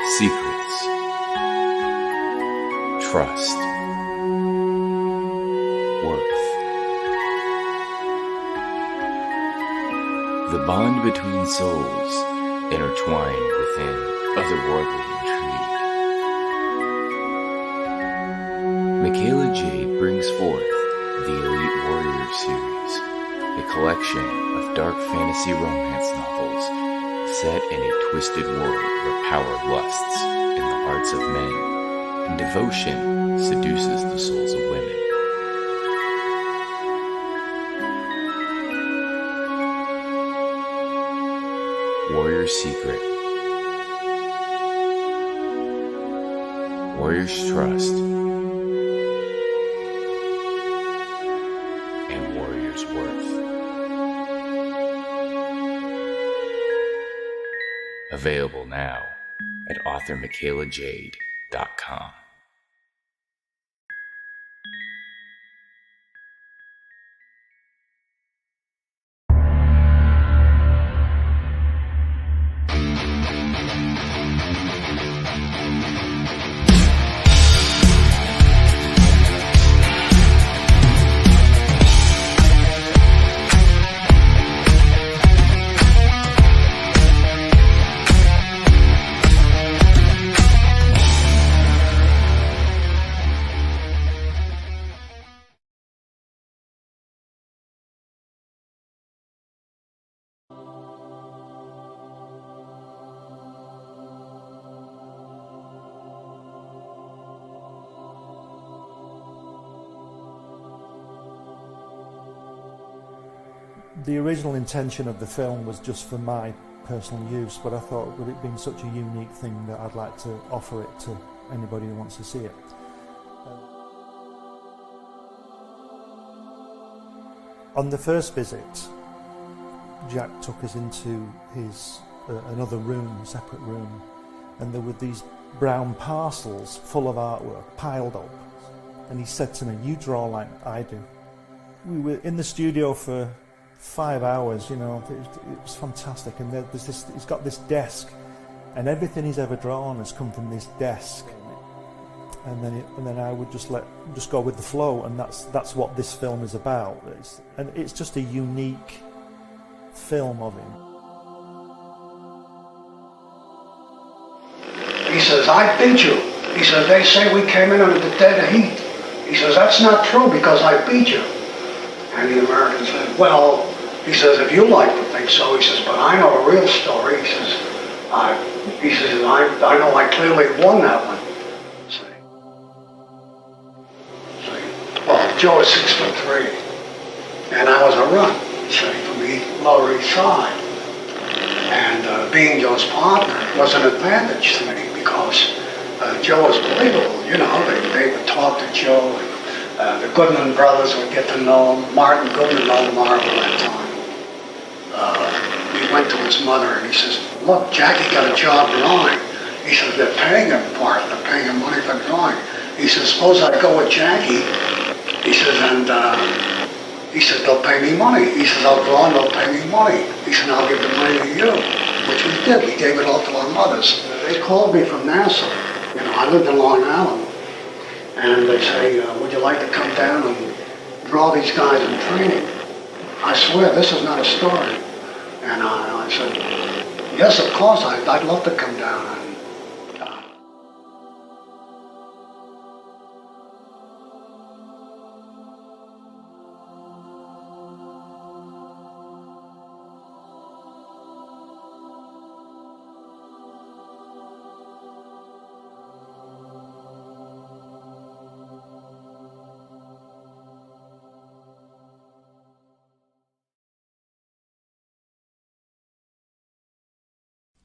Secrets. Trust. Worth. The bond between souls intertwined within otherworldly intrigue. Michaela Jade brings forth the Elite Warrior series, a collection of dark fantasy romance novels set in a twisted world where power lusts in the hearts of men and devotion seduces the souls of women. Warrior's Secret. Warrior's Trust. And Warrior's Worth. Available now at authormichaelajade.com. The original intention of the film was just for my personal use, but I thought, with it being such a unique thing, that I'd like to offer it to anybody who wants to see it. On the first visit, Jack took us into his another room, separate room, and there were these brown parcels full of artwork piled up, and he said to me, "You draw like I do." We were in the studio for 5 hours, you know, it was fantastic, and there's this, he's got this desk, and everything he's ever drawn has come from this desk, and then I would just go with the flow, and that's what this film is about. It's just a unique film of him. He says, "I beat you." He says, "They say we came in under the dead heat." He says, "That's not true because I beat you." And the American said, "Well," he says, "if you like to think so," he says, "but I know the real story." He says, I know I clearly won that one." See? Well, Joe is 6'3", and I was a run, say, from the Lower East Side. And being Joe's partner was an advantage to me because Joe was believable, you know, they would talk to Joe, and the Goodman brothers would get to know him. Martin Goodman owned Marvel at that time. He went to his mother and he says, "Look, Jackie got a job drawing." He says, "They're paying him for it, they're paying him money for drawing." He says, "Suppose I go with Jackie," he says, "and he says, they'll pay me money." He says, "I'll draw and they'll pay me money." He said, "I'll give the money to you," which we did. We gave it all to our mothers. They called me from Nassau. You know, I lived in Long Island. And they say, "Would you like to come down and draw these guys in training?" I swear, this is not a story. And I said, "Yes, of course, I'd love to come down." And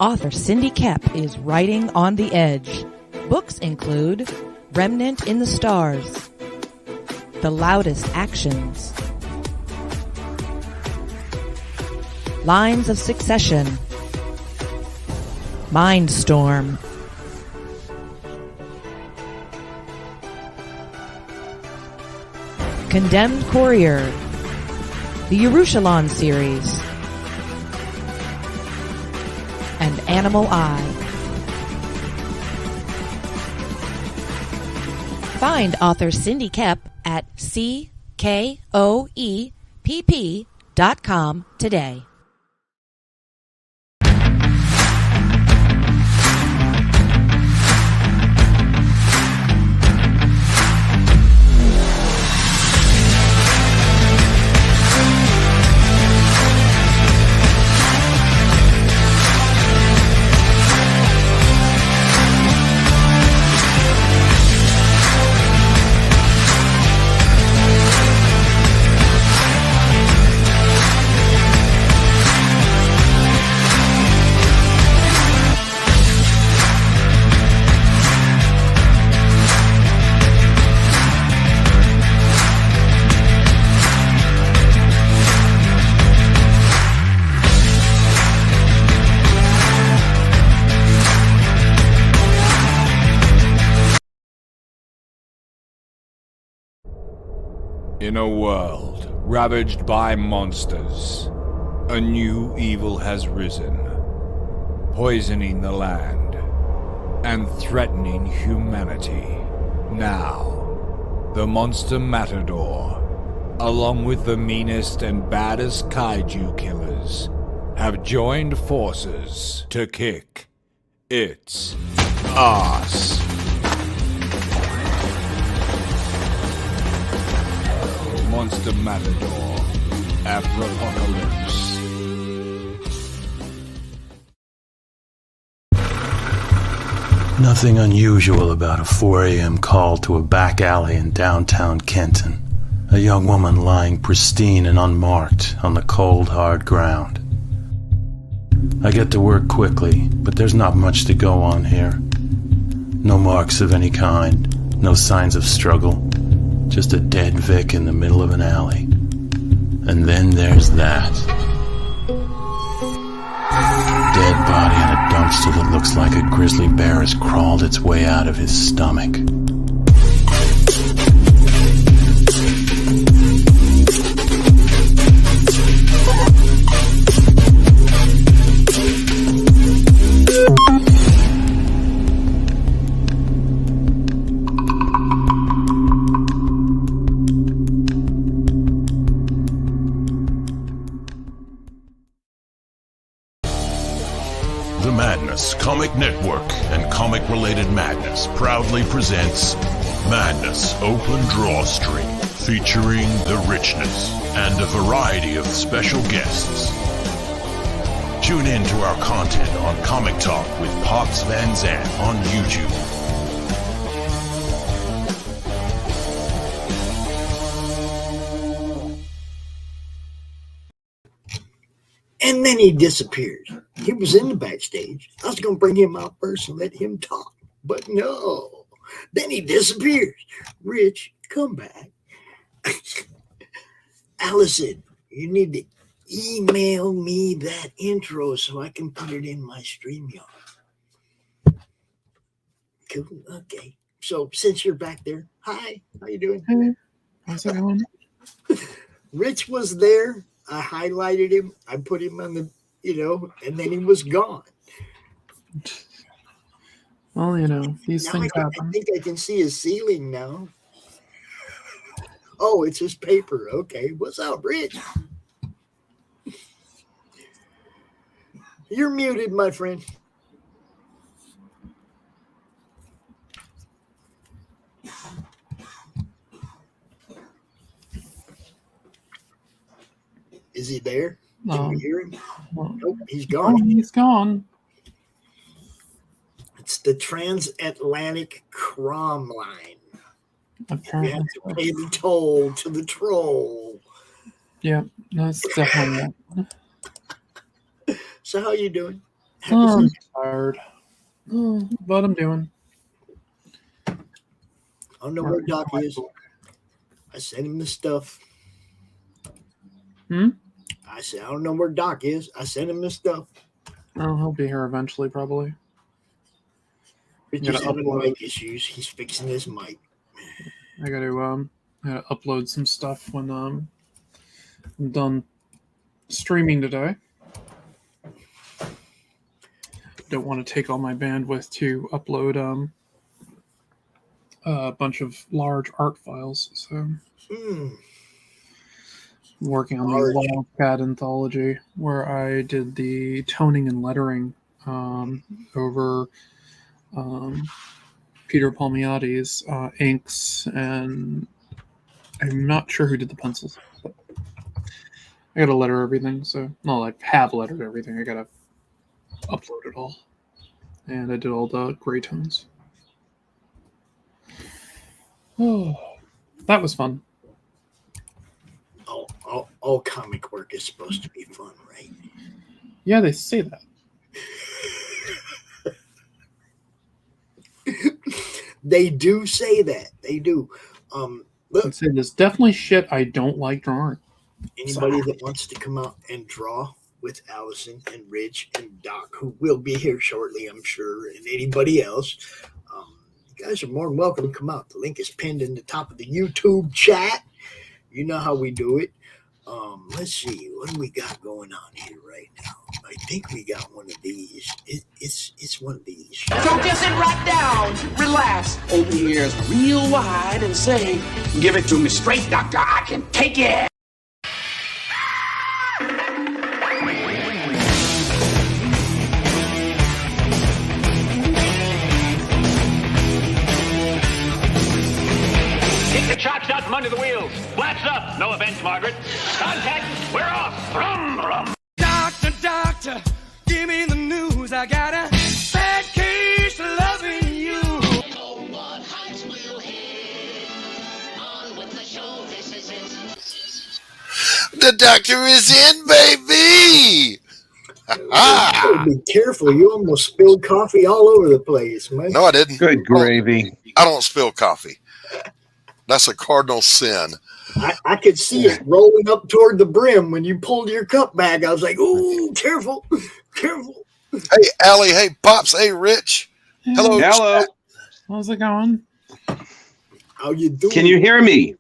Author Cindy Kep is writing on the edge. Books include Remnant in the Stars, The Loudest Actions, Lines of Succession, Mindstorm, Condemned Courier, the Yerushalayim series, and Animal Eye. Find author Cindy Koepp at CKOEPP.com today. In a world ravaged by monsters, a new evil has risen, poisoning the land and threatening humanity. Now, the Monster Matador, along with the meanest and baddest kaiju killers, have joined forces to kick its ass. Monster Matador, Afropocalypse. Nothing unusual about a 4 a.m. call to a back alley in downtown Kenton. A young woman lying pristine and unmarked on the cold, hard ground. I get to work quickly, but there's not much to go on here. No marks of any kind, no signs of struggle. Just a dead Vic in the middle of an alley. And then there's that. Dead body in a dumpster that looks like a grizzly bear has crawled its way out of his stomach. The Madness Comic Network and comic-related madness proudly presents Madness OpenDrawStream, featuring the Richness and a variety of special guests. Tune in to our content on Comic Talk with Pops Van Zandt on YouTube. And then he disappeared. He was in the backstage. I was going to bring him out first and let him talk. But no. Then he disappears. Rich, come back. Allison, you need to email me that intro so I can put it in my StreamYard. Cool. Okay. So since you're back there, hi. How you doing? Hey, how's it going? Rich was there. I highlighted him. I put him on the, and then he was gone. Well, these Now things I happen. think I can see his ceiling now. Oh, it's his paper. Okay. What's up, Rich? You're muted, my friend. Is he there? Can we hear him? Nope, he's gone. Oh, he's gone. It's the transatlantic Crom line. You have to pay the toll to the troll. Yeah, that's definitely it. So how you doing? I'm tired. But I'm doing. I don't know where Doc is. I sent him the stuff. I said, I don't know where Doc is. I sent him the stuff. Oh, he'll be here eventually, probably. Richard's having mic issues. He's fixing his mic. I gotta upload some stuff when I'm done streaming today. Don't want to take all my bandwidth to upload a bunch of large art files. So working on the Wildcat anthology, where I did the toning and lettering over Peter Palmiotti's inks, and I'm not sure who did the pencils. But I gotta letter everything, so I have lettered everything. I gotta upload it all, and I did all the gray tones. Oh, that was fun. All comic work is supposed to be fun, right? Yeah, they say that. They do say that. They do. Look, I'd say there's definitely shit I don't like drawing. Anybody that wants to come out and draw with Allison and Rich and Doc, who will be here shortly, I'm sure, and anybody else, you guys are more than welcome to come out. The link is pinned in the top of the YouTube chat. You know how we do it. Let's see, what do we got going on here right now? I think we got one of these. It's one of these. So just sit right down, relax, open your ears real wide, and say, "Give it to me straight, doctor. I can take it." Chocks out from under the wheels. Flaps up. No offense, Margaret. Contact. We're off. Rum, rum. Doctor, doctor, give me the news. I got a bad case of loving you. No one heights will hit. On with the show. This is it. The doctor is in, baby. Be careful. You almost spilled coffee all over the place, man. No, I didn't. Good gravy. I don't spill coffee. That's a cardinal sin. I could see it rolling up toward the brim when you pulled your cup back. I was like, "Ooh, careful, careful." Hey, Allie. Hey, Pops. Hey, Rich. Hello. Hello. How's it going? How you doing? Can you hear me?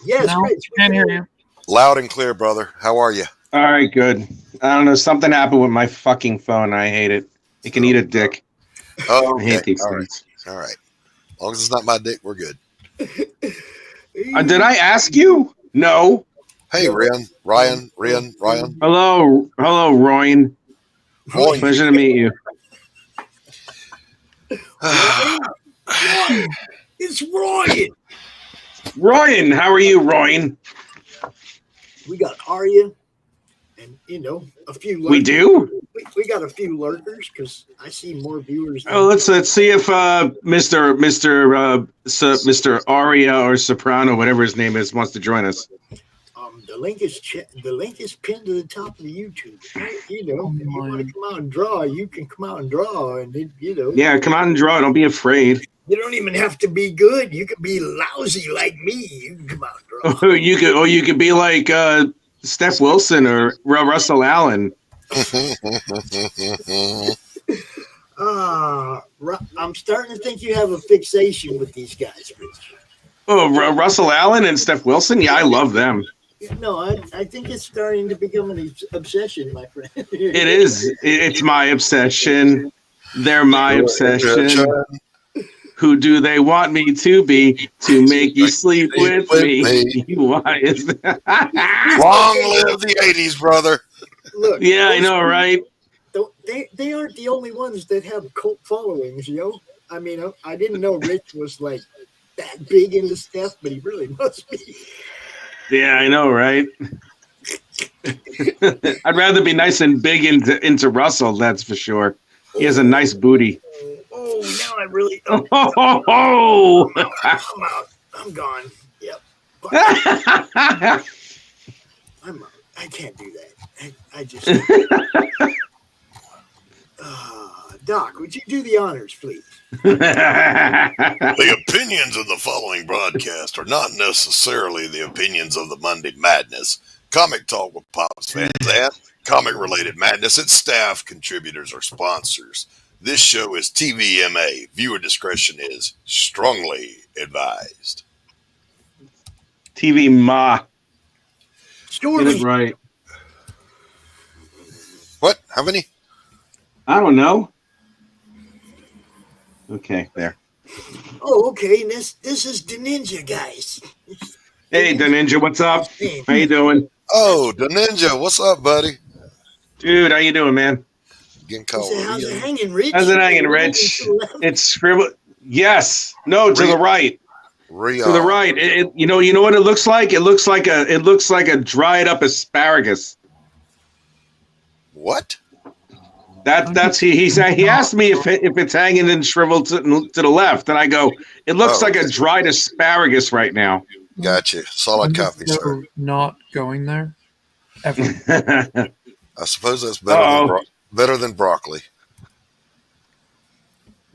Yes, no, Rich. Can't hear you. Loud and clear, brother. How are you? All right, good. I don't know. Something happened with my fucking phone. I hate it. It can eat a dick. Oh, I hate okay. these All things. right. All right. As long as it's not my dick, we're good. Did I ask you? No. Hey, Ryan. Hello, Royan. Pleasure to meet you. Ryan, it's Ryan. Royan, how are you, Royan? We got Arya, and a few. Lurkers. We do. We got a few lurkers because I see more viewers. Oh, let's see if Mr. Aria or Soprano, whatever his name is, wants to join us. The link is pinned to the top of the YouTube. If you want to come out and draw, you can come out and draw, and Yeah, come out and draw. Don't be afraid. You don't even have to be good. You can be lousy like me. You can come out and draw. you could be like Steph Wilson or Russell Allen. I'm starting to think you have a fixation with these guys, Rich. Oh, Russell Allen and Steph Wilson? Yeah, I love them. No, I think it's starting to become an obsession, my friend. It is. It's my obsession. They're my obsession. Who do they want me to be to make you sleep with me? Why is that? Long live the 80s, brother. Look, yeah, I know, right? They aren't the only ones that have cult followings, I mean, I didn't know Rich was like that big into Steph, but he really must be. Yeah, I know, right? I'd rather be nice and big into Russell, that's for sure. He has a nice booty. Oh, now I really. Oh! I'm out. I'm gone. Yep. I'm out. I can't do that. I just. Doc, would you do the honors, please? The opinions of the following broadcast are not necessarily the opinions of the Monday Madness, Comic Talk with Pops fans, and comic-related madness, its staff, contributors, or sponsors. This show is TVMA. Viewer discretion is strongly advised. TV Ma. Get it right. What? How many? I don't know. Okay, there. Oh, okay. This is the Ninja, guys. Hey, the Ninja, what's up? How you doing? Oh, the Ninja, what's up, buddy? Dude, how you doing, man? Getting He called. said, how's it hanging, Rich? How's it hanging, Rich? It's scribbled. Yes. No, to the right. To the right. You know what it looks like? It looks like a dried up asparagus. What? That's he asked me if it's hanging and shriveled to the left, and I go, it looks like a dried asparagus right now. Gotcha. Solid copy, sir. Not going there ever. I suppose that's better than broccoli.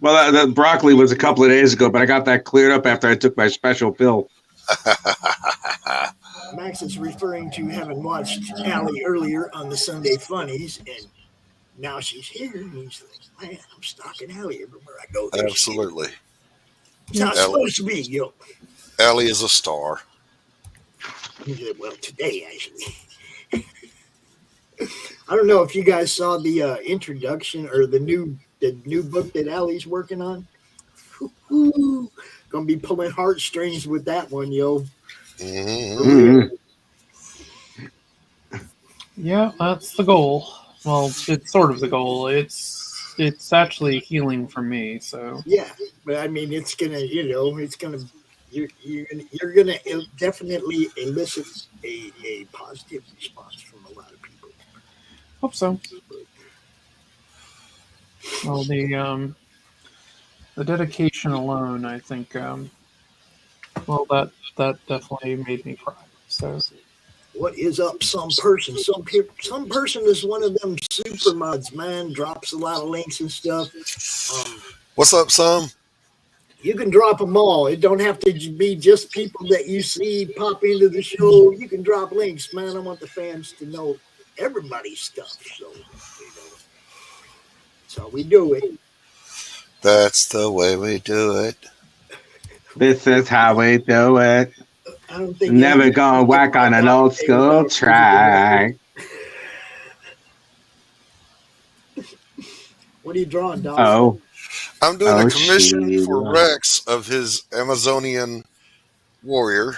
Well, the broccoli was a couple of days ago, but I got that cleared up after I took my special pill. Max is referring to having watched Allie earlier on the Sunday Funnies, and now she's here, and he's like, man, I'm stalking Allie everywhere I go. Absolutely. It's not supposed to be, yo. Allie is a star. Well, today, actually. I don't know if you guys saw the introduction or the new book that Allie's working on. Gonna be pulling heartstrings with that one, yo. Mm-hmm. Yeah, that's the goal. Well, it's sort of the goal. It's actually healing for me. So yeah, but I mean, it's gonna, you're gonna definitely elicit a positive response from a lot of people. Hope so. Well, the dedication alone, I think, that definitely made me cry. So, what is up, some person? Some person is one of them super mods, man. Drops a lot of links and stuff. What's up, some? You can drop them all. It don't have to be just people that you see pop into the show. You can drop links, man. I want the fans to know everybody's stuff. So, that's how we do it. That's the way we do it. This is how we do it. I don't think never gonna whack on an old school track. What are you drawing, Doc? Oh. I'm doing a commission for Rex of his Amazonian warrior.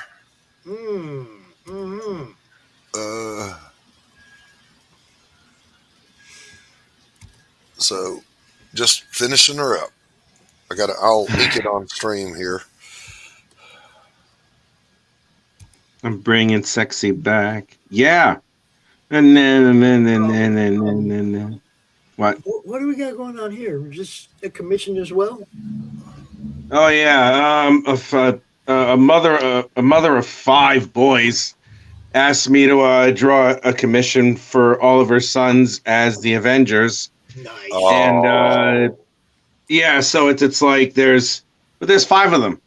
So, just finishing her up. I'll leak it on stream here. I'm bringing sexy back. Yeah. And then. What? What do we got going on here? Just a commission as well? Oh yeah. A mother of 5 boys asked me to draw a commission for all of her sons as the Avengers. Nice. And yeah, so it's like there's 5 of them.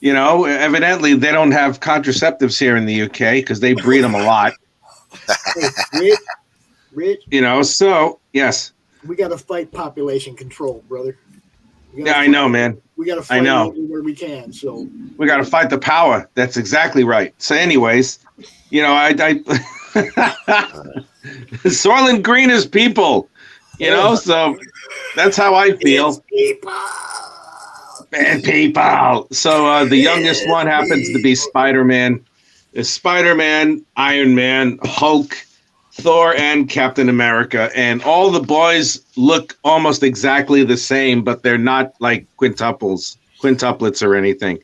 You know, evidently they don't have contraceptives here in the UK because they breed them a lot. Hey, Rich. You know, so yes. We got to fight population control, brother. Yeah, I know, man. We got to fight everywhere we can. So we got to fight the power. That's exactly right. So, anyways, you know, I Soylent Green is people. You know, so that's how I feel. Bad people. So the youngest one happens to be Spider-Man. It's Spider-Man, Iron Man, Hulk, Thor, and Captain America. And all the boys look almost exactly the same, but they're not like quintuplets or anything.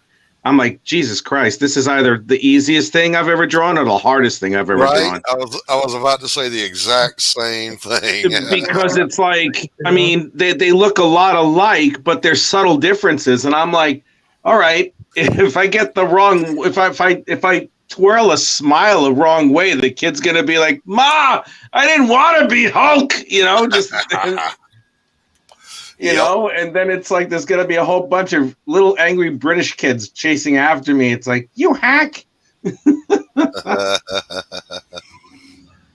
I'm like, Jesus Christ, this is either the easiest thing I've ever drawn or the hardest thing I've ever drawn. I was about to say the exact same thing. Because it's like, I mean, they look a lot alike, but there's subtle differences. And I'm like, all right, if I get the wrong, if I twirl a smile a wrong way, the kid's gonna be like, "Ma, I didn't want to be Hulk," you know, just you know. And then it's like there's gonna be a whole bunch of little angry British kids chasing after me. It's like, you hack.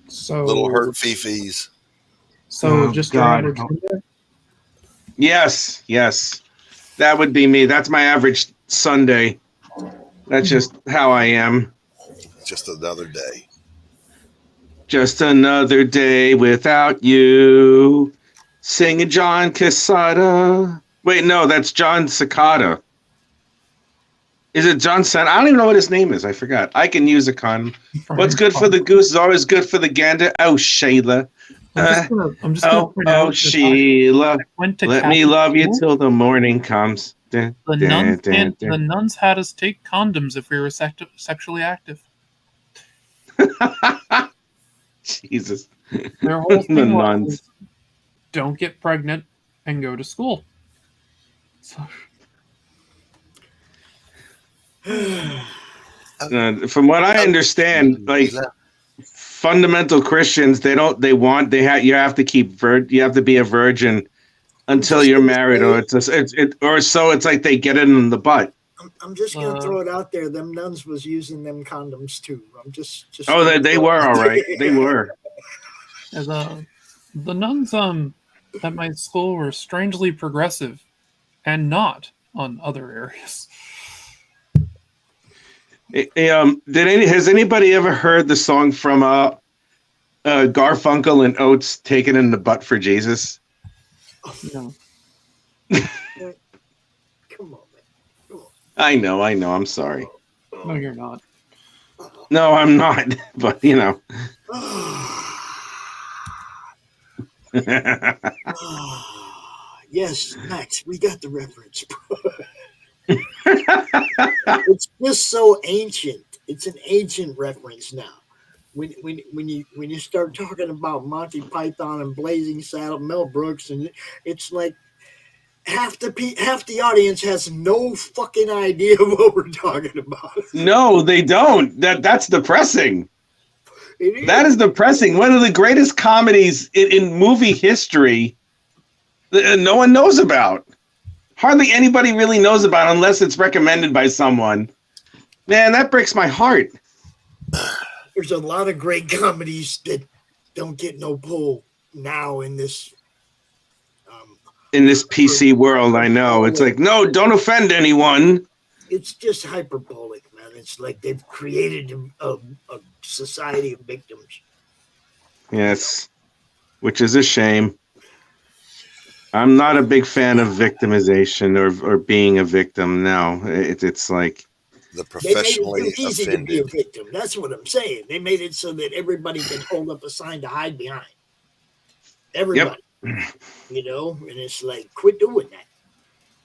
So little hurt fifis. So just God. Yes, that would be me. That's my average Sunday. That's just how I am. Just another day. Just another day without you. Singing John Casada. Wait, no, that's John Cicada. Is it John Sen? I don't even know what his name is. I forgot. I can use a condom. What's good for the goose is always good for the gander. Oh, Sheila. I'm just gonna point out that Sheila. went to Let me Catholic love you school. till the morning comes. The nuns had us take condoms if we were sexually active. Jesus. Their whole The thing nuns. was, don't get pregnant and go to school. So. From what I understand, like fundamental Christians, you have to you have to be a virgin until you're married, or it's like they get it in the butt. I'm just gonna throw it out there. Them nuns was using them condoms too. I'm just. Oh, they were all right. They were. The nuns at my school were strangely progressive, and not on other areas. Has anybody ever heard the song from Garfunkel and Oates, "Taken in the Butt for Jesus"? No. Come on, man. Come on. I know. I'm sorry. No, you're not. No, I'm not. But Yes, Max, we got the reference. It's just so ancient. It's an ancient reference now. When you start talking about Monty Python and Blazing Saddle, Mel Brooks, and it's like half the audience has no fucking idea what we're talking about. No, they don't. That's depressing. That is depressing. One of the greatest comedies in movie history that no one knows about. Hardly anybody really knows about unless it's recommended by someone. Man, that breaks my heart. There's a lot of great comedies that don't get no pull now in this PC world. I know. It's like, no, don't offend anyone. It's just hyperbolic, man. It's like they've created a society of victims. Yes, which is a shame. I'm not a big fan of victimization or being a victim. No, it's like the professionally they made it too easy offended. to be a victim. That's what I'm saying. They made it so that everybody can hold up a sign to hide behind. Everybody, you know, and it's like, quit doing that.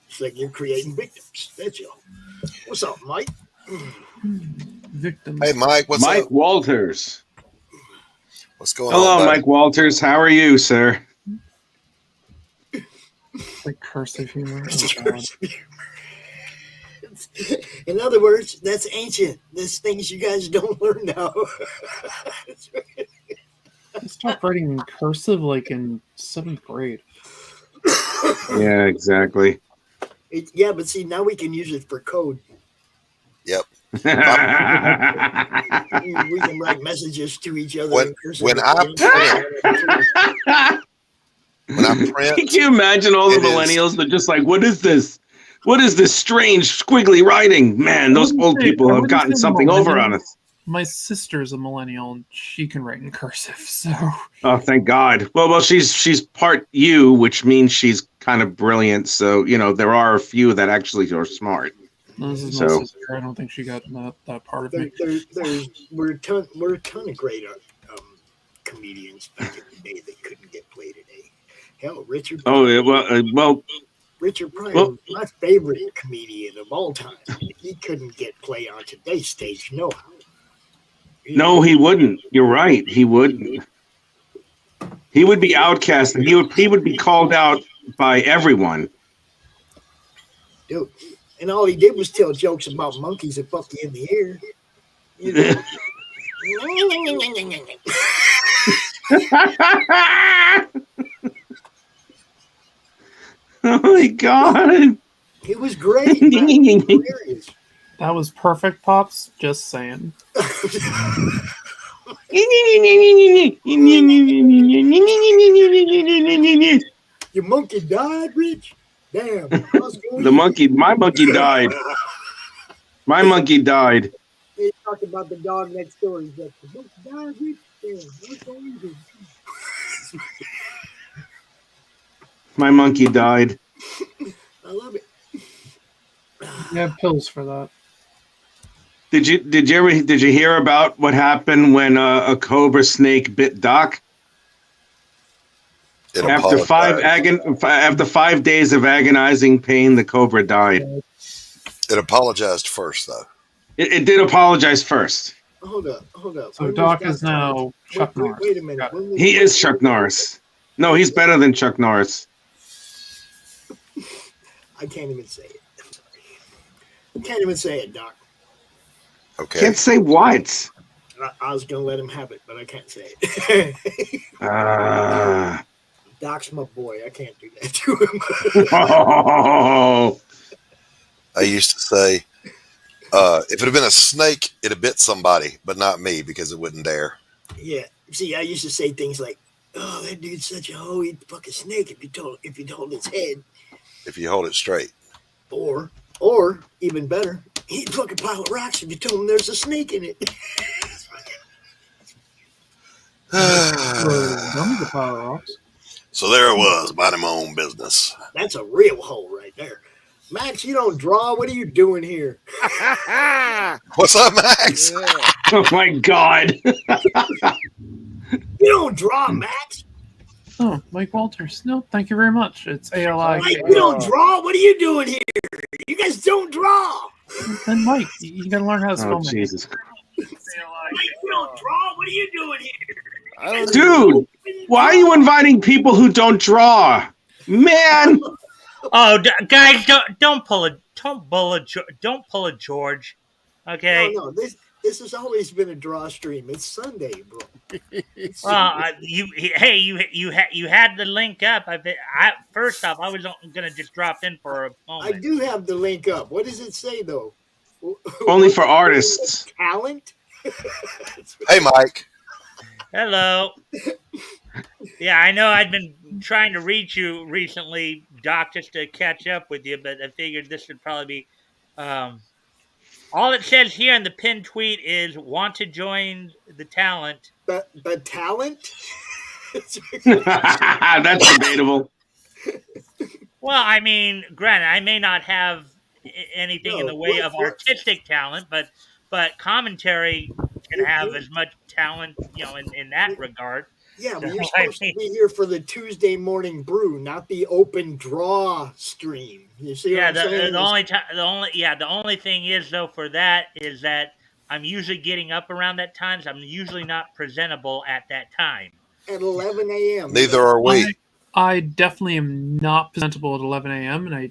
It's like you're creating victims. That's all. What's up, Mike? Victims. Hey, Mike. What's Mike up? Walters. What's going on? Hello, buddy? Mike Walters. How are you, sir? Like cursive humor. In other words, that's ancient. There's things you guys don't learn now. I stopped writing in cursive like in 7th grade. Yeah, exactly. Yeah, but see, now we can use it for code. Yep. We can write messages to each other. When I print, can you imagine all the millennials that just like, what is this? What is this strange squiggly writing? Man, those old people have gotten something over on us. My sister's a millennial and she can write in cursive, so. Oh, thank God. Well, she's part U, which means she's kind of brilliant. So, you know, there are a few that actually are smart. No, this is my sister. I don't think she got that part of me. We're a ton of great comedians back in the day that couldn't get played today. Hell, Richard. Oh, well. Richard Pryor was my favorite comedian of all time. He couldn't get play on today's stage. No. No, he wouldn't. You're right. He wouldn't. He would be outcast. He would be called out by everyone. Dude. And all he did was tell jokes about monkeys that fuck you in the ear. You know? Oh my God. It was great. That was perfect, Pops. Just saying. Your monkey died, Rich? Damn. My monkey died. My monkey died. They talked about the dog next door. He's like, the monkey died, Rich? Damn, what's going on? My monkey died. I love it. You have pills for that. Did you hear about what happened when a cobra snake bit Doc? After 5 days of agonizing pain, the cobra died. It apologized first, though. It did apologize first. Hold up. So Doc is now Chuck Norris. Wait a minute. He is Chuck Norris. No, he's better than Chuck Norris. I can't even say it. I can't even say it, Doc. Okay. Can't say what? I was going to let him have it, but I can't say it. Doc's my boy. I can't do that to him. I used to say, if it had been a snake, it'd have bit somebody, but not me because it wouldn't dare. Yeah. See, I used to say things like, "Oh, that dude's such a hoe. He'd fuck a snake if you hold his head." If you hold it straight. Or even better, he'd fuck a pile of rocks if you told him there's a snake in it. The pile of rocks. So there it was, minding my own business. That's a real hoe right there. Max, you don't draw. What are you doing here? What's up, Max? Yeah. Oh my God! You don't draw, Max. Oh, Mike Walters. No, thank you very much. It's ALI. Mike, you don't draw. What are you doing here? You guys don't draw. And Mike, you gotta learn how to spell. Jesus. Mike, you don't draw. What are you doing here? Dude, why are you inviting people who don't draw? Man. Oh, guys, don't pull a George. Okay. No, this has always been a draw stream. It's Sunday, bro. You had the link up. First off, I was gonna just drop in for a moment. I do have the link up. What does it say though? Only for artists. Talent. Hey, Mike. Hello. Yeah, I know I've been trying to reach you recently, Doc, just to catch up with you, but I figured this would probably be. All it says here in the pinned tweet is "want to join the talent." The talent? That's debatable. Well, I mean, granted, I may not have anything in the way of artistic talent, but commentary can have as much talent, in that regard. Yeah, but you're supposed to be here for the Tuesday morning brew, not the open draw stream. You see what I'm saying? The only thing is though for that is that I'm usually getting up around that time, so I'm usually not presentable at that time. At 11 a.m. Neither are we. I definitely am not presentable at 11 a.m. and I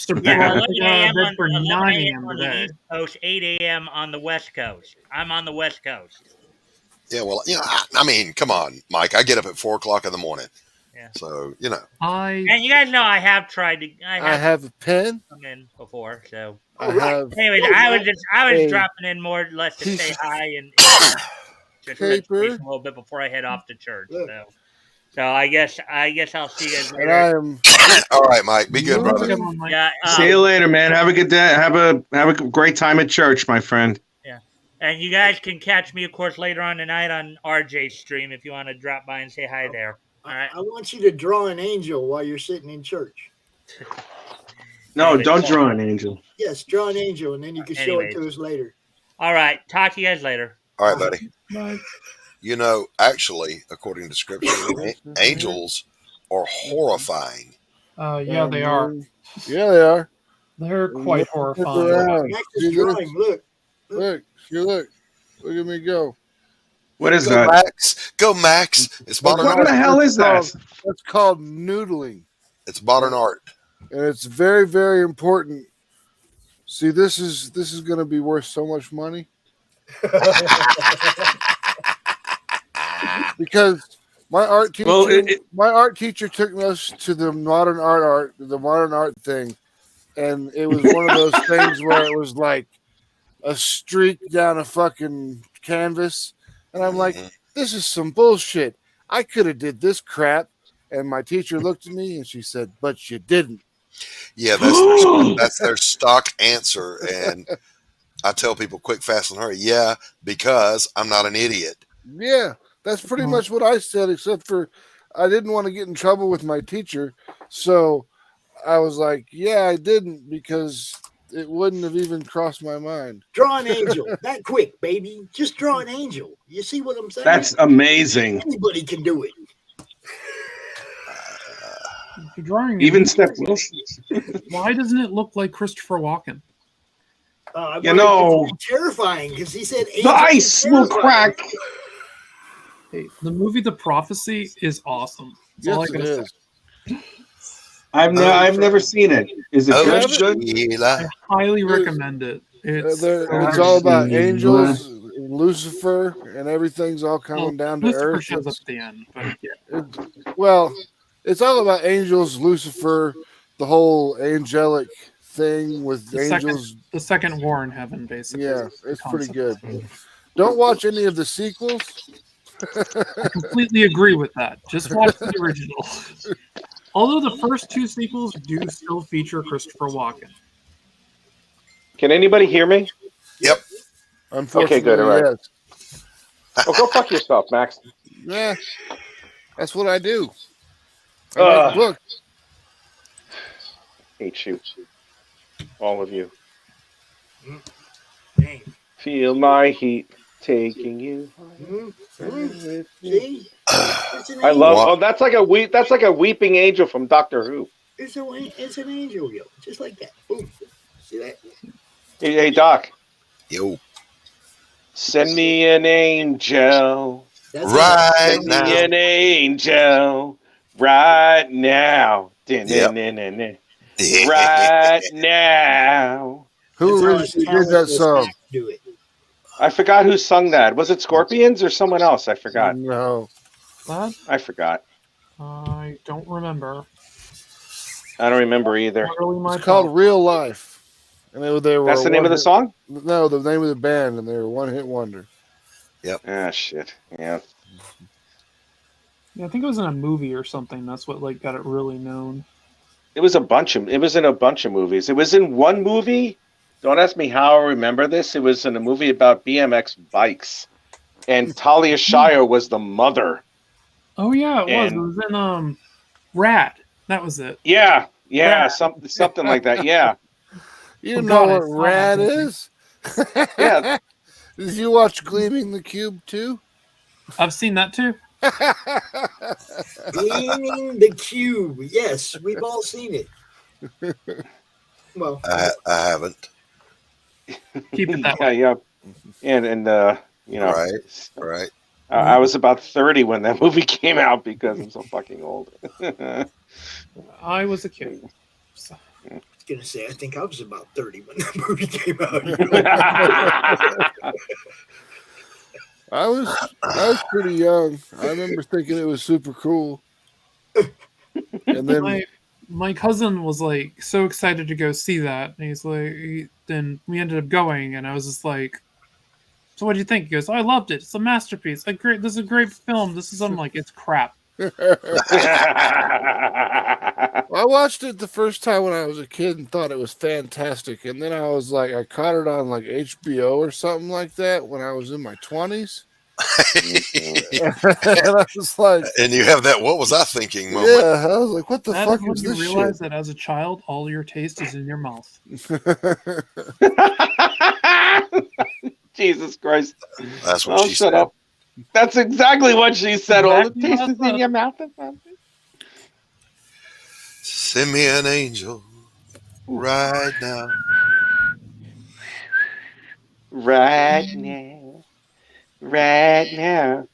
for 9 a.m. on the East Coast, 8 a.m. on the West Coast. I'm on the West Coast. Yeah, well, I mean, come on, Mike. I get up at 4 o'clock in the morning. Yeah. So, And you guys know I have tried to. I have a pen. Come in before, so. Anyways, I was dropping in more or less to say hi and just paper a little bit before I head off to church. So I guess I'll see you guys later. All right, Mike. Be good, brother. Yeah. See you later, man. Have a good day. Have a great time at church, my friend. Yeah. And you guys can catch me, of course, later on tonight on RJ's stream if you want to drop by and say hi there. All right. I want you to draw an angel while you're sitting in church. No, don't draw an angel. Yes, draw an angel, and then you can show it to us later. All right. Talk to you guys later. All right, buddy. Bye. Actually, according to scripture, angels are horrifying. Yeah, they are. Yeah, they are. They're quite horrifying. Max is drawing. Look. Look at me go. What is go, that? Max. Go, Max. It's modern art. What the hell is that? That's called noodling. It's modern art. And it's very, very important. See, this is going to be worth so much money. Because my art teacher took us to the modern art thing, and it was one of those things where it was like a streak down a fucking canvas, and I'm like, this is some bullshit. I could have did this crap, and my teacher looked at me and she said, "But you didn't." Yeah, that's their stock answer, and I tell people quick, fast, and hurry. Yeah, because I'm not an idiot. Yeah. That's pretty much what I said, except for I didn't want to get in trouble with my teacher. So I was like, yeah, I didn't, because it wouldn't have even crossed my mind. Draw an angel. That quick, baby. Just draw an angel. You see what I'm saying? That's amazing. Anybody can do it. If you're drawing Even Steph Wilson. Why doesn't it look like Christopher Walken? You know, it's terrifying because he said the ice will crack. Hey, the movie The Prophecy is awesome. That's all I gotta say. I've never seen it. Is it good? I highly recommend it. It's all about angels, Lucifer, and everything's all coming down to Lucifer earth. shows up at the end, but yeah. Well, it's all about angels, Lucifer, the whole angelic thing with angels. The second war in heaven, basically. Yeah, it's pretty good. Don't watch any of the sequels. I completely agree with that. Just watch the original. Although the first two sequels do still feature Christopher Walken. Can anybody hear me? Yep. Unfortunately, okay, good. All right. Yes. Well, go fuck yourself, Max. Yeah, that's what I do. I write books. Hate you. All of you. Dang. Feel my heat taking you. See? I love. Oh, that's like a weeping angel from Doctor Who. It's an angel, yo. Just like that. Boom. See that? Hey, Doc. Yo. Send me an angel. Right Send now. me an angel. Right now. Right now. Who originally did that song? Do it. I forgot who sung that. Was it Scorpions or someone else? I forgot. No. What? I forgot. I don't remember. I don't remember either. It's called Real Life. And they were That's the name of the song? No, the name of the band, and they were one-hit wonder. Yep. Ah, shit. Yeah. Yeah, I think it was in a movie or something. That's what got it really known. It was in a bunch of movies. It was in one movie. Don't ask me how I remember this. It was in a movie about BMX bikes. And Talia Shire was the mother. Oh yeah, it was. It was in Rat. That was it. Yeah. Rat. Something like that. Yeah. You know what Rat is? Yeah. Did you watch Gleaming the Cube too? I've seen that too. Gleaming the Cube. Yes, we've all seen it. Well, I haven't. Keep it that way. Yeah. And you know. Right. I was about 30 when that movie came out because I'm so fucking old. I was a kid. So. I was gonna say, I think I was about 30 when that movie came out. I was pretty young. I remember thinking it was super cool. And then my cousin was so excited to go see that, and he's then we ended up going, and I was just like, "So what do you think?" He goes, "I loved it. It's a masterpiece. This is a great film. I'm like, it's crap." I watched it the first time when I was a kid and thought it was fantastic, and then I was like, I caught it on HBO or something like that when I was in my 20s. And I was like, and you have that "what was I thinking" moment. Yeah, I was like, what the fuck is this shit? You realize that as a child, all your taste is in your mouth. Jesus Christ. That's what she said. Up. That's exactly what she said. All the taste is in your mouth. Send me an angel right now. Right now. Right now.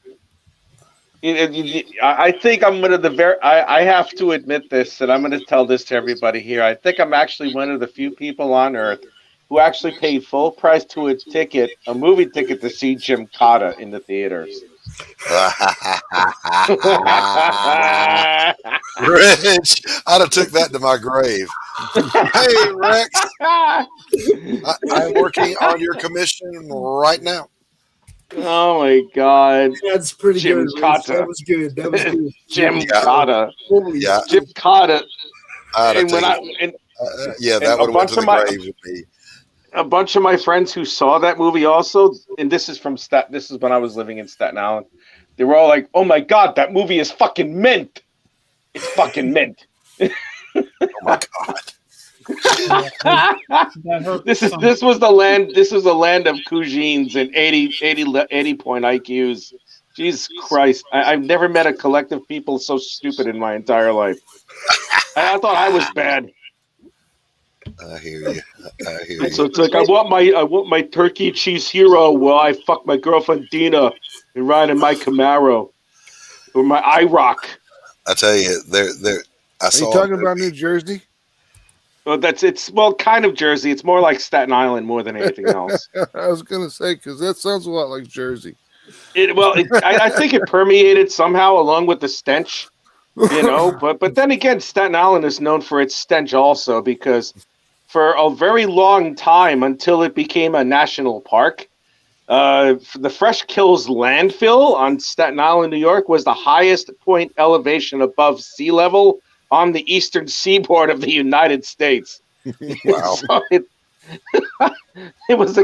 I think I'm one of the I have to admit this, and I'm going to tell this to everybody here. I think I'm actually one of the few people on Earth who actually paid full price to a movie ticket to see Jim Cotta in the theaters. Rich, I'd have took that to my grave. Hey, Rex, I'm working on your commission right now. Oh my God, that's pretty Jim good. Cotta. That was good. That was good. Jim Cotta. Yeah. Jim Cotta. And when that would have went to the grave with me. A bunch of my friends who saw that movie also, and this is when I was living in Staten Island. They were all like, "Oh my God, that movie is fucking mint! It's fucking mint!" Oh my God! This was the land. This was the land of cuisines and 80 point IQs. Jesus Christ! I've never met a collective people so stupid in my entire life. I thought I was bad. I hear you. I hear you. So it's like I want my turkey cheese hero while I fuck my girlfriend Dina and ride in my Camaro or my IROC. I tell you, Are you talking about New Jersey? Well, it's kind of Jersey. It's more like Staten Island more than anything else. I was gonna say because that sounds a lot like Jersey. I think it permeated somehow along with the stench, you know. But then again, Staten Island is known for its stench also because for a very long time until it became a national park, the Fresh Kills landfill on Staten Island, New York, was the highest point elevation above sea level on the eastern seaboard of the United States. Wow! So it was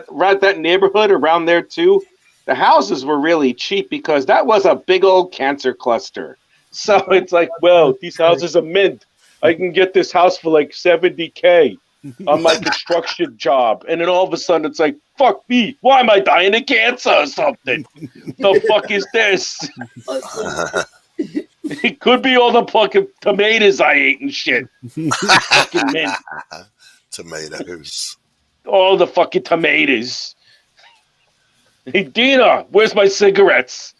right that neighborhood around there too. The houses were really cheap because that was a big old cancer cluster. So it's like, well, these houses are mint. I can get this house for like $70K on my construction job. And then all of a sudden it's like, fuck me. Why am I dying of cancer or something? The fuck is this? It could be all the fucking tomatoes I ate and shit. Fucking mint. Tomatoes. All the fucking tomatoes. Hey, Dina, where's my cigarettes?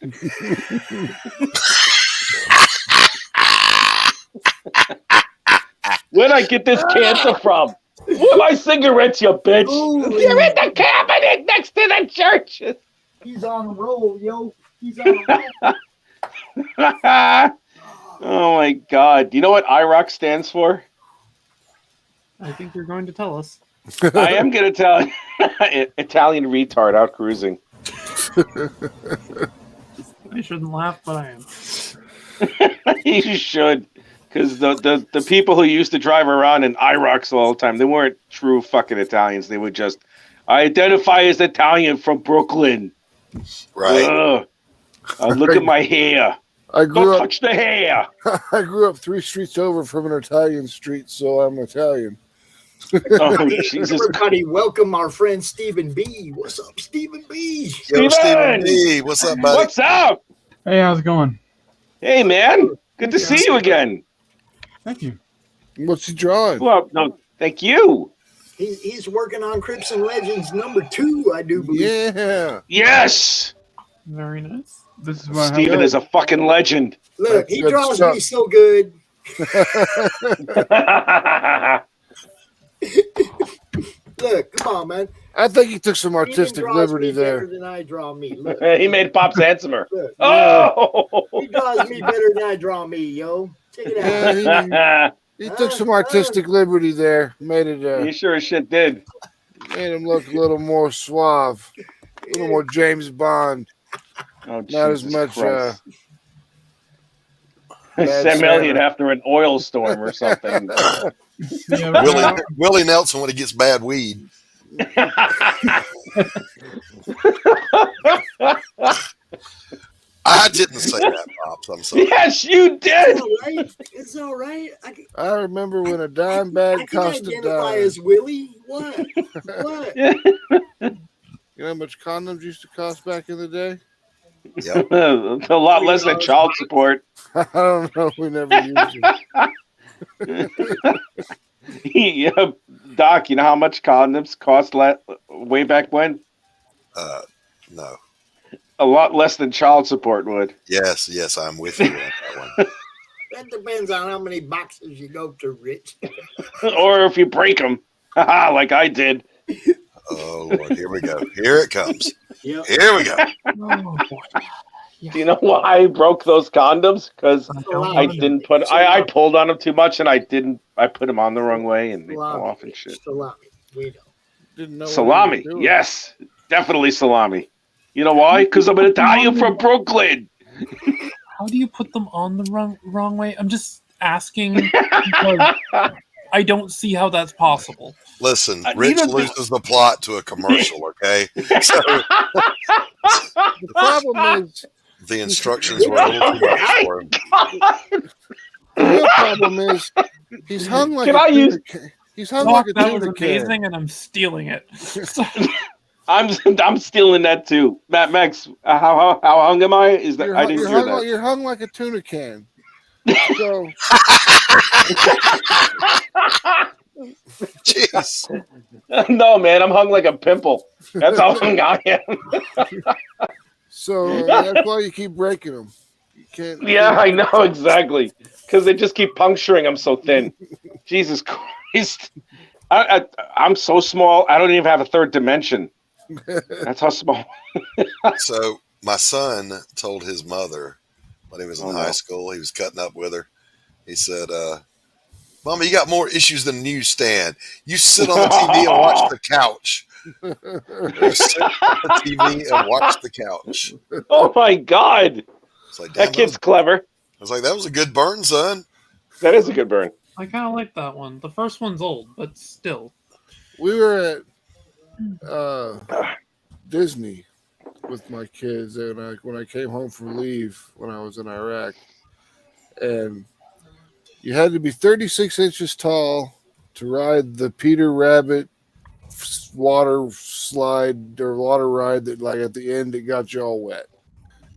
Where'd I get this cancer from? Where are my cigarettes, you bitch? Ooh, They're in the cabinet next to the church. He's on a roll, yo. He's on a roll. Oh, my God. Do you know what IROC stands for? I think you're going to tell us. I am going to tell you. Italian retard out cruising. I shouldn't laugh, but I am. You should, because the people who used to drive around in IROCs all the time, they weren't true fucking Italians. They would just identify as Italian from Brooklyn. Right. Look at my hair. Don't touch the hair. I grew up 3 streets over from an Italian street, so I'm Italian. Oh, Jesus. Everybody, welcome our friend Stephen B. What's up, Stephen B? Yo, Stephen B. What's up, buddy? What's up? Hey, how's it going? Hey, man. Good to see you again. Thank you. What's he drawing? Well, no, thank you. He's working on Crimson Legends #2, I do believe. Yeah. Yes. Very nice. This is what Steven is a fucking legend. Look, he draws me so good. Look, come on, man. I think he took some artistic liberty me there. better than I draw me. Look. He made Pops handsomer. Look. Oh! He draws me better than I draw me, yo. Check it out. He took some artistic liberty there. Made it. He sure as shit did. Made him look a little more suave, a little more James Bond. Oh, not as Jesus much. Sam Elliott after an oil storm or something. Willie Nelson when he gets bad weed. I didn't say that, Pops. I'm sorry. Yes, you did. It's all right. I remember when a dime bag cost a identify dime. as Willie. What? What? You know how much condoms used to cost back in the day? Yep. A lot less than child support. I don't know. We never used it. Yeah, Doc, you know how much condoms cost way back when? No. A lot less than child support would. Yes, I'm with you on that one. That depends on how many boxes you go to, Rich. Or if you break them, like I did. Oh, Lord, here we go. Here it comes. Yep. Here we go. Oh, boy. Do you know why I broke those condoms? Because I didn't put. I pulled on them too much, and I put them on the wrong way, and they fell off and shit. Salami. We Didn't know Salami. Yes, definitely salami. You know why? Because I'm an Italian from Brooklyn. How do you put them on the wrong way? I'm just asking because I don't see how that's possible. Listen, Rich loses the plot to a commercial, okay? So the problem is the instructions were a little too much for him. The real problem is he's hung like He's hung like a That was tuna can. amazing, and I'm stealing it. I'm stealing that too. Max, how hung am I? Is that I didn't hear that. You're hung like a tuna can. So. Jeez. No, man, I'm hung like a pimple. That's how hung I am. So that's why you keep breaking them. You can't. Yeah, I know exactly. Because they just keep puncturing. I'm so thin. Jesus Christ. I'm so small. I don't even have a third dimension. That's how small. So my son told his mother when he was in high school, he was cutting up with her. He said, Mama, you got more issues than a newsstand. You sit on the TV and watch the couch. You sit on the TV and watch the couch. Oh my God. It's like, that kid's clever. I was like, that was a good burn, son. That is a good burn. I kind of like that one. The first one's old, but still. We were at Disney with my kids, and when I came home from leave when I was in Iraq, and you had to be 36 inches tall to ride the Peter Rabbit water slide or water ride that, like, at the end it got you all wet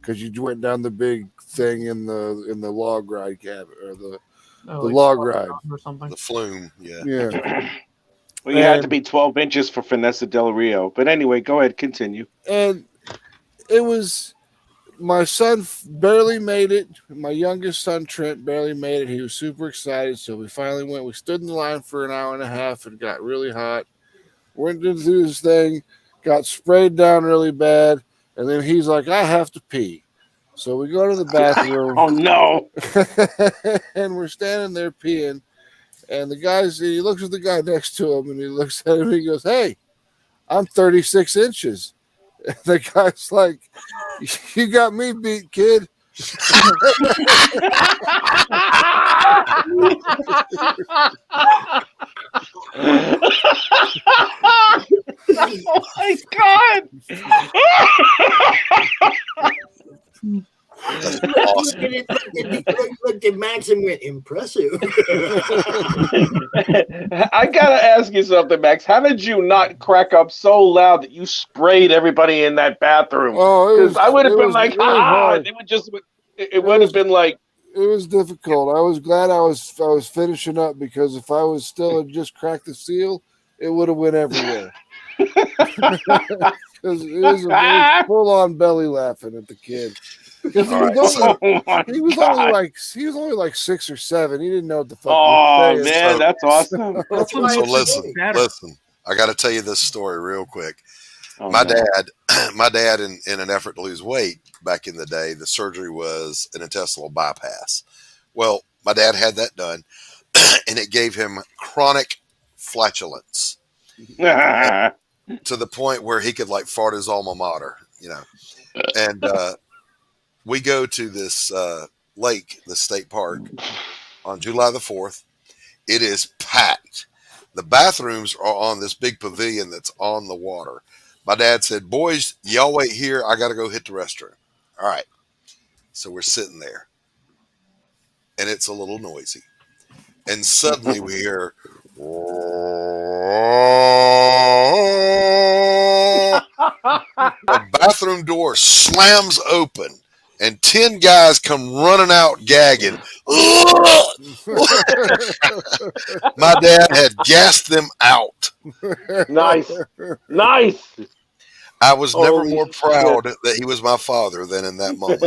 because you went down the big thing in the log ride cabin or the like log ride or something. The flume, yeah. Well, you had to be 12 inches for Vanessa Del Rio. But anyway, go ahead, continue. And it was my son barely made it. My youngest son, Trent, barely made it. He was super excited. So we finally went. We stood in the line for an hour and a half and got really hot. Went to do this thing, got sprayed down really bad. And then he's like, I have to pee. So we go to the bathroom. Oh, no. And we're standing there peeing. And he looks at the guy next to him and he looks at him and he goes, hey, I'm 36 inches. And the guy's like, you got me beat, kid. Oh my God. That's awesome. Looked at Max and went, impressive. I gotta ask you something, Max. How did you not crack up so loud that you sprayed everybody in that bathroom? Because I would have been like, it would have been like. It was difficult. I was glad I was finishing up because if I was still had just cracked the seal, it would have went everywhere. Because it was a full on belly laughing at the kid. Because he was only like 6 or 7. He didn't know what the fuck. Oh man, that's awesome. So listen. I got to tell you this story real quick. My dad, in an effort to lose weight back in the day, the surgery was an intestinal bypass. Well, my dad had that done, and it gave him chronic flatulence to the point where he could like fart his alma mater, And we go to this lake, the state park, on July the 4th. It is packed. The bathrooms are on this big pavilion that's on the water. My dad said, boys, y'all wait here. I got to go hit the restroom. All right. So we're sitting there, and it's a little noisy. And suddenly we hear, the bathroom door slams open, and 10 guys come running out gagging. My dad had gassed them out. Nice. I was never more proud that he was my father than in that moment.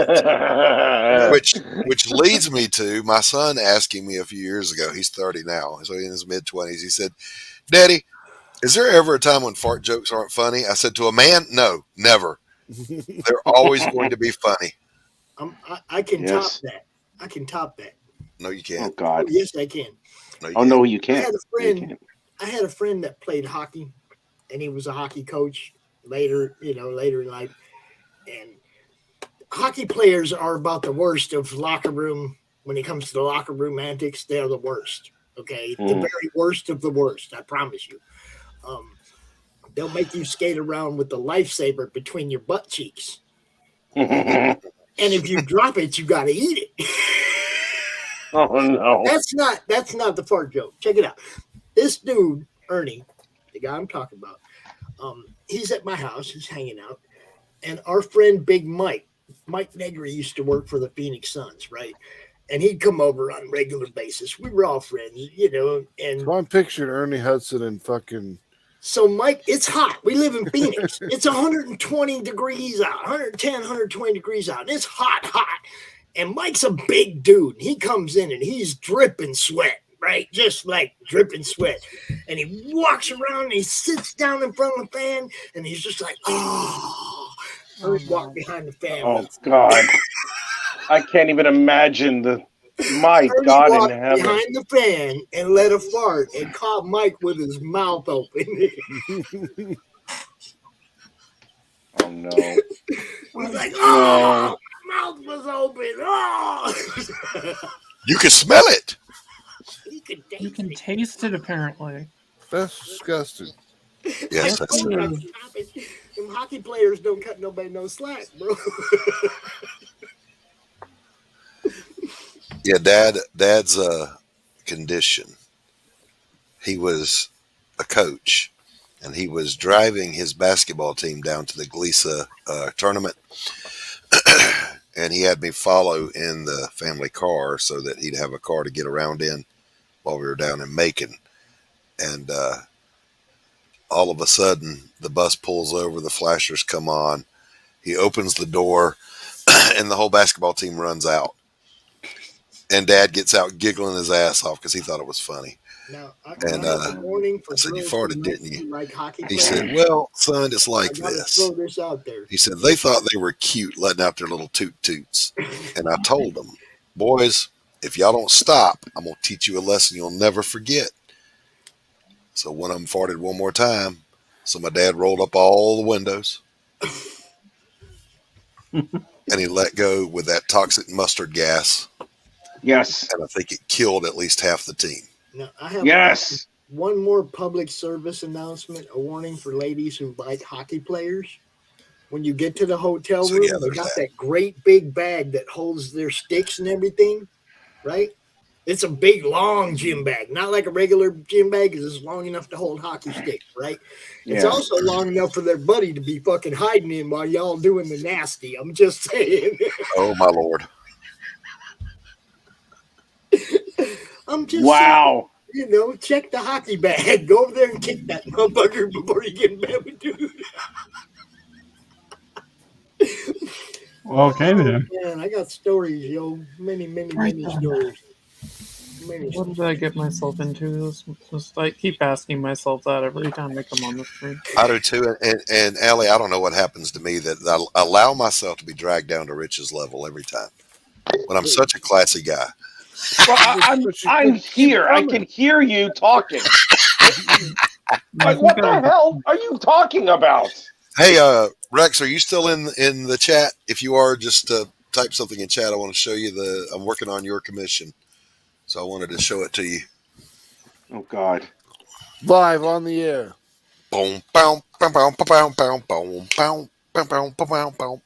which leads me to my son asking me a few years ago. He's 30 now, so in his mid-20s. He said, Daddy, is there ever a time when fart jokes aren't funny? I said, to a man, no, never. They're always going to be funny. I can top that. I can top that. No, you can't. Oh, God. Oh, yes, I can. No, you can't. I had a friend that played hockey, and he was a hockey coach later in life. And hockey players are about the worst of locker room. When it comes to the locker room antics, they're the worst. Okay, the very worst of the worst. I promise you. They'll make you skate around with the lifesaver between your butt cheeks. And if you drop it, you got to eat it. Oh no. That's not the fart joke. Check it out. this dude, Ernie, the guy I'm talking about, he's at my house. He's hanging out. And our friend Big Mike Negri used to work for the Phoenix Suns, right? And he'd come over on a regular basis. We were all friends, you know. And so I'm picturing Ernie Hudson and fucking. So, Mike, it's hot. We live in Phoenix. It's 120 degrees out, 110, 120 degrees out. And it's hot. And Mike's a big dude. He comes in and he's dripping sweat, right? Just like dripping sweat. And he walks around and he sits down in front of the fan and he's just like, oh. First walk behind the fan. Oh, God. I can't even imagine my God in heaven. Behind the fan and let a fart and caught Mike with his mouth open. Oh, no. He's like, oh, my mouth was open. Oh. You can smell it. You can taste it, apparently. That's disgusting. Yes, that's Them hockey players don't cut nobody no slack, bro. Yeah, Dad's condition. He was a coach, and he was driving his basketball team down to the Glisa tournament, and he had me follow in the family car so that he'd have a car to get around in while we were down in Macon. And all of a sudden, the bus pulls over, the flashers come on, he opens the door, and the whole basketball team runs out. And Dad gets out giggling his ass off because he thought it was funny. Now, I said, you farted, didn't you? Like hockey He players. said, well, son, it's like I gotta this. throw this out there. He said, they thought they were cute letting out their little toot-toots. And I told them, boys, if y'all don't stop, I'm going to teach you a lesson you'll never forget. So one of them farted one more time. So my dad rolled up all the windows. And he let go with that toxic mustard gas. Yes. And I think it killed at least half the team. Now, I have Yes. one more public service announcement, a warning for ladies who like hockey players. When you get to the hotel room, they got that great big bag that holds their sticks and everything, right? It's a big, long gym bag, not like a regular gym bag. It's long enough to hold hockey sticks, right? It's Yeah. also long enough for their buddy to be fucking hiding in while y'all doing the nasty. I'm just saying. Oh, my Lord. I'm just Wow. saying, you know, check the hockey bag. Go over there and kick that motherfucker before you get in bed with dude. Okay, then. Man, I got stories, yo. Many stories. What did I get myself into? I keep asking myself that every time they come on the screen. I do too. And Allie, I don't know what happens to me that I allow myself to be dragged down to Rich's level every time. When I'm such a classy guy. Well, I'm here. I can hear you talking. Like, what the hell are you talking about? Hey, Rex, are you still in the chat? If you are, just type something in chat. I want to show you I'm working on your commission. So I wanted to show it to you. Oh, God. Live on the air. Boom, boom, boom, boom, boom, boom, boom, boom, boom, boom, boom, boom.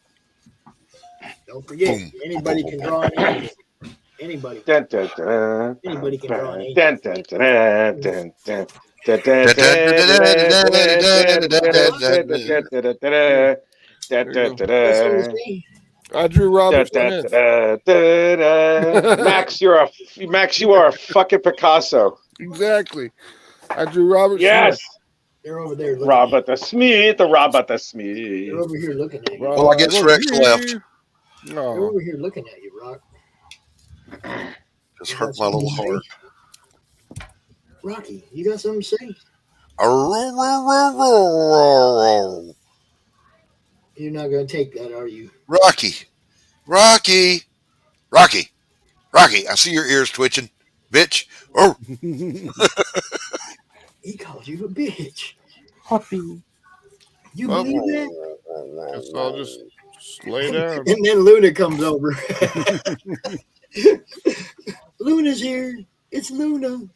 Don't forget, Boom. anybody can draw an angel. Anybody. Dun, dun, dun. Anybody can draw an angel. Dun, dun, dun, dun, dun. I drew Robert Smith. Max, you are a fucking Picasso. Exactly. I drew Robert Yes. Smith. They're over there looking Robert the Smith. They're over here looking at you. Well, I guess Rex left. They're over here looking at you, Rock. Just hurt my little heart. Rocky, you got something to say? You're not going to take that, are you? Rocky, I see your ears twitching, bitch. Oh. He called you a bitch. Puppy. You believe that? Guess I'll just lay down. And then Luna comes over. Luna's here. It's Luna.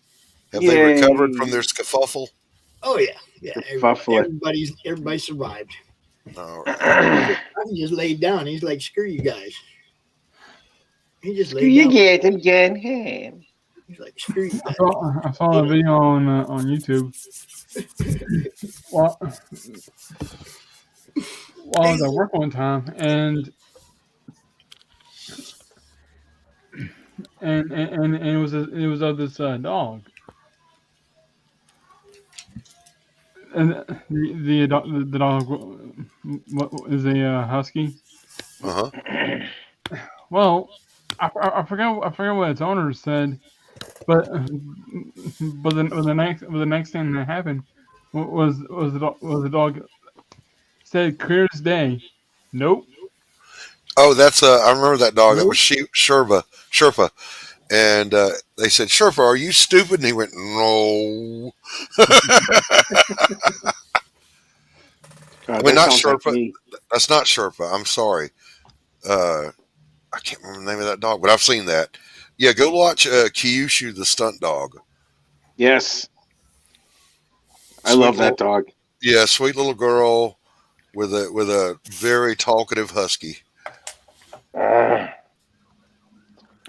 Have they recovered from their scuffle? Oh yeah. Everybody survived. I just laid down. He's like, screw you guys. He just laid down. Again. He's like, screw you. I saw a video on YouTube. While I was at work one time, and it was of this dog, and the dog what is a husky. Well, I forgot what its owner said, but the next thing that happened was the dog said clear as day, nope. Oh, that's I remember that dog. That was Sherpa, and they said, "Sherpa, are you stupid?" And he went, "No." I mean, not Sherpa. Like that's not Sherpa. I'm sorry. I can't remember the name of that dog, but I've seen that. Yeah, go watch Kyushu the stunt dog. Yes, I love that dog. Yeah, sweet little girl with a very talkative husky. Have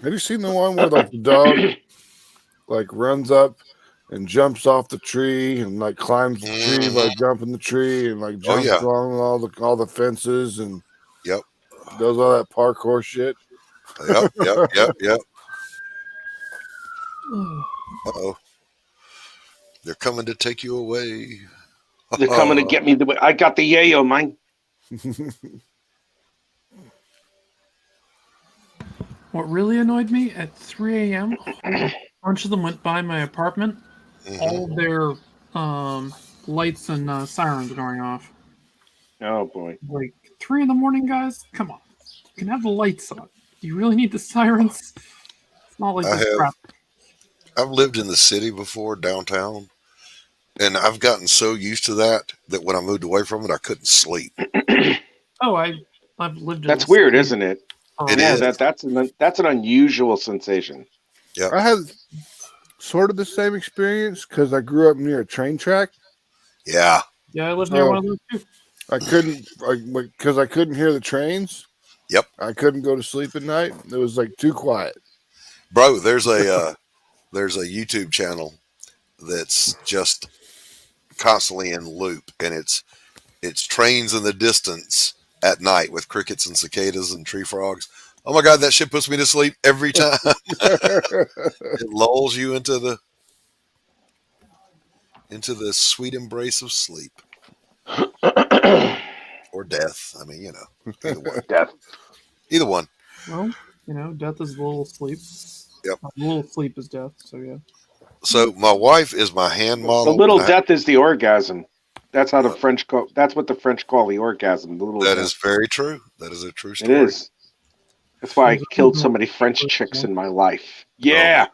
you seen the one where like the dog like runs up and jumps off the tree and like climbs the tree by jumping the tree and like jumps along all the fences and does all that parkour shit? Yep. Uh-oh. They're coming to take you away. They're coming to get me. I got the yayo, man. What really annoyed me at 3 a.m., a bunch of them went by my apartment. All their lights and sirens going off. Oh, boy. Like, 3 in the morning, guys? Come on. You can have the lights on. Do you really need the sirens? It's not like this crap. I've lived in the city before, downtown, and I've gotten so used to that when I moved away from it, I couldn't sleep. I've lived in That's weird, isn't it? It is. That's an unusual sensation. Yeah, I had sort of the same experience because I grew up near a train track. Yeah. Yeah, I lived near one of those too. I couldn't hear the trains. Yep. I couldn't go to sleep at night. It was like too quiet. Bro, there's a YouTube channel that's just constantly in loop, and it's trains in the distance at night with crickets and cicadas and tree frogs. Oh my God, that shit puts me to sleep every time. It lulls you into the sweet embrace of sleep. Or death. I mean, either one. Death. Either one. Well, death is a little sleep. Yep. A little sleep is death, so yeah. So my wife is my hand model. The little death is the orgasm. That's how the French call. That's what the French call the orgasm. The little that death. Is very true. That is a true story. It is. That's why I killed so many French chicks in my life. Yeah.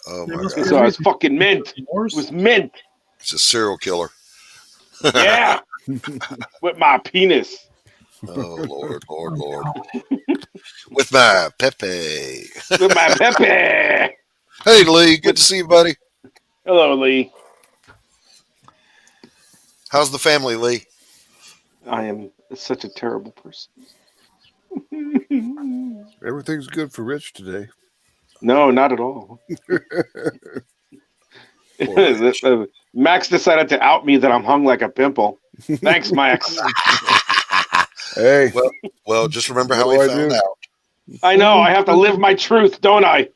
Oh my God. So I was fucking mint. It was mint. It's a serial killer. Yeah. With my penis. Oh Lord. With my Pepe. With my Pepe. Hey Lee, good to see you, buddy. Hello, Lee. How's the family, Lee? I am such a terrible person. Everything's good for Rich today. No, not at all. Max decided to out me that I'm hung like a pimple. Thanks, Max. Hey. Well, just remember how he found out. I know. I have to live my truth, don't I?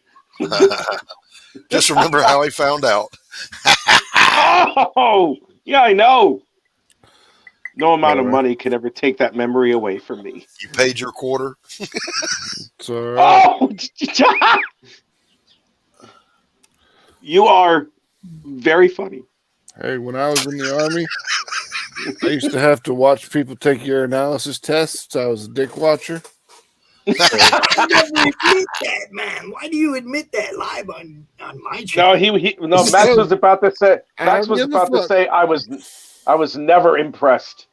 Just remember how he found out. Oh, yeah, I know. No amount of money can ever take that memory away from me. You paid your quarter? Oh! You are very funny. Hey, when I was in the Army, I used to have to watch people take urinalysis tests. I was a dick watcher. You never admit that, man. Why do you admit that live on my channel? No, Max was about to say. Max was about to say I was never impressed.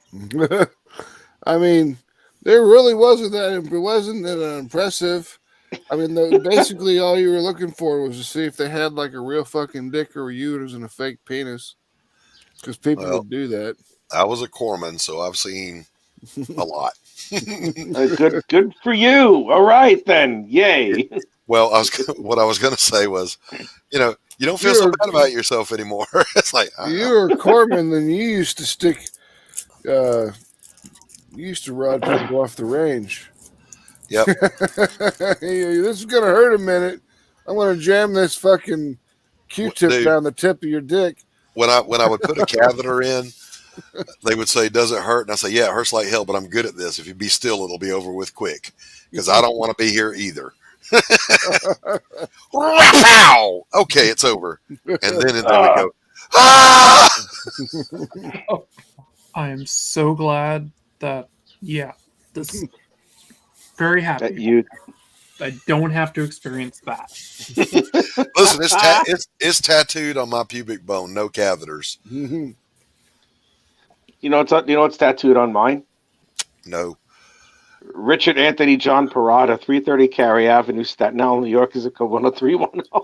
I mean, there really wasn't that. It wasn't that impressive. I mean, basically all you were looking for was to see if they had like a real fucking dick or a uterus and a fake penis, because people would do that. I was a corpsman, so I've seen a lot. Good for you. All right then, yay. Well, what I was going to say was, you don't feel so bad about yourself anymore. It's like you were Corman, then you used to stick. You used to rod people off the range. Yep. This is gonna hurt a minute. I'm gonna jam this fucking Q-tip down the tip of your dick. When I would put a catheter in, they would say, "Does it hurt?" And I say, "Yeah, it hurts like hell, but I'm good at this. If you be still, it'll be over with quick because I don't want to be here either." Okay, it's over, and then we go. Ah! I am so glad that this very happy I don't have to experience that. Listen, it's tattooed on my pubic bone. No catheters. You know what's tattooed on mine? No. Richard Anthony John Parada, 330 Cary Avenue, Staten Island, New York, is a code 10310.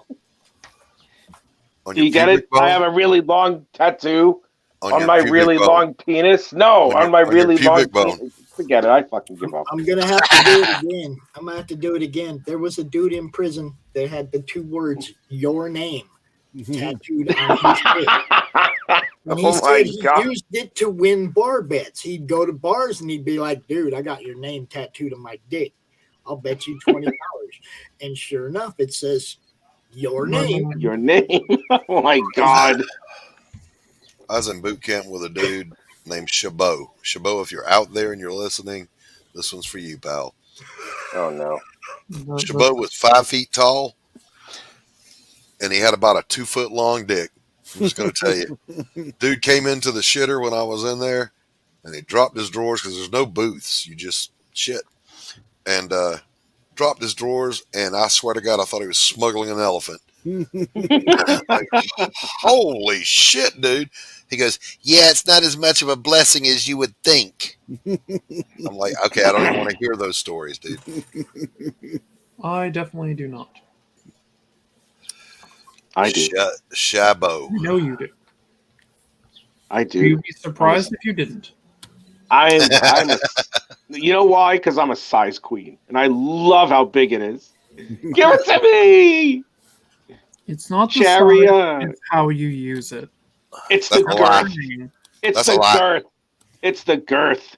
Do you get it? Bone? I have a really long tattoo on my really long penis. No, on my really long bone. Forget it. I fucking give up. I'm going to have to do it again. I'm going to have to do it again. There was a dude in prison that had the 2 words, your name, tattooed on his face. And he said he used it to win bar bets. He'd go to bars and he'd be like, dude, I got your name tattooed on my dick. I'll bet you $20. And sure enough, it says your name. Your name. Oh, my God. I was in boot camp with a dude named Chabot. Chabot, if you're out there and you're listening, this one's for you, pal. Oh, no. Chabot was 5 feet tall, and he had about a 2-foot long dick. I'm just going to tell you. Dude came into the shitter when I was in there, and he dropped his drawers because there's no booths. You just shit. And dropped his drawers, and I swear to God, I thought he was smuggling an elephant. Like, holy shit, dude. He goes, yeah, it's not as much of a blessing as you would think. I'm like, okay, I don't even want to hear those stories, dude. I definitely do not. I do. Shabo. No, you do. I do. You'd be surprised if you didn't. You know why? Because I'm a size queen, and I love how big it is. Give it to me! It's not the size, it's how you use it. It's the girth. It's the girth. It's the girth.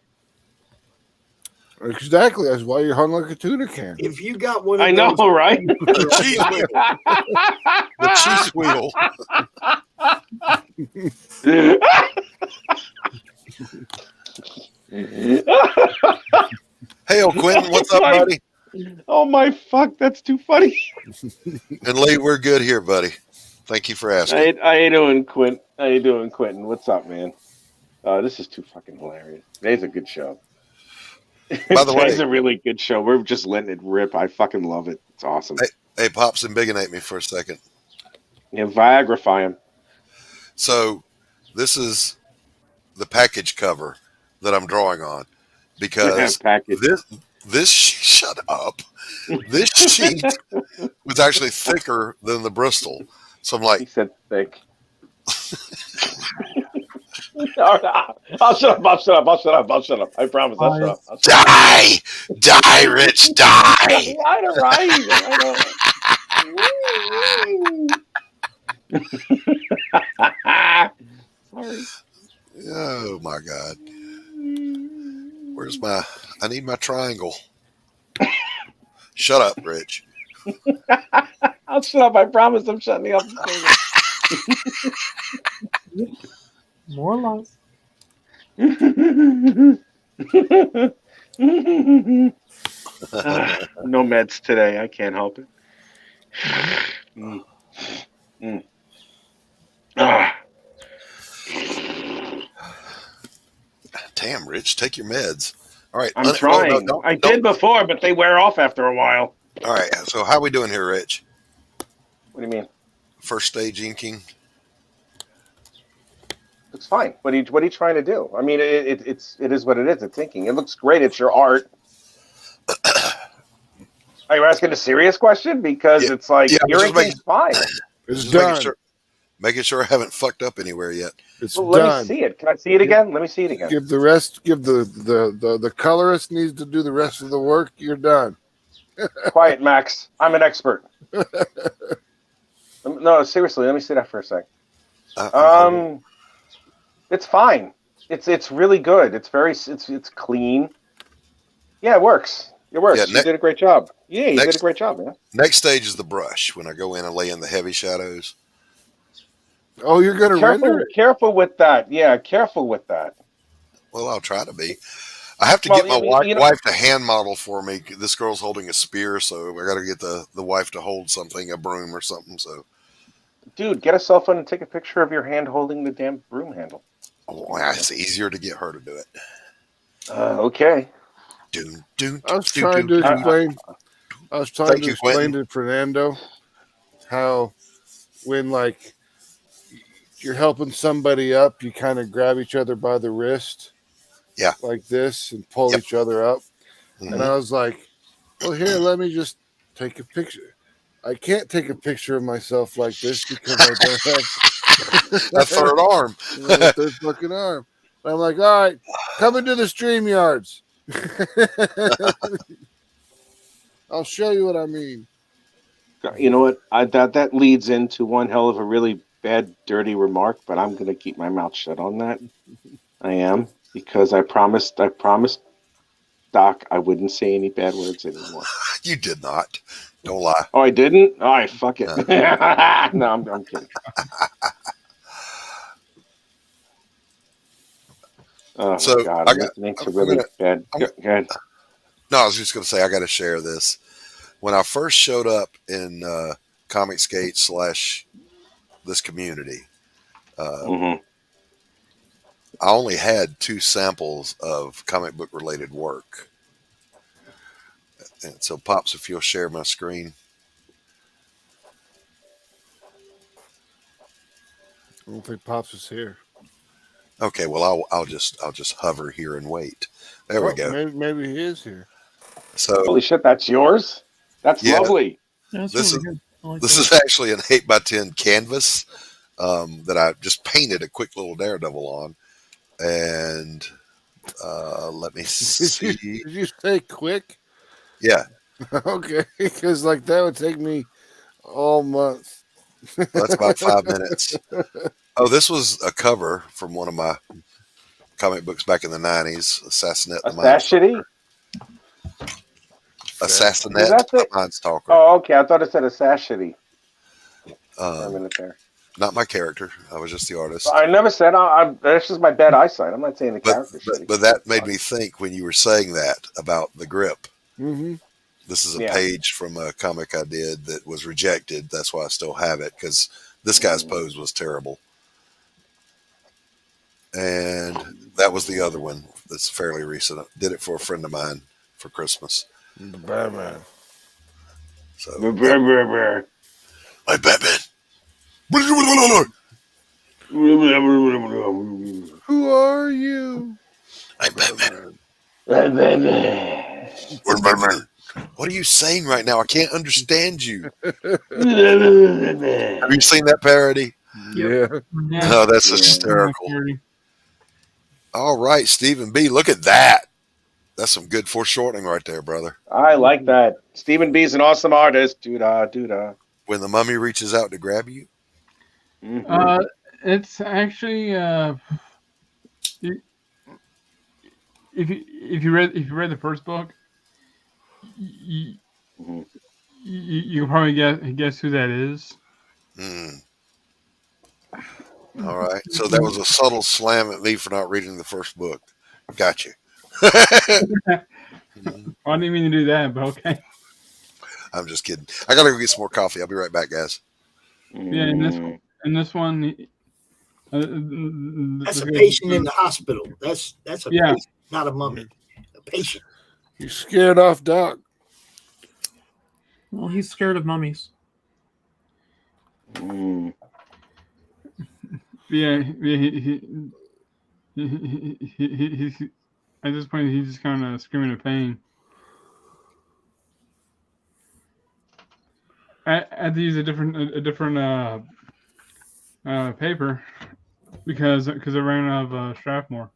Exactly. That's why you're hung like a tuna can. If you got one of I know, those, right? The cheese wheel. Hey, Quentin, what's up, buddy? Oh my fuck, that's too funny. And Lee, we're good here, buddy. Thank you for asking. How you doing, Quint? How you doing, Quentin? What's up, man? This is too fucking hilarious. Today's a good show. By the way, it's a really good show. We're just letting it rip. I fucking love it. It's awesome. Hey, Pops, embiggenate me for a second. Yeah, Viagrify him. So, this is the package cover that I'm drawing on because this shut up. This sheet was actually thicker than the Bristol. So I'm like, he said thick. I'll shut up. I promise. I'll shut up. Die, Rich, die. I know, right? Sorry. Oh my God. I need my triangle. Shut up, Rich. I'll shut up. I promise I'm shutting up. More lies. No meds today. I can't help it. Damn, Rich, take your meds. All right. I'm trying. I did before, but they wear off after a while. All right. So how are we doing here, Rich? What do you mean? First stage inking. It's fine. What are you trying to do? I mean, it is what it is. It's inking. It looks great. It's your art. Are you asking a serious question? Because it's like your inking's fine. It's done. Making sure I haven't fucked up anywhere yet. It's done. Let me see it. Can I see it again? Let me see it again. Give the colorist needs to do the rest of the work. You're done. Quiet, Max. I'm an expert. No, seriously. Let me see that for a sec. It's fine. It's really good. It's clean. Yeah, it works. It works. Yeah, You did a great job. Yeah, you did a great job, man. Next stage is the brush. When I go in and lay in the heavy shadows. Oh, you're gonna render it? Careful with that. Yeah, careful with that. Well, I'll try to be. I have to get my wife to hand model for me. This girl's holding a spear, so I got to get the wife to hold something, a broom or something. So, dude, get a cell phone and take a picture of your hand holding the damn broom handle. Oh, it's easier to get her to do it. Okay. I was trying to explain. I was trying to explain to Fernando how when like you're helping somebody up, you kind of grab each other by the wrist. Yeah. Like this and pull each other up. Mm-hmm. And I was like, well, here, let me just take a picture. I can't take a picture of myself like this because I don't have a third arm. A third fucking arm. And I'm like, all right, come into the StreamYards. I'll show you what I mean. You know what? That leads into one hell of a really bad, dirty remark, but I'm going to keep my mouth shut on that. I am. Because I promised Doc I wouldn't say any bad words anymore. You did not. Don't lie. Oh, I didn't? All right, fuck it. No, I'm kidding. Oh, so God, I'm listening to really bad. Go ahead. No, I was just going to say I got to share this. When I first showed up in comicsgate / this community, I only had 2 samples of comic book related work. And so, Pops, if you'll share my screen. I don't think Pops is here. Okay, well, I'll just hover here and wait. There we go. Maybe he is here. So, holy shit, that's yours? That's lovely. Yeah, this is actually an 8x10 canvas that I just painted a quick little Daredevil on. And let me see. Did you say quick? Yeah. Okay, because like that would take me all month. Well, that's about 5 minutes. Oh, this was a cover from one of my comic books back in the 90s, Assassinate the Mindstalker. Assassinate the Mindstalker. Oh, okay. I thought it said Assassinate. A minute there. Not my character. I was just the artist. I never said. That's just my bad eyesight. I'm not saying the character. But that made me think when you were saying that about the grip. Mm-hmm. This is a page from a comic I did that was rejected. That's why I still have it, because this guy's pose was terrible. And that was the other one that's fairly recent. I did it for a friend of mine for Christmas. Batman. So, my Batman. Who are you? I'm Batman. Where's Batman? What are you saying right now? I can't understand you. Have you seen that parody? Yeah. Oh, that's hysterical. All right, Stephen B. Look at that. That's some good foreshortening right there, brother. I like that. Stephen B. is an awesome artist. Doo-dah. When the mummy reaches out to grab you? Mm-hmm. It's actually if you read the first book, you can probably guess who that is. All right. So that was a subtle slam at me for not reading the first book. Got you. I didn't mean to do that, but okay. I'm just kidding. I gotta go get some more coffee. I'll be right back, guys. Yeah, in this one, that's a patient in the hospital. That's a patient, not a mummy. A patient. You scared off Doc. Well, he's scared of mummies. Yeah, he's at this point he's just kind of screaming in pain. I had to use a different paper because I ran out of Strathmore.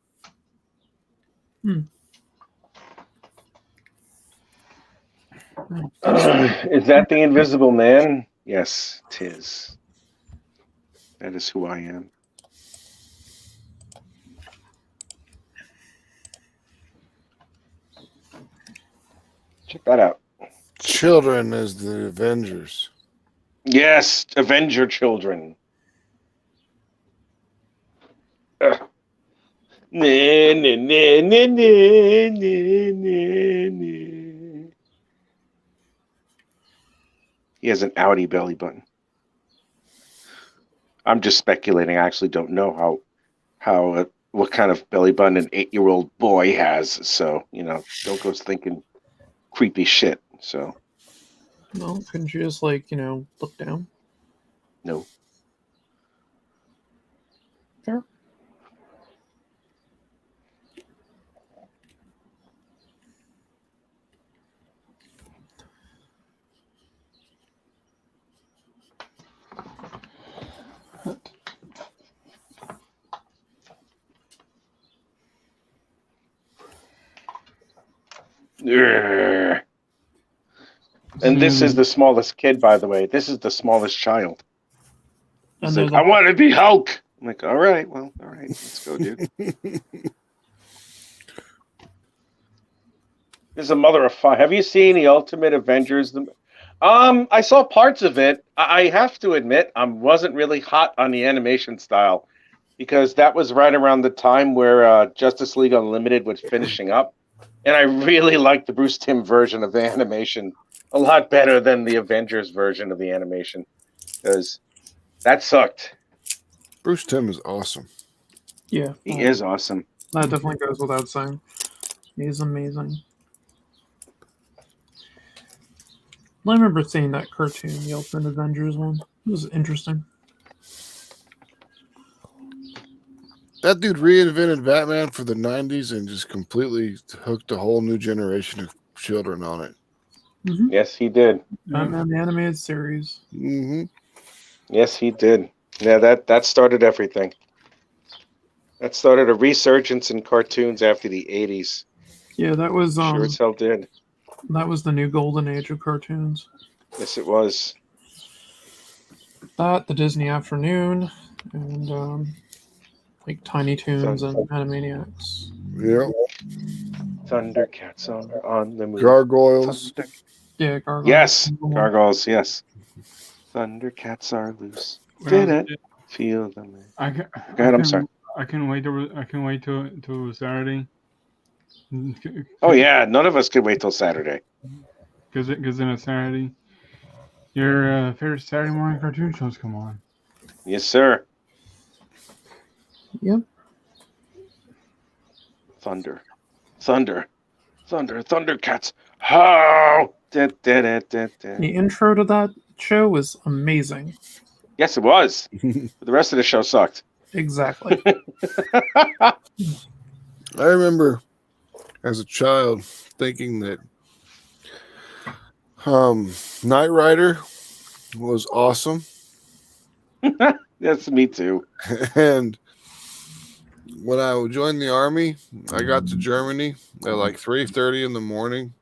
Is that the Invisible Man? Yes, 'tis. That is who I am. Check that out. Children as the Avengers. Yes, Avenger children. Nah, nah, nah, nah, nah, nah, nah. He has an outie belly button. I'm just speculating. I actually don't know what kind of belly button an 8-year-old boy has. So, don't go thinking creepy shit. So, No, couldn't you just look down? no. Fair. And this is the smallest kid, by the way. This is the smallest child. He's like, I want to be Hulk. I'm like, all right, let's go, dude. There's a mother of five. Have you seen the Ultimate Avengers? I saw parts of it. I have to admit, I wasn't really hot on the animation style because that was right around the time where Justice League Unlimited was finishing up. And I really liked the Bruce Timm version of the animation a lot better than the Avengers version of the animation because that sucked. Bruce Timm is awesome. Yeah. He is awesome. That definitely goes without saying. He's amazing. I remember seeing that cartoon, the Ultimate Avengers one. It was interesting. That dude reinvented Batman for the 90s and just completely hooked a whole new generation of children on it. Mm-hmm. Yes, he did. Batman the Animated Series. Mm-hmm. Yes, he did. Yeah, that started everything. That started a resurgence in cartoons after the 80s. Yeah, that was Sure as hell did. That was the new golden age of cartoons. Yes, it was. That, the Disney Afternoon, and Tiny Toons and Animaniacs. Yeah. Thundercats on the move. Gargoyles. Yeah, Gargoyles. Yes, Gargoyles, yes. Thundercats are loose. Did it? Feel them. Go ahead, I'm sorry. I can't wait till Saturday. Oh yeah, none of us could wait till Saturday. Because then it's Saturday. Your favorite Saturday morning cartoon shows come on. Yes, sir. Yep. Thundercats. How? The intro to that show was amazing. Yes, it was. But the rest of the show sucked. Exactly. I remember as a child thinking that Knight Rider was awesome. Yes, me too. And when I joined the army, I got to Germany at like 3:30 in the morning.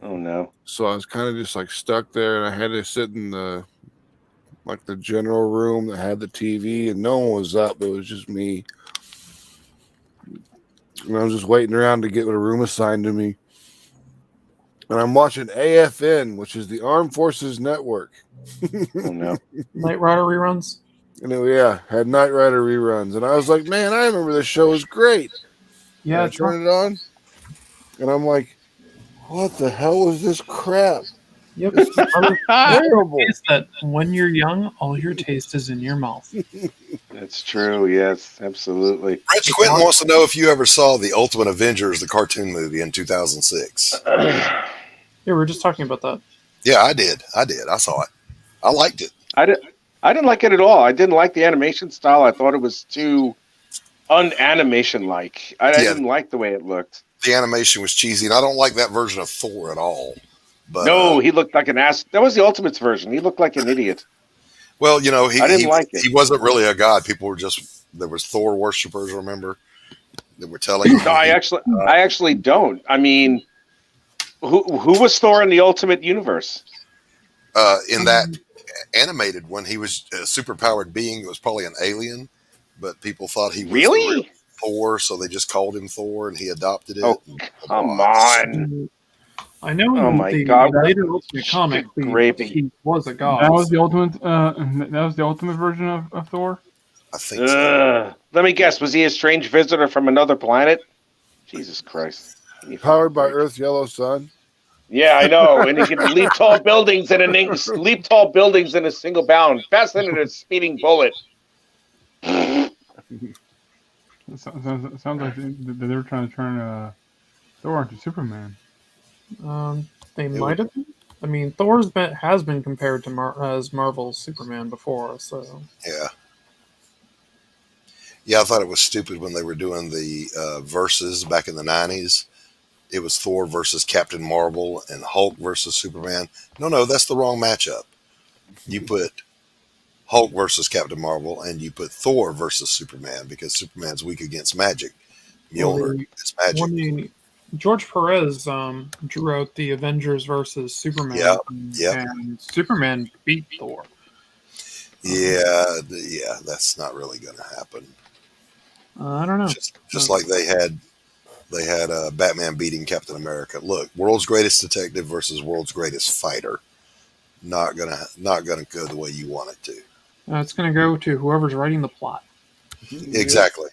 Oh no. So I was kind of just like stuck there, and I had to sit in the general room that had the TV, and no one was up. It was just me. And I was just waiting around to get a room assigned to me. And I'm watching AFN, which is the Armed Forces Network. Oh no. Knight Rider reruns? And it, had Knight Rider reruns. And I was like, man, I remember this show was great. Yeah. And I turned it on, and I'm like, what the hell was this crap? Yep. Terrible. Is that when you're young, all your taste is in your mouth. That's true. Yes, absolutely. Rich Quentin wants to know if you ever saw the Ultimate Avengers, the cartoon movie in 2006. Yeah, we were just talking about that. Yeah, I did. I saw it. I liked it. I didn't like it at all. I didn't like the animation style. I thought it was too unanimation-like. I didn't like the way it looked. The animation was cheesy, and I don't like that version of Thor at all. But, no, he looked like an ass. That was the Ultimates version. He looked like an idiot. Well, you know, I didn't like it. He wasn't really a god. People were just, there was Thor worshippers, remember, that were telling him. No, I actually don't. I mean, Who was Thor in the Ultimate Universe? In that animated one, he was a superpowered being. It was probably an alien, but people thought he was the real Thor, so they just called him Thor, and he adopted it. Oh, come on! I know Oh in my the God. later Ultimate comic, he was a god. That was the ultimate. That was the ultimate version of Thor. I think so. Let me guess. Was he a strange visitor from another planet? Jesus Christ! Powered by Earth's yellow sun. Yeah, I know. And he can leap tall buildings in a single bound, faster than a speeding bullet. It sounds like they were trying to turn Thor into Superman. They might have been. I mean, Thor's has been compared to as Marvel's Superman before, so Yeah, I thought it was stupid when they were doing the verses back in the 90s. It was Thor versus Captain Marvel and Hulk versus Superman. No, that's the wrong matchup. You put Hulk versus Captain Marvel and you put Thor versus Superman because Superman's weak against magic. Mjolnir is magic. George Perez drew out the Avengers versus Superman, and Superman beat Thor. Yeah, that's not really going to happen. I don't know. Just like they had Batman beating Captain America. Look, world's greatest detective versus world's greatest fighter. Not gonna go the way you want it to. It's gonna go to whoever's writing the plot. Exactly.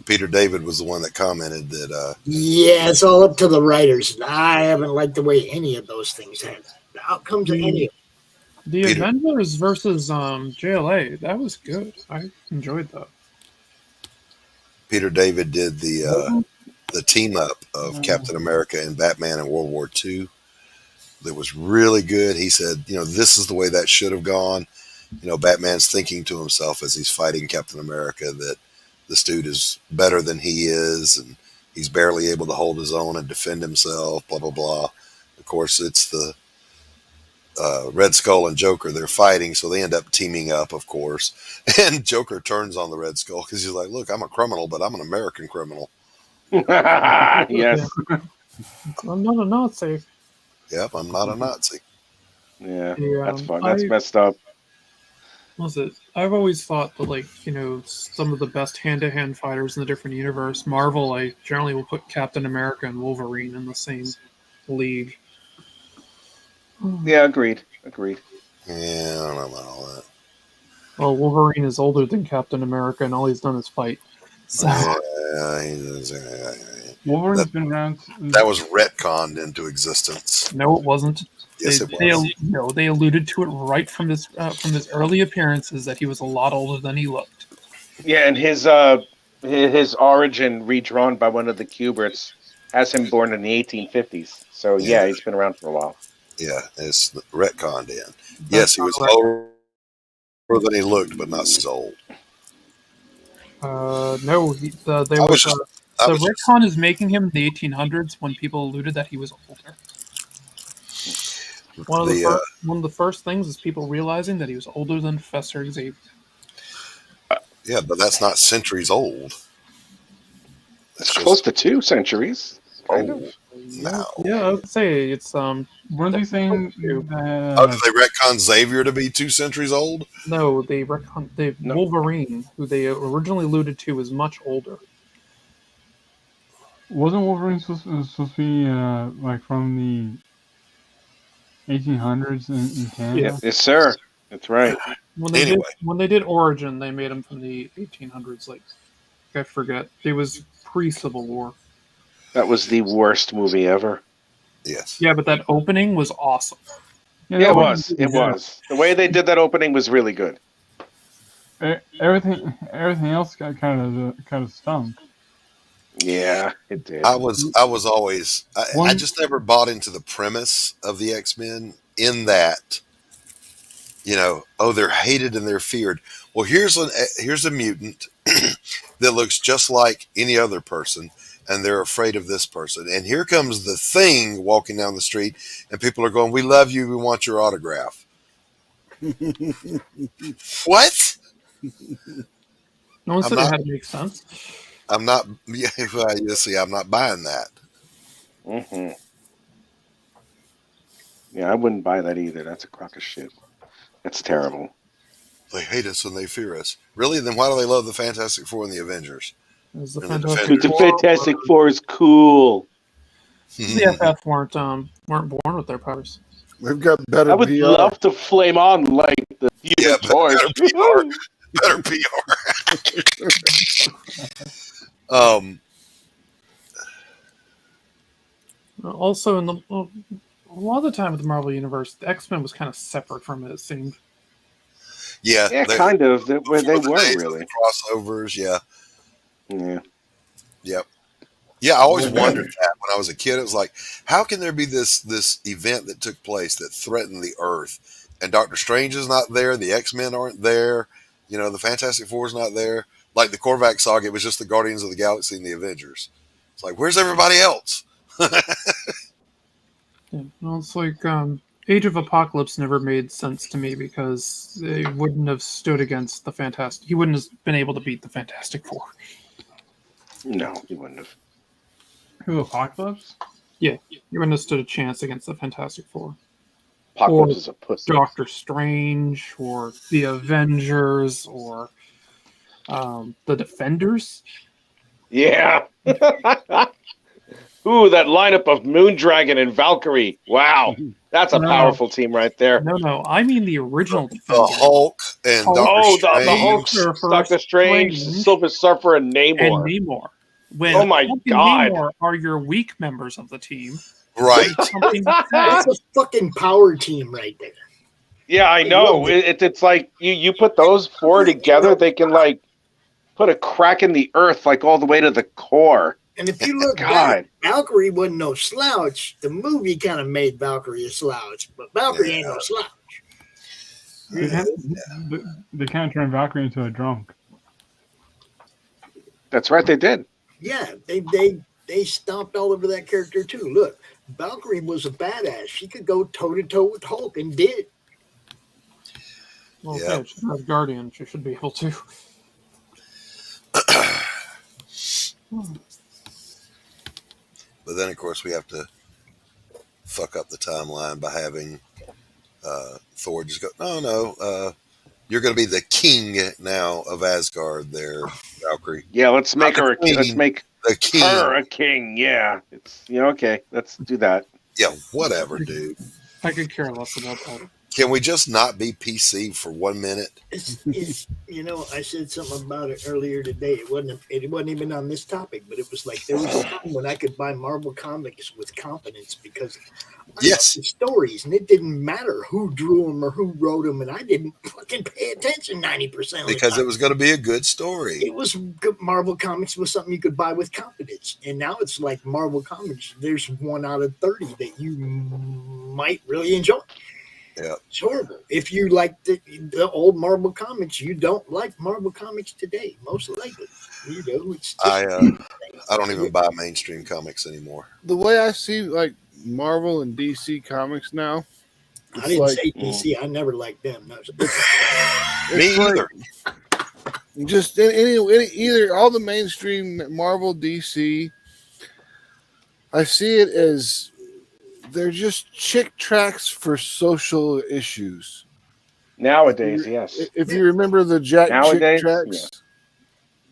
Peter David was the one that commented that. Yeah, it's all up to the writers. I haven't liked the way any of those things had the outcomes of any of them. The Avengers versus JLA, that was good. I enjoyed that. Peter David did the team up of Captain America and Batman in World War II. That was really good. He said, this is the way that should have gone. Batman's thinking to himself as he's fighting Captain America that this dude is better than he is, and he's barely able to hold his own and defend himself, blah, blah, blah. Of course, it's the Red Skull and Joker. They're fighting, so they end up teaming up, of course. And Joker turns on the Red Skull because he's like, look, I'm a criminal, but I'm an American criminal. Yes. I'm not a Nazi. Yep, I'm not a Nazi. Yeah, that's fun. That's messed up. I've always thought that, some of the best hand-to-hand fighters in the different universe, Marvel, I generally will put Captain America and Wolverine in the same league. Yeah, agreed. Yeah, I don't know about all that. Well, Wolverine is older than Captain America, and all he's done is fight. So. Wolverine's been around. That was retconned into existence. No, it wasn't. Yes, it was. They alluded to it right from his early appearances that he was a lot older than he looked. Yeah, and his origin redrawn by one of the Kuberts has him born in the 1850s. So yeah, he's been around for a while. Yeah, it's retconned in. Yes, he was older than he looked, but not so old. No, the retcon is making him in the 1800s when people alluded that he was older. One of the first things is people realizing that he was older than Professor Xavier. Yeah, but that's not centuries old. That's close to 2 centuries. Kind of. No. Yeah, I would say it's What are they saying? Did they retcon Xavier to be 2 centuries old? No, they retcon Wolverine, who they originally alluded to, is much older. Wasn't Wolverine supposed to be from the 1800s in Canada? Yeah. Yes, sir. That's right. When they did Origin, they made him from the 1800s. I forget. It was pre-Civil War. That was the worst movie ever. Yes. Yeah, but that opening was awesome. Yeah, it was. It was. The way they did that opening was really good. Everything else got kind of stunk. Yeah, it did. I was always I just never bought into the premise of the X-Men in that, they're hated and they're feared. Well, here's a mutant that looks just like any other person, and they're afraid of this person. And here comes the Thing walking down the street, and people are going, "We love you. We want your autograph." What? No one said it had to make sense. I'm not. Yeah, see, I'm not buying that. Mm-hmm. Yeah, I wouldn't buy that either. That's a crock of shit. That's terrible. They hate us and they fear us. Really? Then why do they love the Fantastic Four and the Avengers? Because the Fantastic Four is cool. The FF weren't born with their powers. We've got better I would PR. love to flame on like the Human Torch. Better PR. Also, in a lot of the time with the Marvel Universe, the X-Men was kind of separate from it, it seemed. Yeah, kind of. They were days of really the crossovers. Yeah. Yep. Yeah, I always wondered that when I was a kid. It was like, how can there be this event that took place that threatened the Earth, and Doctor Strange is not there, the X-Men aren't there, the Fantastic Four is not there. Like the Korvac saga, it was just the Guardians of the Galaxy and the Avengers. It's like, where's everybody else? Well, it's like Age of Apocalypse never made sense to me because they wouldn't have stood against the Fantastic. He wouldn't have been able to beat the Fantastic Four. No, he wouldn't have. Who, Apocalypse? Yeah, he wouldn't have stood a chance against the Fantastic Four. Apocalypse is a pussy. Doctor Strange, or the Avengers, or the Defenders. Yeah. Ooh, that lineup of Moondragon and Valkyrie. Wow. That's a powerful team right there. No, I mean the original The Hulk and the Hulk, Doctor Strange, Silver Surfer, and Namor. When oh my Hulk God. and Namor are your weak members of the team. Right. That's a fucking power team right there. Yeah, I know. It's like you put those four together, they can like put a crack in the earth like all the way to the core. And if you look back, Valkyrie wasn't no slouch. The movie kind of made Valkyrie a slouch, but Valkyrie ain't no slouch. They kind of turned Valkyrie into a drunk. That's right, they did. Yeah, they stomped all over that character too. Look, Valkyrie was a badass. She could go toe to toe with Hulk and did. Well, yeah, she's not a Guardian. She should be able to. But then, of course, we have to fuck up the timeline by having Thor just go, no, you're going to be the king now of Asgard there, Valkyrie. Yeah, let's make her let's make the king. Her a king. Yeah, it's okay. Let's do that. Yeah, whatever, dude. I could care less about that. Can we just not be PC for 1 minute? It's I said something about it earlier today. It wasn't even on this topic, but it was like there was a time when I could buy Marvel comics with confidence because I loved the stories, and it didn't matter who drew them or who wrote them, and I didn't fucking pay attention 90% of the Because time. it was going to be a good story. It was good. Marvel Comics was something you could buy with confidence, and now it's like Marvel Comics. There's 1 out of 30 that you might really enjoy. Yeah, it's horrible. If you like the old Marvel Comics, you don't like Marvel Comics today. Most likely, it's just, I don't even buy mainstream comics anymore. The way I see like Marvel and DC comics now, I didn't say DC. I never liked them. No, Me either. Just either all the mainstream Marvel, DC. I see it as they're just chick tracks for social issues. Nowadays, yes. If you remember the Jack Nowadays, chick tracks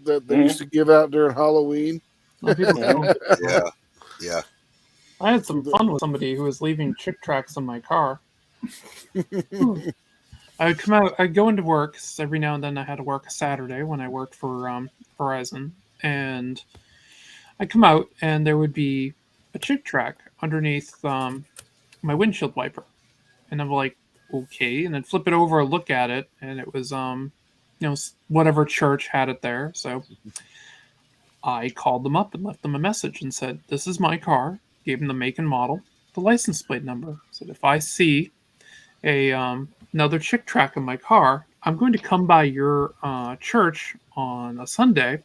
that they used to give out during Halloween. Yeah. I had some fun with somebody who was leaving chick tracks in my car. I would come out. I'd go into work. Every now and then I had to work a Saturday when I worked for Verizon. And I'd come out and there would be a chick track underneath my windshield wiper. And I'm like, okay. And then flip it over and look at it. And it was, whatever church had it there. So I called them up and left them a message and said, this is my car. Gave them the make and model, the license plate number. Said, if I see another chick track in my car, I'm going to come by your church on a Sunday,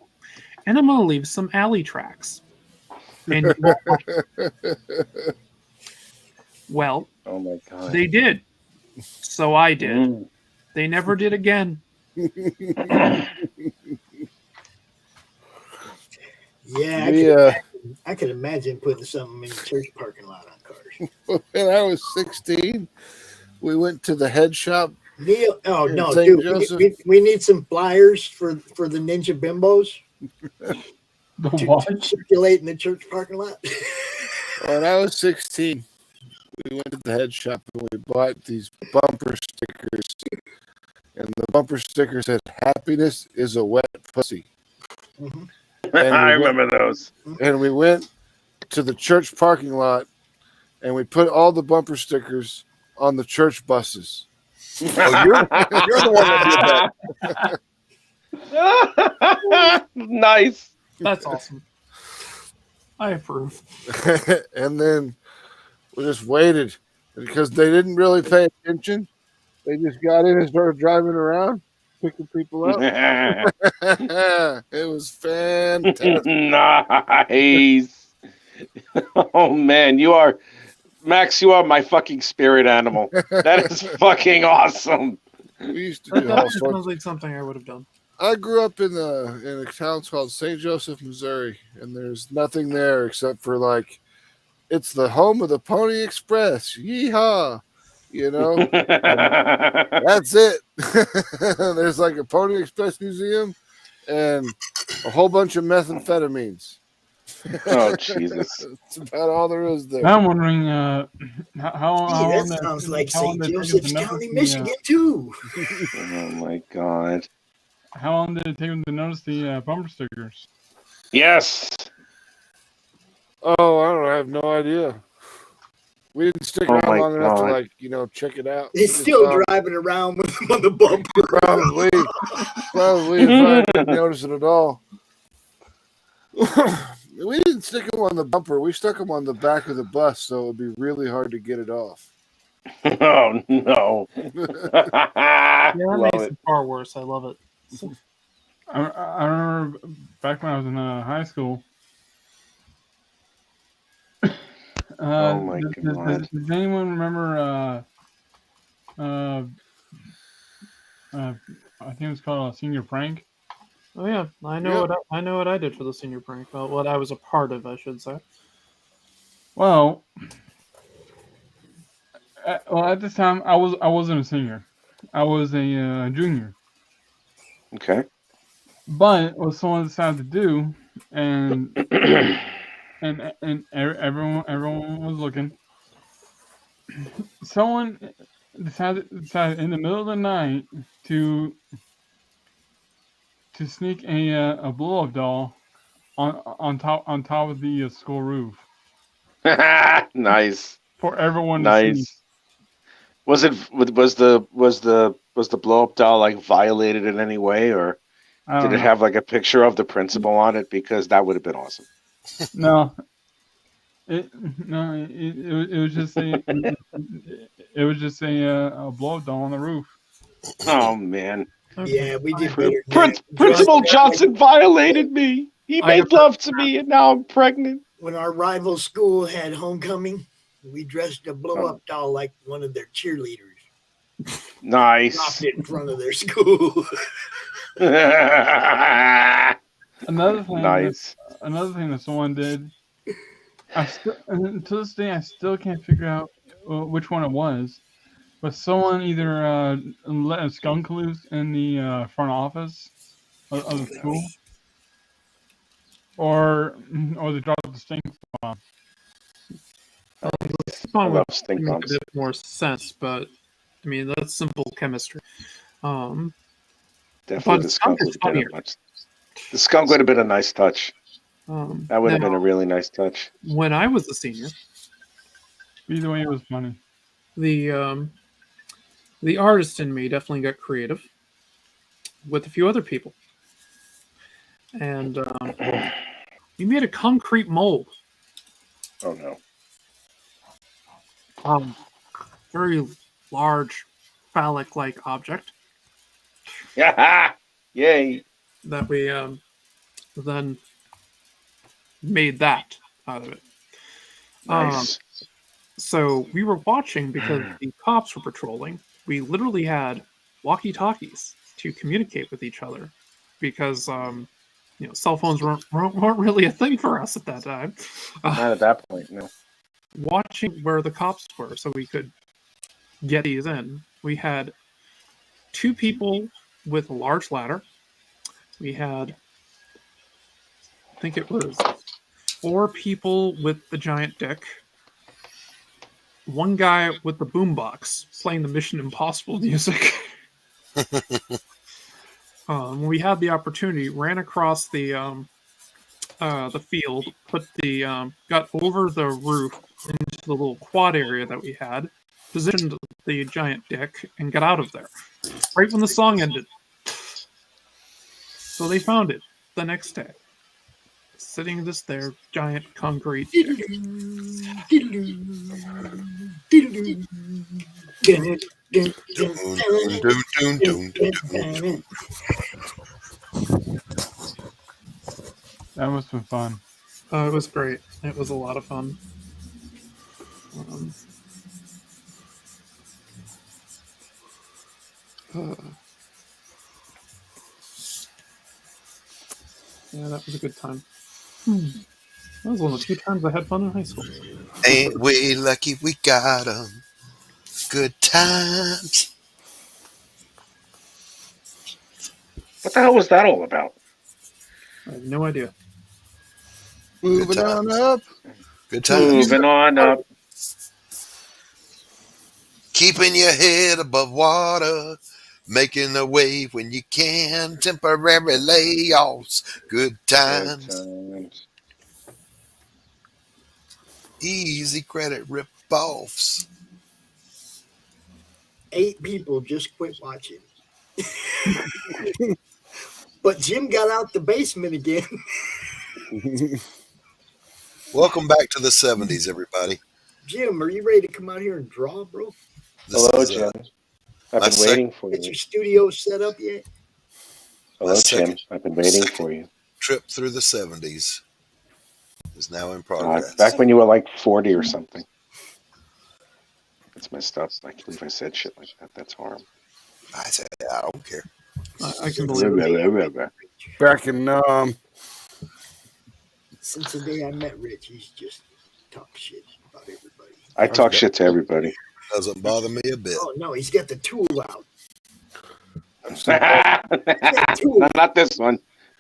and I'm going to leave some alley tracks. And well, oh my God, they did. So I did. They never did again. Yeah, I could imagine putting something in the church parking lot on cars. When I was 16, we went to the head shop. Neil, oh in no, St. dude, Joseph. we need some flyers for the Ninja Bimbos. To circulate in the church parking lot. When I was 16, we went to the head shop and we bought these bumper stickers. And the bumper sticker said, "Happiness is a wet pussy." Mm-hmm. I remember those. And we went to the church parking lot and we put all the bumper stickers on the church buses. Oh, you're the one that did that. Nice. That's awesome. I approve. And then we just waited because they didn't really pay attention. They just got in and started driving around, picking people up. It was fantastic. Nice. Oh man, Max, you are my fucking spirit animal. That is fucking awesome. We used to That do all definitely sorts. sounds like something I would have done. I grew up in a town called St. Joseph, Missouri, and there's nothing there except for like it's the home of the Pony Express. Yeehaw! You know, that's it. There's like a Pony Express museum and a whole bunch of methamphetamines. Oh Jesus! That's about all there is there. I'm wondering how That sounds like St. Joseph's County, Michigan, too. Oh my God! How long did it take them to notice the bumper stickers? Yes. Oh, I have no idea. We didn't stick around my long enough God. to check it out. They're still driving around with them on the bumper. Probably if I didn't notice it at all. We didn't stick them on the bumper. We stuck them on the back of the bus, so it would be really hard to get it off. Oh no! Yeah, that makes it far worse. I love it. I remember back when I was in high school. Oh my God! Does anyone remember? I think it was called a senior prank. Oh yeah, I know what I did for the senior prank. Well, what I was a part of, I should say. Well, at this time I wasn't a senior. I was a junior. Okay. But what someone decided to do, and and everyone was looking. Someone decided in the middle of the night to sneak a blow up doll on top of the school roof. Nice. For everyone to see. Was the blow up doll like violated in any way, or did it have like a picture of the principal on it? Because that would have been awesome. No. It was just a blow up doll on the roof. Oh man. Yeah, we did. Principal Johnson violated me. He made love to me, and now I'm pregnant. When our rival school had homecoming, we dressed a blow-up doll like one of their cheerleaders. Nice. Dropped it in front of their school. Another thing. Nice. Another thing that someone did. To this day, I still can't figure out which one it was. But someone either let a skunk loose in the front office of the school, or they dropped the stink bomb. The song would make a bit more sense, but I mean that's simple chemistry. Definitely, the skunk is funnier. The skunk would have been a nice touch. That would have been a really nice touch. When I was a senior, either way, it was funny. The artist in me definitely got creative with a few other people. And we made a concrete mold. Oh, no. Very large phallic-like object. Yeah, yay. That we then made that out of it. Nice. So we were watching because the cops were patrolling. We literally had walkie-talkies to communicate with each other because cell phones weren't really a thing for us at that time. Not at that point, no. watching where the cops were so we could get these in. We had 2 people with a large ladder. We had, I think it was 4 people with the giant dick. 1 guy with the boombox playing the Mission Impossible music. We had the opportunity, ran across the field, got over the roof into the little quad area that we had, positioned the giant dick, and got out of there. Right when the song ended. So they found it the next day. Sitting just there, giant concrete dick. That must have been fun. It was great. It was a lot of fun. Yeah, that was a good time. That was one of the 2 times I had fun in high school. Ain't we lucky we got 'em? Good times. What the hell was that all about? I have no idea. Moving on up. Good times. Moving on up. Keeping your head above water. Making a wave when you can. Temporary layoffs. Good times. Good times. Easy credit rip-offs. 8 people just quit watching. But Jim got out the basement again. Welcome back to the 70s, everybody. Jim, are you ready to come out here and draw, bro? Hello, Jim. I've been waiting for Get you. your studio set up yet? Hello, Jim. I've been waiting for you. Trip through the 70s is now in progress. Back when you were like 40 or something. That's messed up. I can't believe I said shit like that. That's horrible. I said, I don't care. I can believe it. Back in since the day I met Rich, he's just talk shit about everybody. I talk shit to everybody. Doesn't bother me a bit. Oh no, he's got the tool out. Not this one.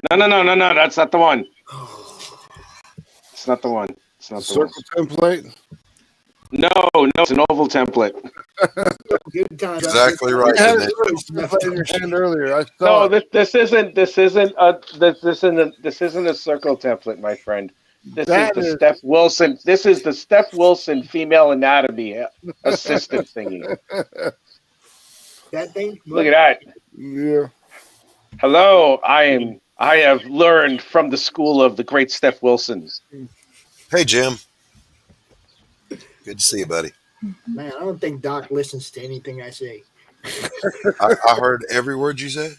No. That's not the one. It's not the one. It's not the circle template. No, it's an oval template. Good time. Exactly right. You had it in your hand earlier. I No, saw this isn't a circle template, my friend. This is the Steph Wilson. This is the Steph Wilson female anatomy assistant thingy. That thing. Look at that. Yeah. Hello, I have learned from the school of the great Steph Wilson. Hey, Jim. Good to see you, buddy. Man, I don't think Doc listens to anything I say. I heard every word you said.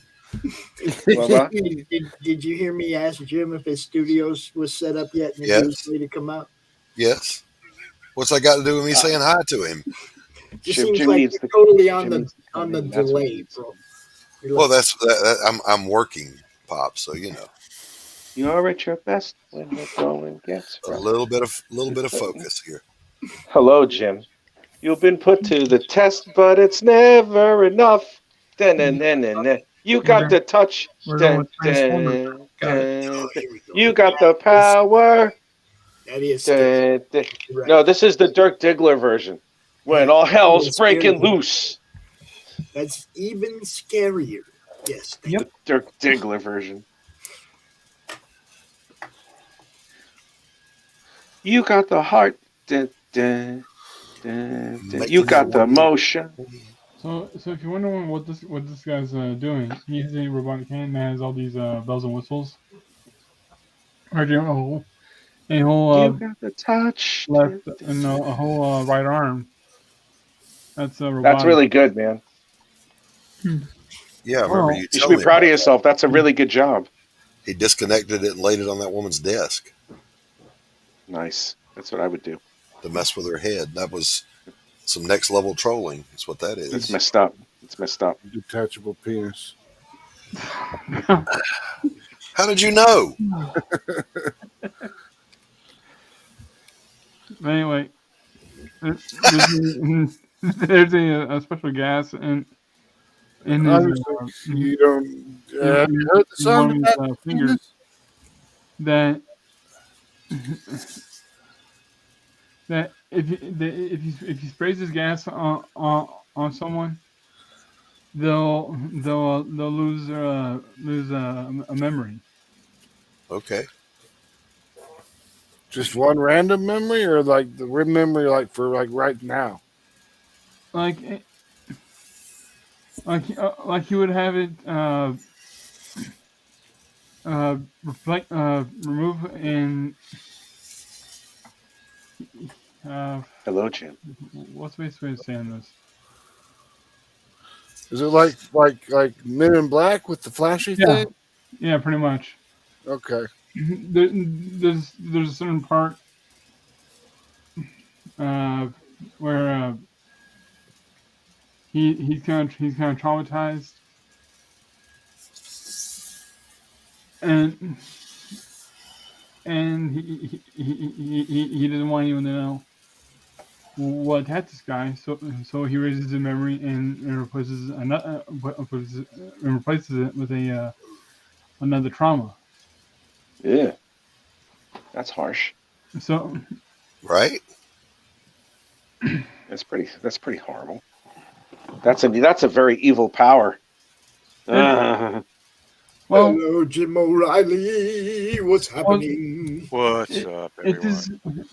Did you hear me ask Jim if his studios was set up yet and he was ready to come out? Yes. What's that got to do with me saying hi to him? Just seems like you're totally on the delay, bro. Well, I'm working, Pop. So you know. You're at your best when the going gets rough. A little bit of focus here. Hello, Jim. You've been put to the test, but it's never enough. You got the touch. You got the power. That is. No, this is the Dirk Diggler version. When all hell's breaking loose. That's even scarier. Yes. The Dirk Diggler version. You got the heart. You got the emotion. So if you're wondering what this guy's doing, he has a robotic hand that has all these bells and whistles. Right here, a whole you got the touch. Left and a whole right arm. That's robotic. That's really good, man. Yeah, I remember you should be proud of yourself. That's a really good job. He disconnected it and laid it on that woman's desk. Nice. That's what I would do. To mess with her head. That was some next level trolling. That's what that is. It's messed up. Detachable penis. How did you know? Anyway, there's a special gas in his, you don't have you heard the in song one of his about fingers that that if he sprays his gas on someone, they'll lose a memory. Okay. Just one random memory, or like the memory, like for like right now? Like he would have it remove and Hello, Jim. What's the best way of saying this? Is it like Men in Black with the flashy thing? Yeah, pretty much. Okay. There's a certain part where he's kind of traumatized, and he doesn't want anyone to know what attacked this guy. So he raises the memory and replaces it with another trauma. Yeah, that's harsh. So, right? That's pretty horrible. That's a very evil power. Well, hello, Jim O'Reilly. What's happening? What's up, everyone?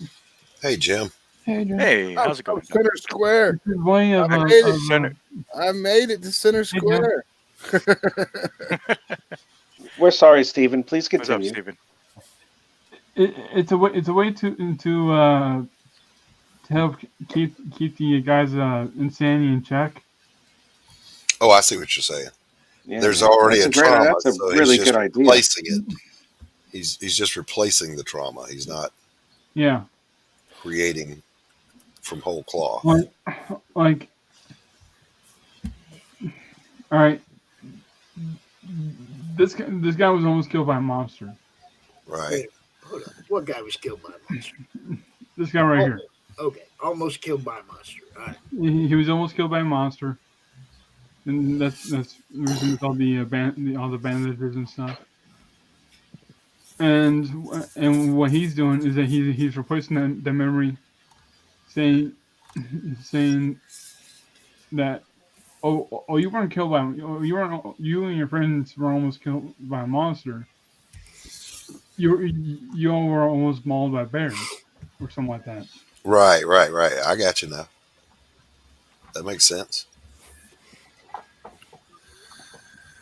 Hey, Jim. Hey, Jim. Hey, how's it going? Center Square. I made it to Center Square. We're sorry, Stephen. Please continue. What's up, Stephen? It's a way to help keep the guys' insanity in check. Oh, I see what you're saying. Yeah, There's already a trauma. That's a so really he's just good idea. replacing it. He's just replacing the trauma. He's not creating from whole cloth. Like, all right, this guy was almost killed by a monster. Right. Wait, hold on. What guy was killed by a monster? This guy right here. Okay, almost killed by a monster. All right. He was almost killed by a monster, and that's the reason with all the bandages and stuff. And what he's doing is that he's replacing the memory, saying that you weren't killed by you and your friends were almost killed by a monster. You all were almost mauled by bears or something like that. Right. I got you now. That makes sense.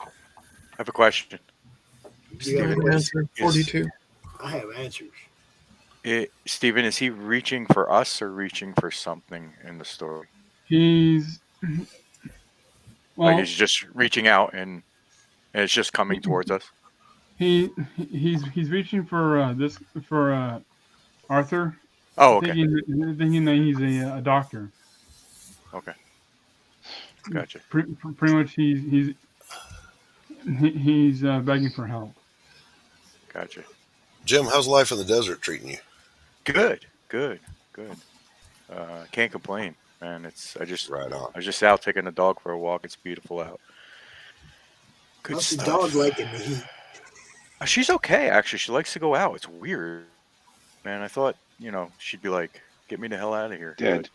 I have a question. You have an answer? 42. I have answers. Stephen, is he reaching for us or reaching for something in the story? He's like he's just reaching out and it's just coming towards us. He's reaching for Arthur. Oh, okay. Thinking that he's a doctor. Okay. Gotcha. Pretty much, he's begging for help. Gotcha. Jim, how's life in the desert treating you? Good. Can't complain, man. I was just out taking the dog for a walk. It's beautiful out. Good How's stuff. the dog liking the heat? She's okay, actually. She likes to go out. It's weird, man. I thought, she'd be like, "Get me the hell out of here." Dead.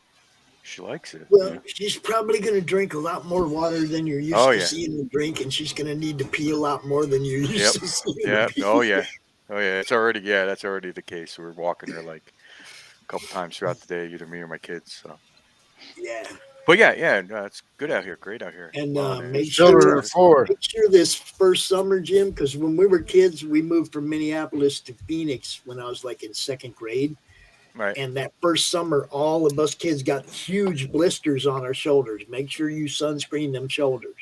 She likes it. Well, she's probably going to drink a lot more water than you're used to seeing her drink, and she's going to need to pee a lot more than you're used to seeing her pee. Oh yeah. That's already the case. We're walking her like a couple times throughout the day, either me or my kids. So. Yeah. But it's good out here. Great out here. And make sure this first summer, Jim, because when we were kids, we moved from Minneapolis to Phoenix when I was like in second grade. Right. And that first summer, all of us kids got huge blisters on our shoulders. Make sure you sunscreen them shoulders.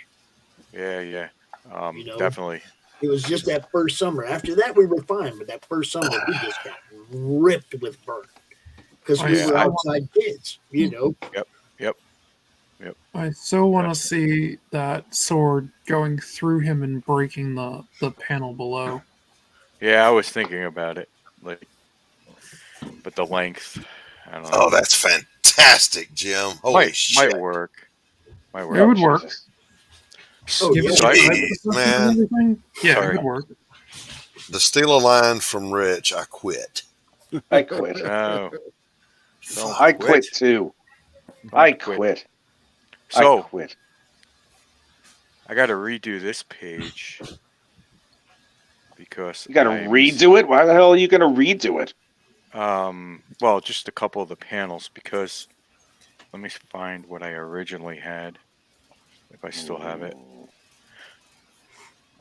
Yeah. Definitely. It was just that first summer. After that, we were fine. But that first summer, we just got ripped with burn because we were outside kids, Yep. I so want to see that sword going through him and breaking the panel below. Yeah, I was thinking about it. But the length, I don't know. Oh, that's fantastic. fantastic, Jim. Holy shit. Might work. Might work. It would work. Oh, Give it yeah. a Jeez, try. man. Everything. Yeah, Sorry. it would work. To steal a line from Rich, I quit. I quit. No. I quit too. I quit. So I quit. I got to redo this page because You got to redo it. Why the hell are you going to redo it? Well, just a couple of the panels because let me find what I originally had, if I still have it.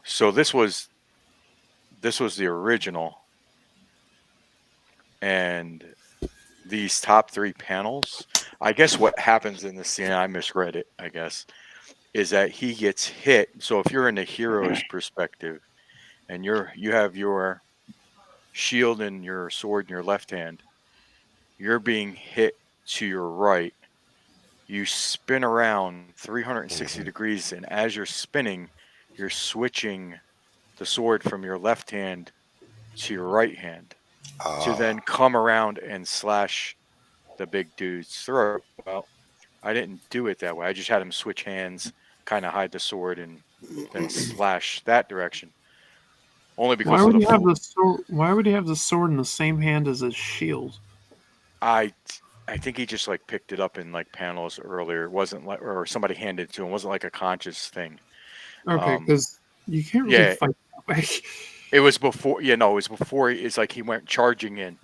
So this was the original, and these top 3 panels. I guess what happens in this scene, I misread it, I guess, is that he gets hit. So if you're in the hero's perspective, and you have your shield and your sword in your left hand, you're being hit to your right. You spin around 360 degrees, and as you're spinning, you're switching the sword from your left hand to your right hand to then come around and slash the big dude's throat. Well, I didn't do it that way. I just had him switch hands, kind of hide the sword, and then slash that direction. Only because Why would of he have the sword? Why would he have the sword in the same hand as his shield? I think he just like picked it up in like panels earlier. It wasn't like, or somebody handed it to him. It wasn't like a conscious thing. Okay, because you can't really fight that way. It was before. Yeah, no, it was before. It's like he went charging in,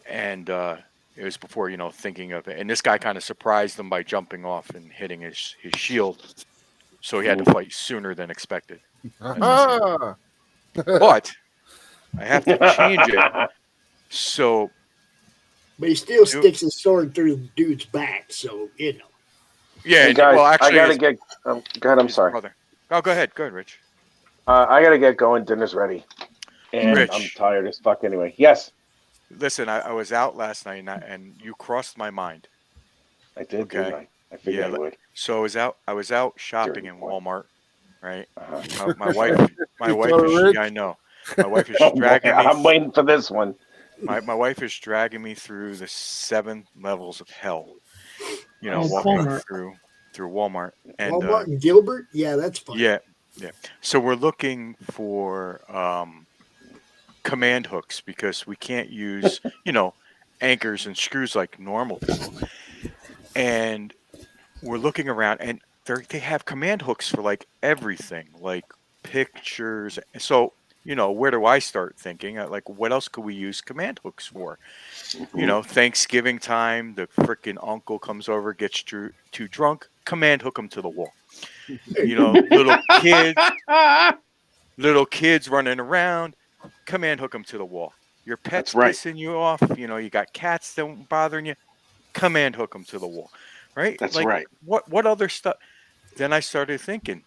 and it was before thinking of it. And this guy kind of surprised him by jumping off and hitting his shield, so he had to fight sooner than expected. But I have to change it. So, but he still sticks his sword through the dude's back, so you know. Yeah, hey guys, well, actually, I gotta get. Go ahead. I'm sorry. Brother. Oh, go ahead, Rich. I gotta get going. Dinner's ready, and Rich. I'm tired as fuck anyway. Yes. Listen, I was out last night, and you crossed my mind. I did, didn't I? I figured I would. So I was out shopping in Walmart, right? Uh-huh. My wife is. I know. My wife is dragging me. I'm waiting for this one. My wife is dragging me through the 7 levels of hell. Oh, walking Walmart. through Walmart. And, Walmart and Gilbert? Yeah, that's fun. Yeah. So we're looking for command hooks because we can't use, anchors and screws like normal people. And we're looking around, and they have command hooks for like everything, like pictures. So, where do I start thinking? Like, what else could we use command hooks for? Thanksgiving time, the frickin' uncle comes over, gets too drunk, command hook him to the wall. Little kids running around, command hook them to the wall. Your pet's pissing you off. You got cats that bothering you, command hook them to the wall. Right? That's right. What other stuff? Then I started thinking,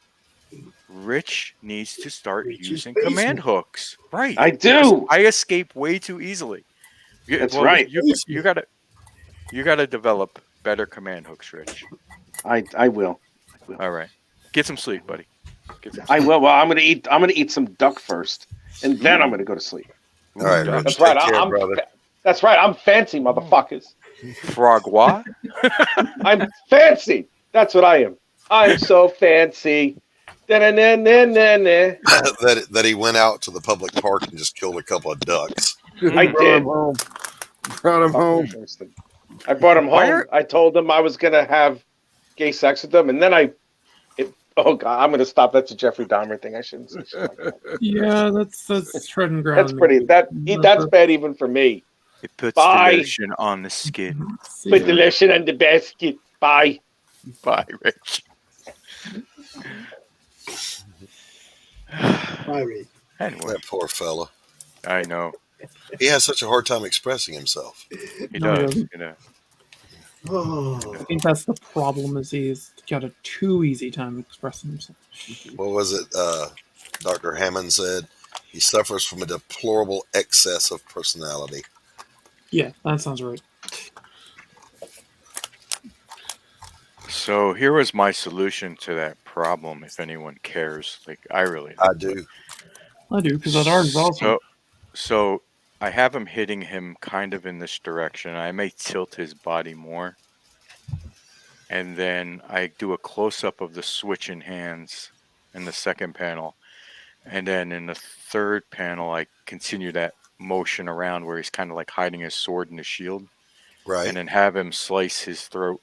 Rich needs to start using command hooks. Right. I do. I escape way too easily. That's right. You gotta develop better command hooks, Rich. I will. All right. Get some sleep, buddy. I will. Well, I'm gonna eat some duck first, and then I'm gonna go to sleep. All right, Rich, that's right. take care, brother. That's right. I'm fancy, motherfuckers. Frogwa? I'm fancy. That's what I am. I'm so fancy. that he went out to the public park and just killed a couple of ducks. I did. Brought him home. I brought him home. I told him I was gonna have gay sex with them, and then oh God, I'm gonna stop. That's a Jeffrey Dahmer thing. I shouldn't say shit like that. Yeah, that's treading ground. That's pretty. That's bad even for me. It puts the lotion on the skin. Put the lotion on the basket. Bye. Bye, Rich. Bye, Rich. Anyway. That poor fella. I know. He has such a hard time expressing himself. He does. Oh. I think that's the problem. Is he's got a too easy time expressing himself. What was it? Dr. Hammond said he suffers from a deplorable excess of personality. Yeah, that sounds right. So here was my solution to that problem. If anyone cares, I really do. I do because that art is awesome. So I have him hitting him kind of in this direction. I may tilt his body more and then I do a close up of the switching hands in the second panel, and then in the third panel I continue that motion around where he's kind of like hiding his sword in his shield, Right. and then have him slice his throat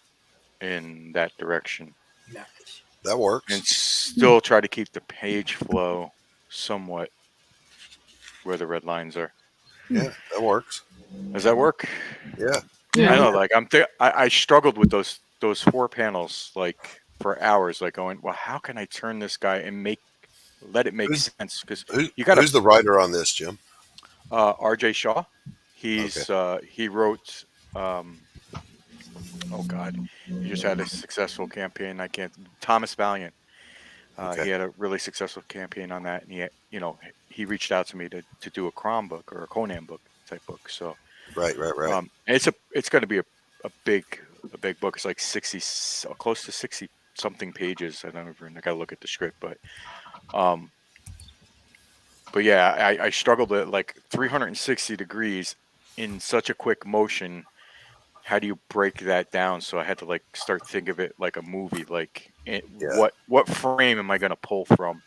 in that direction. Nice. That works. And still try to keep the page flow somewhat where the red lines are. Yeah, that works. Does that work? Yeah. I know, like I struggled with those 4 panels like for hours, like going, well, how can I turn this guy and let it make sense? Because you got who's the writer on this, Jim? R.J. Shaw. He's he wrote. Oh God, he just had a successful campaign. Thomas Valiant. He had a really successful campaign on that, and he reached out to me to do a Crom book or a Conan book type book. So right. And it's going to be a big book. It's like 60, close to 60 something pages. I got to look at the script, but yeah, I struggled at like 360 degrees in such a quick motion. How do you break that down? So I had to like start thinking of it like a movie. Like, what frame am I going to pull from?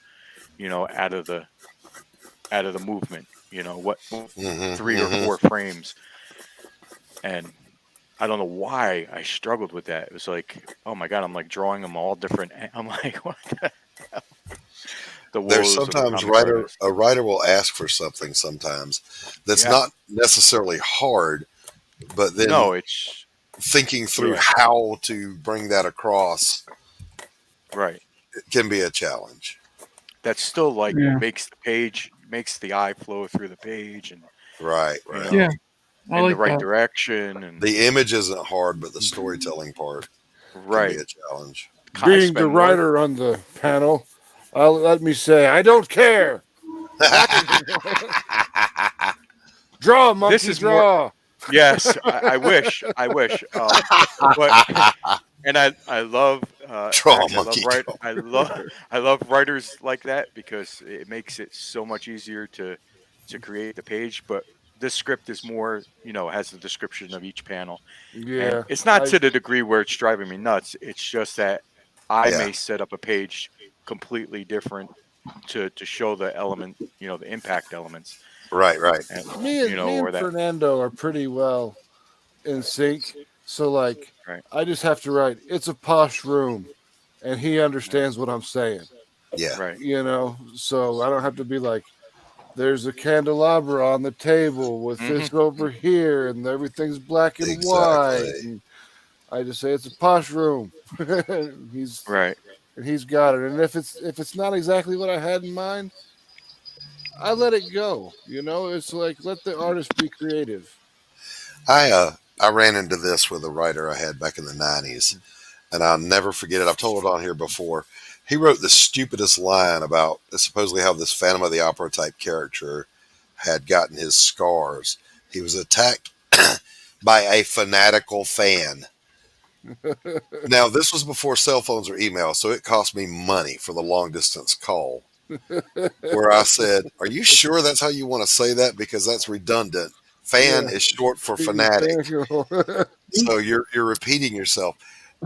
Out of the movement. What 3 or 4 frames? And I don't know why I struggled with that. It was like, oh my God, I'm like drawing them all different. I'm like, what the hell? There's sometimes a writer will ask for something sometimes that's not necessarily hard, but then it's thinking through how to bring that across. Right. It can be a challenge. That still makes the eye flow through the page and right. in the right direction. And the image isn't hard, but the storytelling part can be a challenge. Being the writer on the panel, let me say, I don't care. Draw, monkey, draw. Yes, I wish. But, and I love I love writers like that because it makes it so much easier to create the page. But this script is more, has the description of each panel. Yeah, and it's not to the degree where it's driving me nuts. It's just that I may set up a page completely different to show the element, the impact elements. Right. And, me and Fernando are pretty well in sync. So like, I just have to write, it's a posh room, and he understands what I'm saying. Yeah. Right. So I don't have to be like, there's a candelabra on the table with this over here, and everything's black and white. And I just say it's a posh room. He's right. And he's got it. And if it's not exactly what I had in mind, I let it go. It's like, let the artist be creative. I ran into this with a writer I had back in the 90s, and I'll never forget it. I've told it on here before. He wrote the stupidest line about supposedly how this Phantom of the Opera type character had gotten his scars. He was attacked by a fanatical fan. Now, this was before cell phones or email, so it cost me money for the long distance call. Where I said, are you sure that's how you want to say that? Because that's redundant. Fan is short for fanatic. So you're repeating yourself.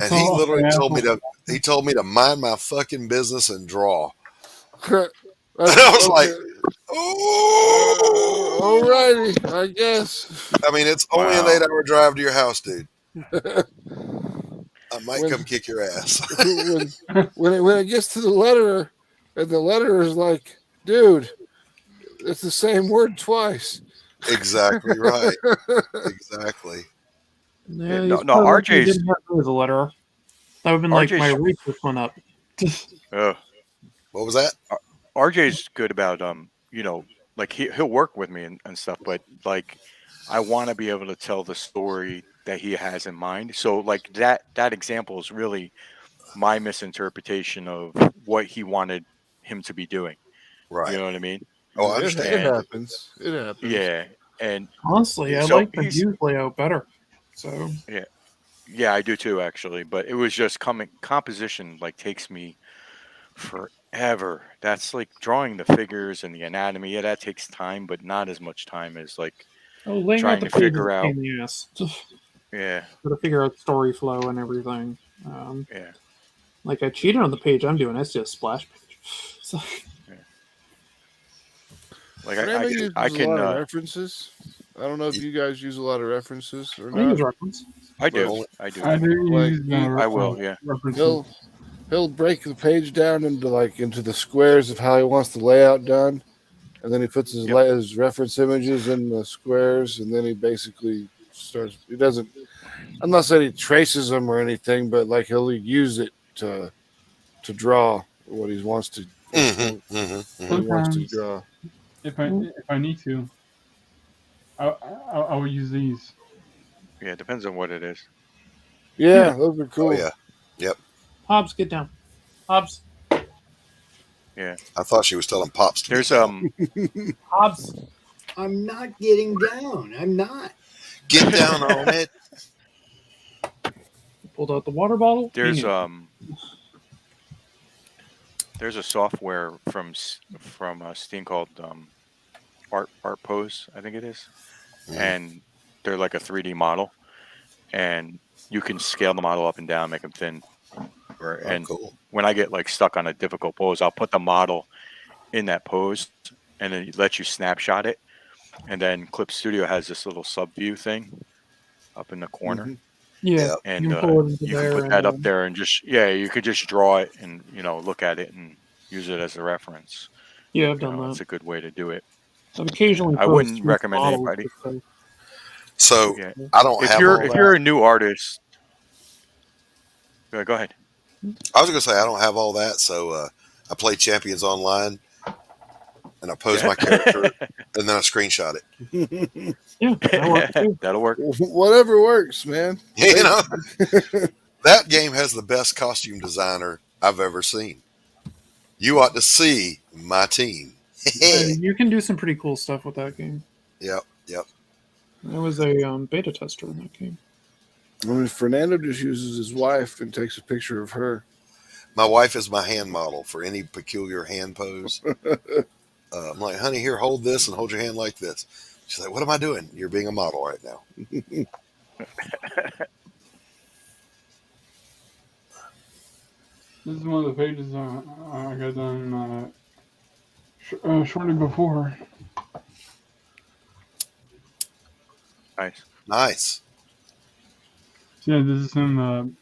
And he literally told me to mind my fucking business and draw. And I was like, oh, alrighty, I guess. I mean, it's only an 8-hour drive to your house, dude. I might come kick your ass. when it gets to the letterer, and the letterer is like, dude, it's the same word twice. Exactly right. Exactly. Yeah, no, RJ's didn't have to be the letterer. That would have been like my rate just went up. What was that? RJ's good about like he'll work with me and stuff, but like I want to be able to tell the story that he has in mind. So like that example is really my misinterpretation of what he wanted him to be doing. Right. You know what I mean? Oh, I understand. It happens. Yeah. And honestly, I like the view layout better. So yeah, I do too, actually. But it was just composition like takes me forever. That's like drawing the figures and the anatomy. Yeah, that takes time, but not as much time as like laying trying out the to figure out. Yes. Yeah. Got to figure out story flow and everything. Yeah. Like I cheated on the page I'm doing. That's just a splash page. So, Like Fernando uses I a can lot of references. I don't know if you guys use a lot of references or not. use reference. I do. I do. Like, I will. Yeah. He'll break the page down into the squares of how he wants the layout done, and then he puts his reference images in the squares, and then he basically starts. He doesn't. I'm not saying he traces them or anything, but like he'll use it to draw what he wants to. What he wants to draw. If I need to, I will use these. Yeah, it depends on what it is. Yeah, those are cool. Oh, yeah. Yep. Hobbs, get down. Hobbs. Yeah. I thought she was telling Pops to There's Hobbs. I'm not getting down. I'm not. Get down on it. Pulled out the water bottle. There's there's a software from Steam called Art Pose, I think it is, and they're like a 3D model, and you can scale the model up and down, make them thin. And cool. When I get like stuck on a difficult pose, I'll put the model in that pose, and then it lets you snapshot it. And then Clip Studio has this little sub view thing up in the corner. Yeah, and you you can put that up there and you could just draw it and look at it and use it as a reference. Yeah, I've done that. It's a good way to do it. I've occasionally. I wouldn't recommend anybody. So I don't have. If you're a new artist, go ahead. I was going to say I don't have all that, so I play Champions Online, and I pose my character, and then I screenshot it. Yeah, that'll work. Whatever works, man. You know, that game has the best costume designer I've ever seen. You ought to see my team. You can do some pretty cool stuff with that game. Yep. I was a beta tester in that game. I mean, Fernando just uses his wife and takes a picture of her. My wife is my hand model for any peculiar hand pose. I'm like, honey, here, hold this and hold your hand like this. She's like, what am I doing? You're being a model right now. This is one of the pages I got done shortly before. Nice. Yeah, this is some.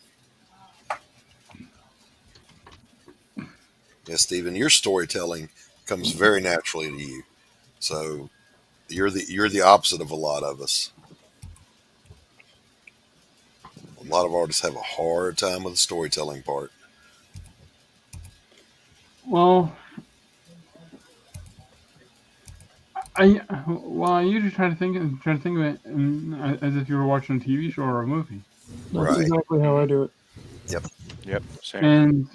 Yeah, Stephen, your storytelling comes very naturally to you. So you're the opposite of a lot of us. A lot of artists have a hard time with the storytelling part. Well, I usually try to think of it as if you were watching a TV show or a movie. That's exactly how I do it. Yep. Same.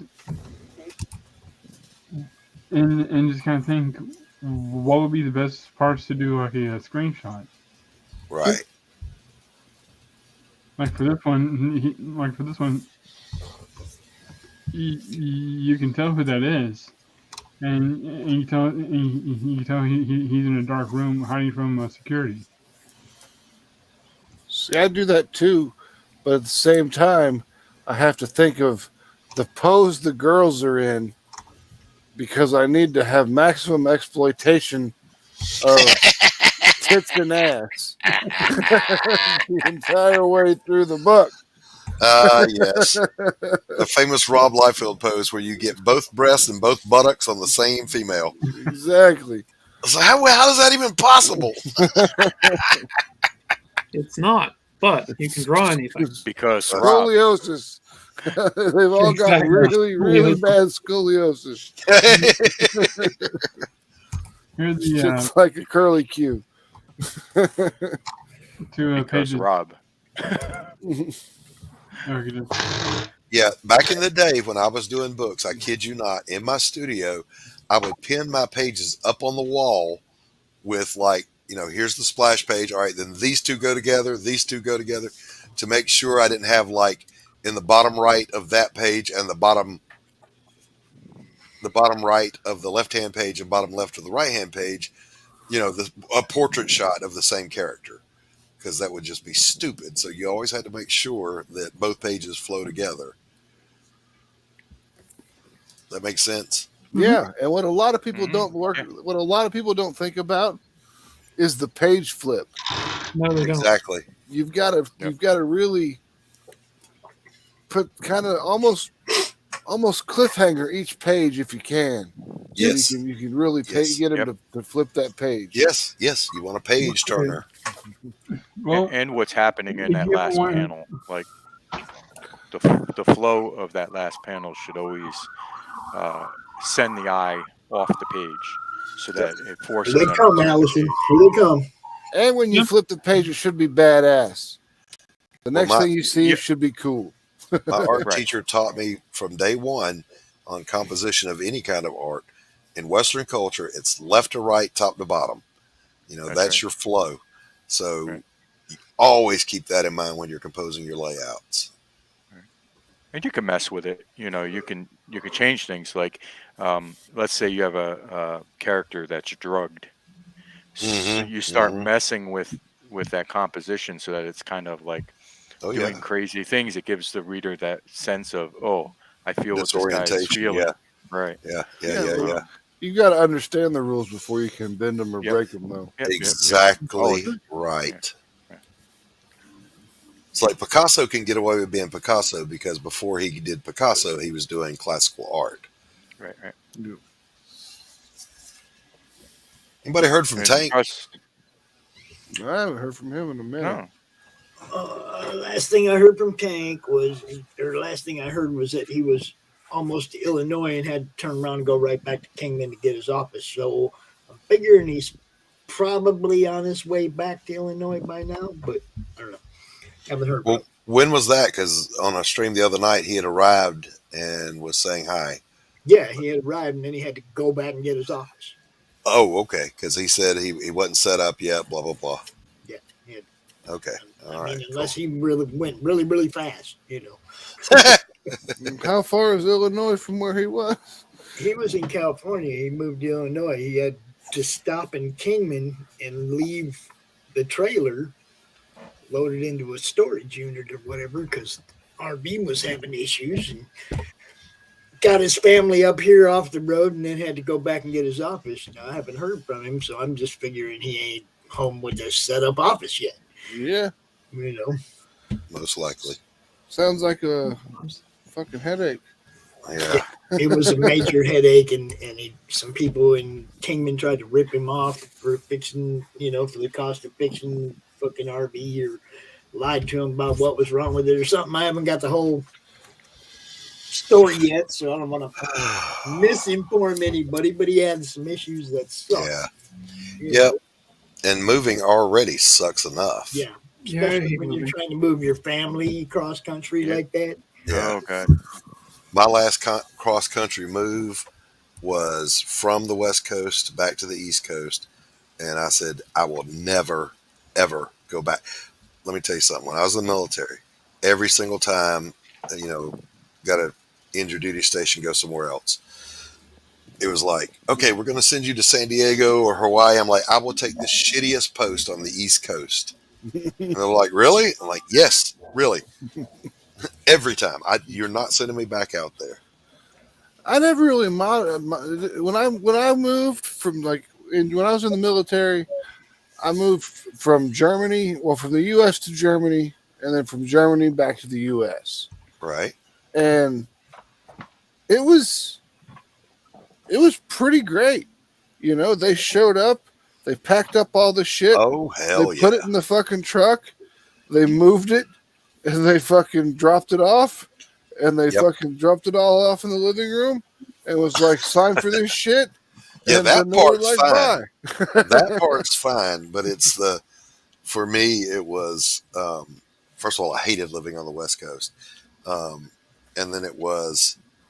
And just kind of think, what would be the best parts to do like a screenshot? Right. Like for this one, you can tell who that is, and you can tell he's in a dark room hiding from security. See, I do that too, but at the same time, I have to think of the pose the girls are in because I need to have maximum exploitation of tits and ass the entire way through the book. Yes. The famous Rob Liefeld pose where you get both breasts and both buttocks on the same female. Exactly. So how is that even possible? It's not, but you can draw anything. Because scoliosis. They've all got really, really bad scoliosis. Here's It's like a curly Q. Two pages. Rob. Yeah, back in the day when I was doing books, I kid you not, in my studio, I would pin my pages up on the wall with here's the splash page. All right, then these two go together, to make sure I didn't have in the bottom right of that page and the bottom right of the left-hand page and bottom left of the right-hand page, a portrait shot of the same character, because that would just be stupid. So you always had to make sure that both pages flow together. That makes sense. Yeah, and what a lot of people what a lot of people don't think about is the page flip. No, they don't. Exactly. You've got to really put kind of almost cliffhanger each page if you can. Yes. So you can really get him to flip that page. Yes. You want a page turner. Well, and what's happening in that last panel, like the flow of that last panel should always send the eye off the page so that it forces Here they come, Allison. Here they come. And when you flip the page, it should be badass. The next thing you see should be cool. My art teacher taught me from day one on composition of any kind of art. In Western culture, it's left to right, top to bottom. That's your flow. So you always keep that in mind when you're composing your layouts. And you can mess with it. You can change things. Like, let's say you have a character that's drugged. So you start messing with that composition so that it's kind of like doing crazy things. It gives the reader that sense of, I feel what this guy is feeling. Yeah. Right. Yeah. You got to understand the rules before you can bend them or break them, though. Exactly right. It's like Picasso can get away with being Picasso because before he did Picasso, he was doing classical art. Right. Yeah. Anybody heard from Tank? I haven't heard from him in a minute. Last thing I heard from Tank was that he was almost to Illinois and had to turn around and go right back to Kingman to get his office. So I'm figuring he's probably on his way back to Illinois by now, but I don't know. Haven't heard. Well, when was that? Because on a stream the other night, he had arrived and was saying hi. Yeah, he had arrived and then he had to go back and get his office. Oh, okay. Because he said he wasn't set up yet. Blah blah blah. Yeah. Okay. All right. Unless he really went really, really fast, How far is Illinois from where he was? He was in California. He moved to Illinois. He had to stop in Kingman and leave the trailer loaded into a storage unit or whatever because RV was having issues and got his family up here off the road and then had to go back and get his office. I haven't heard from him, so I'm just figuring he ain't home with a set up office yet. Yeah. Most likely. Sounds like a fucking headache. Yeah. It was a major headache, and some people in Kingman tried to rip him off for fixing, for the cost of fixing fucking RV or lied to him about what was wrong with it or something. I haven't got the whole story yet, so I don't want to misinform anybody, but he had some issues that sucked. Yeah. Yep. And moving already sucks enough. Yeah. Especially when you're trying to move your family cross country like that. Yeah. Okay. My last cross country move was from the West Coast back to the East Coast. And I said, I will never, ever go back. Let me tell you something. When I was in the military, every single time, got an injured duty station, go somewhere else. It was like, okay, we're going to send you to San Diego or Hawaii. I'm like, I will take the shittiest post on the East Coast. And they're like, really? I'm like, yes, really. Every time. You're not sending me back out there. I never really when I moved from when I was in the military, I moved from Germany, from the U.S. to Germany, and then from Germany back to the U.S. Right. And it was pretty great. They showed up, they packed up all the shit. Oh, hell They put it in the fucking truck, they moved it, and they fucking dropped it off, and they fucking dropped it all off in the living room, and was like, sign for this shit. Yeah, and that part's like, fine. That part's fine, but for me, it was, first of all, I hated living on the West Coast. And then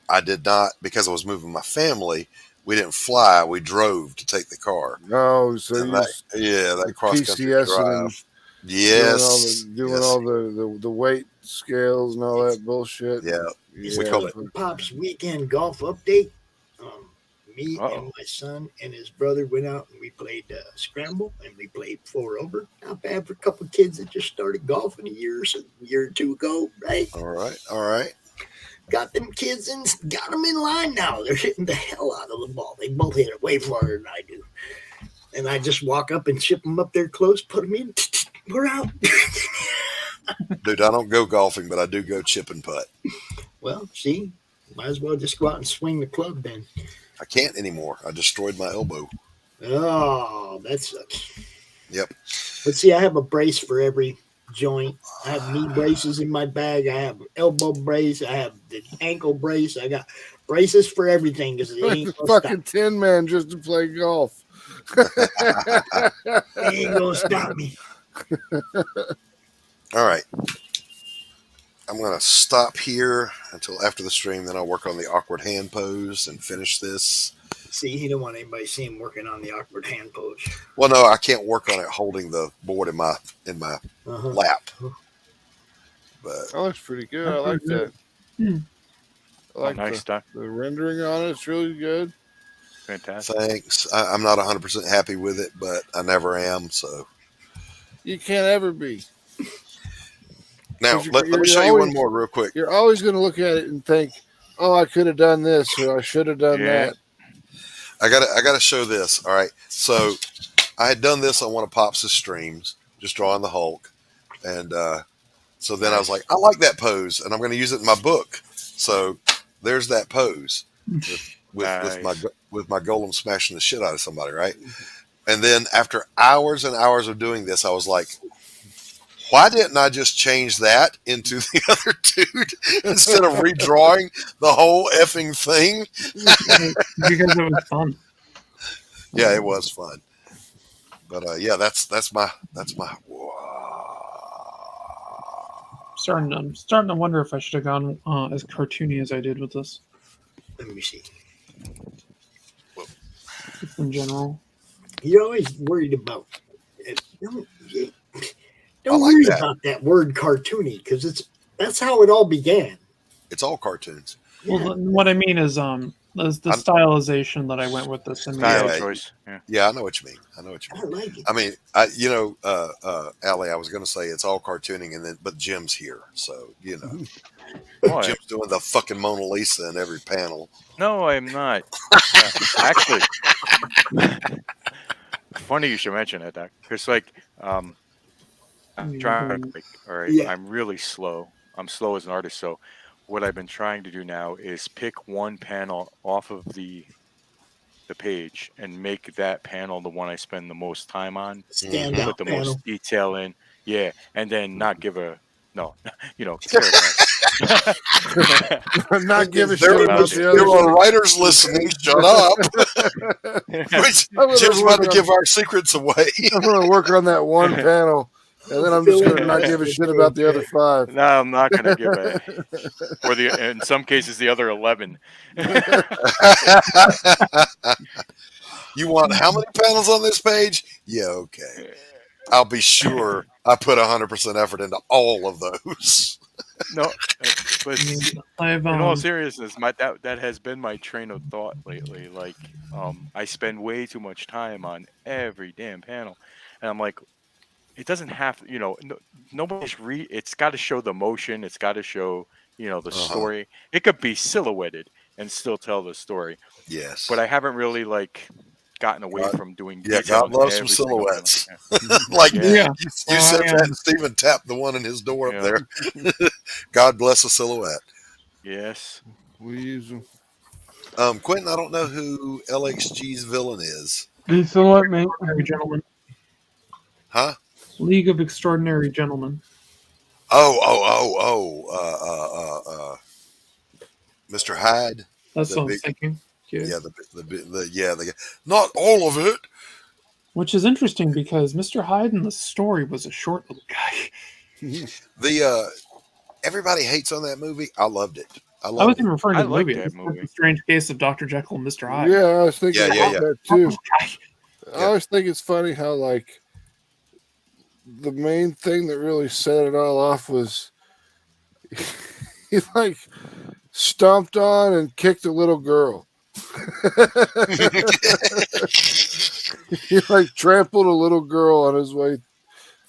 I did not, because I was moving my family, we didn't fly, we drove to take the car. Oh, so that cross country drive. Yes. Doing all the weight scales and all that bullshit. Yeah. We call it Pop's Weekend Golf Update. Me and my son and his brother went out and we played Scramble and we played 4 over. Not bad for a couple of kids that just started golfing a year or two ago, right? All right. got them kids in, got them in line now. They're hitting the hell out of the ball. They both hit it way farther than I do. And I just walk up and ship them up there close, put them in. We're out. Dude, I don't go golfing, but I do go chip and putt. Well, see, might as well just go out and swing the club then. I can't anymore. I destroyed my elbow. Oh, that sucks. Yep. But see, I have a brace for every joint. I have knee braces in my bag. I have elbow brace. I have the ankle brace. I got braces for everything. Because it ain't gonna Fucking stop. 10 man just to play golf. It ain't gonna stop me. All right. I'm going to stop here until after the stream. Then I'll work on the awkward hand pose and finish this. See, he don't want anybody to see him working on the awkward hand pose. Well, no, I can't work on it holding the board in my lap. But That looks pretty good. I like that. I like nice stuff. The rendering on it. It's really good. Fantastic. Thanks. I'm not 100% happy with it, but I never am. So You can't ever be. now let me show you one more real quick. You're always going to look at it and think, "Oh, I could have done this, or I should have done that." I gotta show this. All right. So I had done this on one of Pops' streams, just drawing the Hulk, and so then I was like, I like that pose, and I'm going to use it in my book. So there's that pose with my golem smashing the shit out of somebody, right? And then after hours and hours of doing this, I was like, why didn't I just change that into the other dude instead of redrawing the whole effing thing? Because it was fun. Yeah, it was fun. But yeah, that's my. I'm starting to wonder if I should have gone as cartoony as I did with this. Let me see. Just in general. You're always worried about it. Don't worry about that word cartoony, because that's how it all began. It's all cartoons. Well, what I mean is the stylization that I went with this. Choice. Yeah, I know what you mean. I like it. I mean, Allie, I was going to say it's all cartooning, but Jim's here, so Jim's doing the fucking Mona Lisa in every panel. No, I'm not. Actually, funny you should mention that, Doc. Because I'm trying to all right. Yeah. I'm really slow. I'm slow as an artist, so what I've been trying to do now is pick one panel off of the page and make that panel the one I spend the most time on. Stand out put the panel. most detail in. Yeah, and then not give a not give a shit about the There are writers listening. Shut up. Jim's about to give our secrets away. I'm going to work on that one panel. And then I'm just going to not give a shit about the other 5. No, I'm not going to give a. Or in some cases, the other 11. You want how many panels on this page? Yeah, okay. I'll be sure I put 100% effort into all of those. No, but in all seriousness, that has been my train of thought lately. I spend way too much time on every damn panel, and I'm like, it doesn't have nobody's it's got to show the motion, it's got to show the story. It could be silhouetted and still tell the story. Yes, but I haven't really gotten away from doing. Yeah, God loves some silhouettes. You said that, and Stephen tapped the one in his door up there. God bless a silhouette. Yes, we use them. Quentin, I don't know who LXG's villain is. The silhouette man, gentleman. Huh? League of Extraordinary Gentlemen. Mr. Hyde. That's what I'm thinking. Yeah, the not all of it. Which is interesting because Mr. Hyde in the story was a short little guy. Everybody hates on that movie. I loved it. I wasn't referring to the movie. That movie. The Strange Case of Dr. Jekyll and Mr. Hyde. Yeah, I was thinking about that too. Yeah. I always think it's funny how the main thing that really set it all off was he stomped on and kicked a little girl. He trampled a little girl on his way.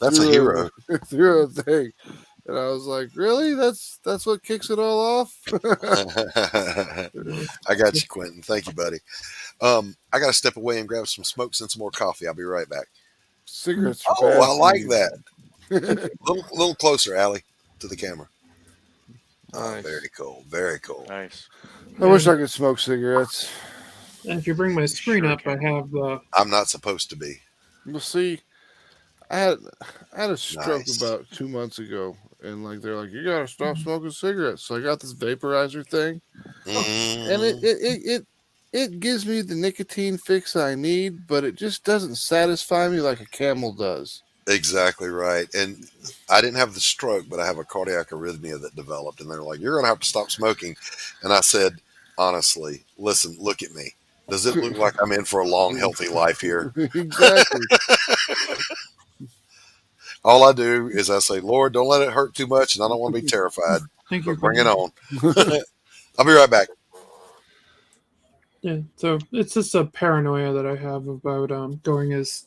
That's a hero. Through a thing. And I was like, really? That's what kicks it all off? I got you, Quentin. Thank you, buddy. I got to step away and grab some smokes and some more coffee. I'll be right back. Cigarettes are Oh, bad I for like you. that. little closer, Allie, to the camera. Nice. Very cool. Very cool. Nice. I wish I could smoke cigarettes. And if you bring my screen up, I have I'm not supposed to be. Well, see, I had a stroke Nice. about 2 months ago, and like they're like, you gotta stop smoking cigarettes. So I got this vaporizer thing, and it gives me the nicotine fix I need, but it just doesn't satisfy me like a Camel does. Exactly right. And I didn't have the stroke, but I have a cardiac arrhythmia that developed. And they're like, you're going to have to stop smoking. And I said, honestly, listen, look at me. Does it look like I'm in for a long, healthy life here? Exactly. All I do is I say, Lord, don't let it hurt too much. And I don't want to be terrified. Thank you. Bring it on. I'll be right back. Yeah, so it's just a paranoia that I have about going as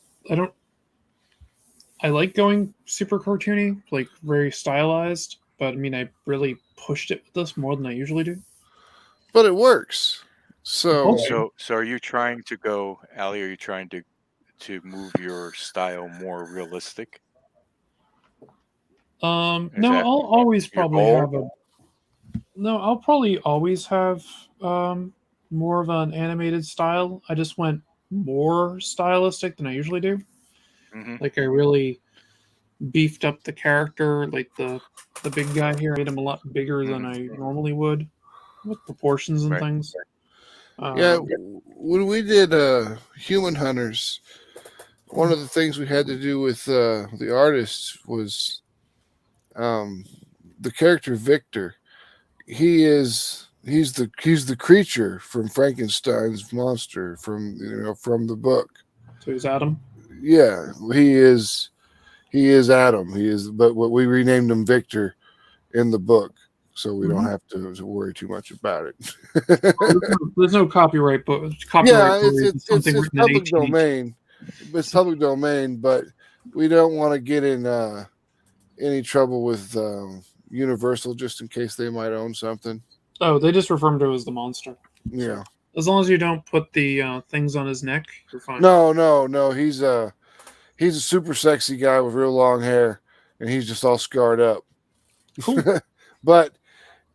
I like going super cartoony, like very stylized, but I mean I really pushed it with this more than I usually do. But it works. So are you trying to go, Ali? Are you trying to move your style more realistic? No, I'll always probably have I'll probably always have more of an animated style. I just went more stylistic than I usually do. Like I really beefed up the character, like the big guy here. I made him a lot bigger than I normally would, with proportions and things. Yeah, when we did Human Hunters, one of the things we had to do with the artists was the character Victor. He's the creature from Frankenstein's monster from the book. So he's Adam. Yeah, he is Adam. But what we renamed him Victor in the book, so we don't have to worry too much about it. There's no copyright, but Yeah, it's public domain. It's public domain, but we don't want to get in any trouble with Universal just in case they might own something. Oh, they just refer to him as the monster. Yeah. As long as you don't put the things on his neck, you're fine. No. He's a super sexy guy with real long hair, and he's just all scarred up. Cool. But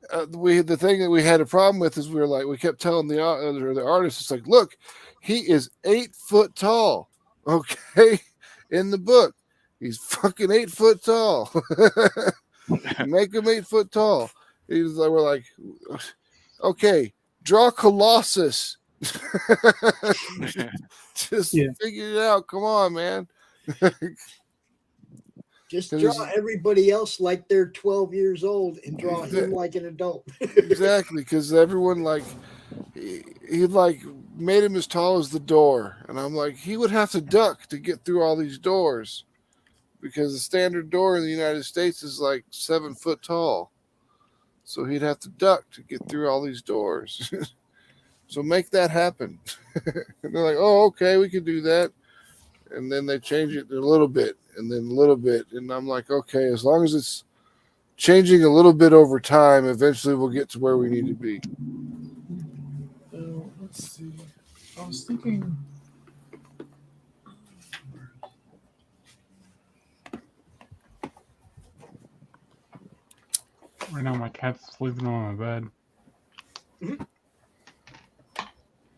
the thing that we had a problem with is we kept telling the artist, it's like, look, he is 8 foot tall. Okay, in the book, he's fucking 8 foot tall. Make him 8 foot tall. We're like, okay, draw Colossus. Just figure it out. Come on, man. Just draw everybody else like they're 12 years old and draw him like an adult. Exactly, because everyone he made him as tall as the door, and I'm like, he would have to duck to get through all these doors because the standard door in the United States is like 7 foot tall. So he'd have to duck to get through all these doors. So make that happen. And they're like, oh, okay, we can do that. And then they change it a little bit and then a little bit. And I'm like, okay, as long as it's changing a little bit over time, eventually we'll get to where we need to be. Let's see. I was thinking. Right now, my cat's sleeping on my bed. He's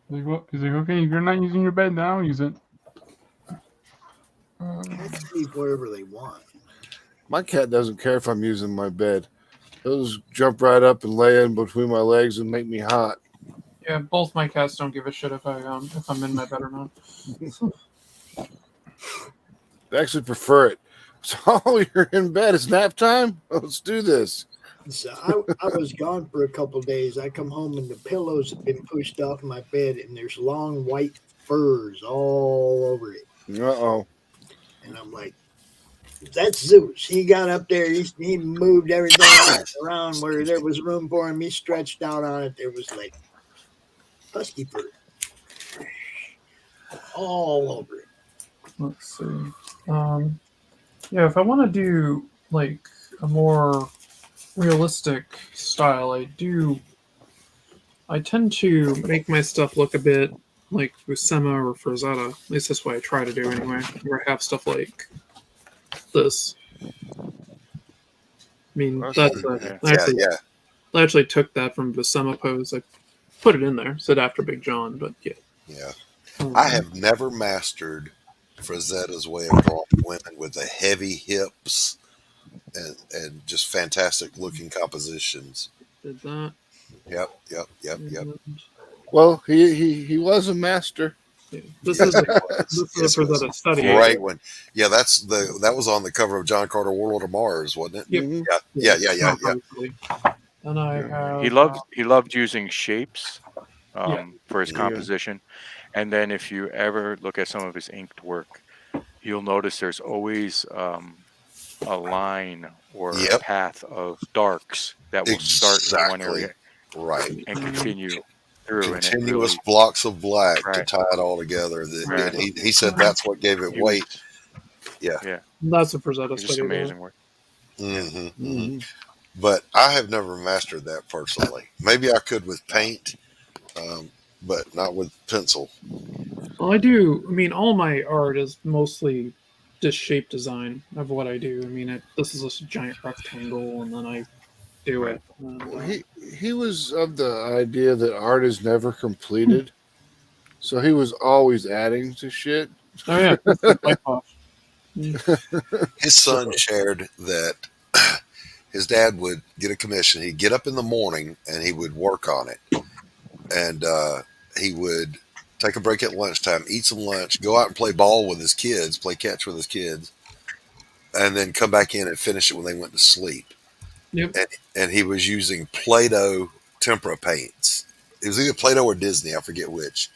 like, okay, you're not using your bed now. Use it. Cats sleep wherever they want. My cat doesn't care if I'm using my bed. He'll just jump right up and lay in between my legs and make me hot. Yeah, both my cats don't give a shit if I'm in my bed or not. They actually prefer it. So you're in bed. It's nap time. Let's do this. So I was gone for a couple of days. I come home and the pillows have been pushed off my bed, and there's long white furs all over it. Uh-oh. And I'm like, that's Zeus. He got up there. He moved everything around where there was room for him. He stretched out on it. There was like husky fur all over it. Let's see. Yeah, if I want to do like a more realistic style, I tend to make my stuff look a bit like Buscema or Frazetta. At least that's what I try to do anyway. Where I have stuff like this. I mean, I actually took that from Buscema pose. I put it in there, said after Big John, but yeah. Yeah. I have never mastered Frazetta's way of drawing women with the heavy hips and just fantastic looking compositions. Did that. Yep. Well, he was a master. Yeah. This is a Frazetta study. Great one. Yeah, that was on the cover of John Carter Warlord of Mars, wasn't it? Yep. Yeah. And I have, he loved using shapes for his composition. And then if you ever look at some of his inked work, you'll notice there's always a line or a path of darks that will start in one area and continue through. Continuous blocks of black to tie it all together. And he said that's what gave it weight. Yeah. That's a Frazetta study. Just amazing work. But I have never mastered that personally. Maybe I could with paint, but not with pencil. Well, I do. I mean, all my art is mostly just shape design of what I do. I mean, this is a giant rectangle, and then I do it. He was of the idea that art is never completed, so he was always adding to shit. Oh yeah, that's my fault. His son shared that his dad would get a commission. He'd get up in the morning and he would work on it, and he would take a break at lunchtime, eat some lunch, go out and play ball with his kids, play catch with his kids, and then come back in and finish it when they went to sleep. Yep. And he was using Play-Doh tempera paints. It was either Play-Doh or Disney, I forget which.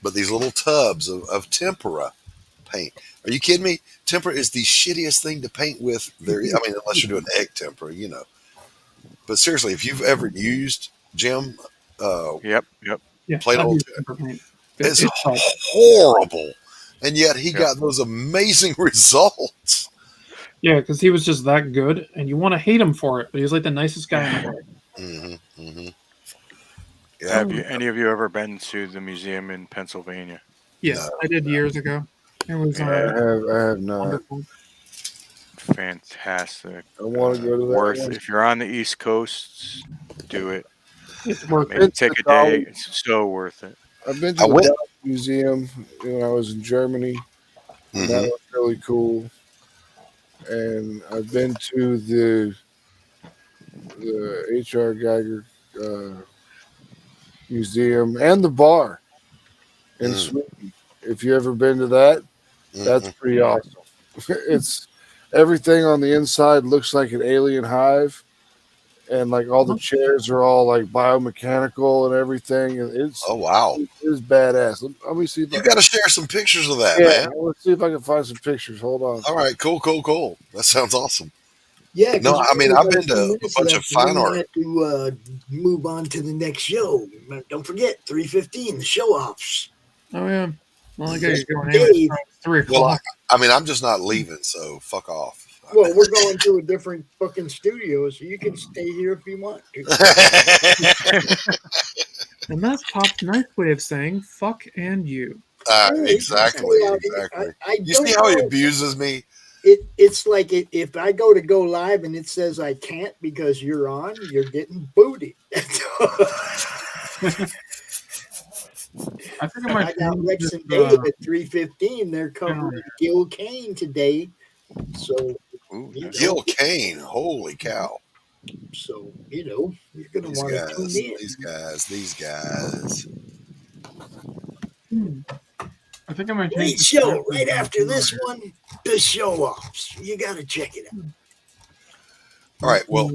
But these little tubs of tempera paint. Are you kidding me? Tempera is the shittiest thing to paint with. Unless you're doing egg tempera, you know. But seriously, if you've ever used, Jim, Play-Doh tempera, it's horrible. And yet he got those amazing results. Yeah, because he was just that good, and you want to hate him for it, but he was like the nicest guy in the world. Yeah. Have any of you ever been to the museum in Pennsylvania? Yes, I did years ago. It was I have not. wonderful. Fantastic. I want to go to that worth one. If you're on the East Coast, do it. It's worth Maybe it. take a day. It's so worth it. I've been to the Dog Museum when I was in Germany. That was really cool. And I've been to the H.R. Geiger Museum and the bar in Sweden. If you ever been to that, that's pretty awesome. It's everything on the inside looks like an alien hive, and like all the chairs are all like biomechanical and everything. And it's it's badass. Let me see. You got to share some pictures of that, man. Let's see if I can find some pictures. Hold on. All right, cool. That sounds awesome. Yeah. No, I mean I've been to a bunch of fine art. To move on to the next show. Don't forget 3:15, the show offs. Oh yeah. Well, I guess you're going in at 3 o'clock. Well, I mean, I'm just not leaving, so fuck off. Well, we're going to a different fucking studio, so you can stay here if you want to. And that's Pop's nice way of saying "fuck" and you. Exactly. You see how he abuses me? It's like if I go live and it says I can't because you're on, you're getting booted. I think I got Rex and Dave at 3:15. They're covering Gil Kane today. So Gil Kane, holy cow! So you're gonna want to tune in. These guys. I think I might Great show right after this one. The show offs. You got to check it out. All right. Well,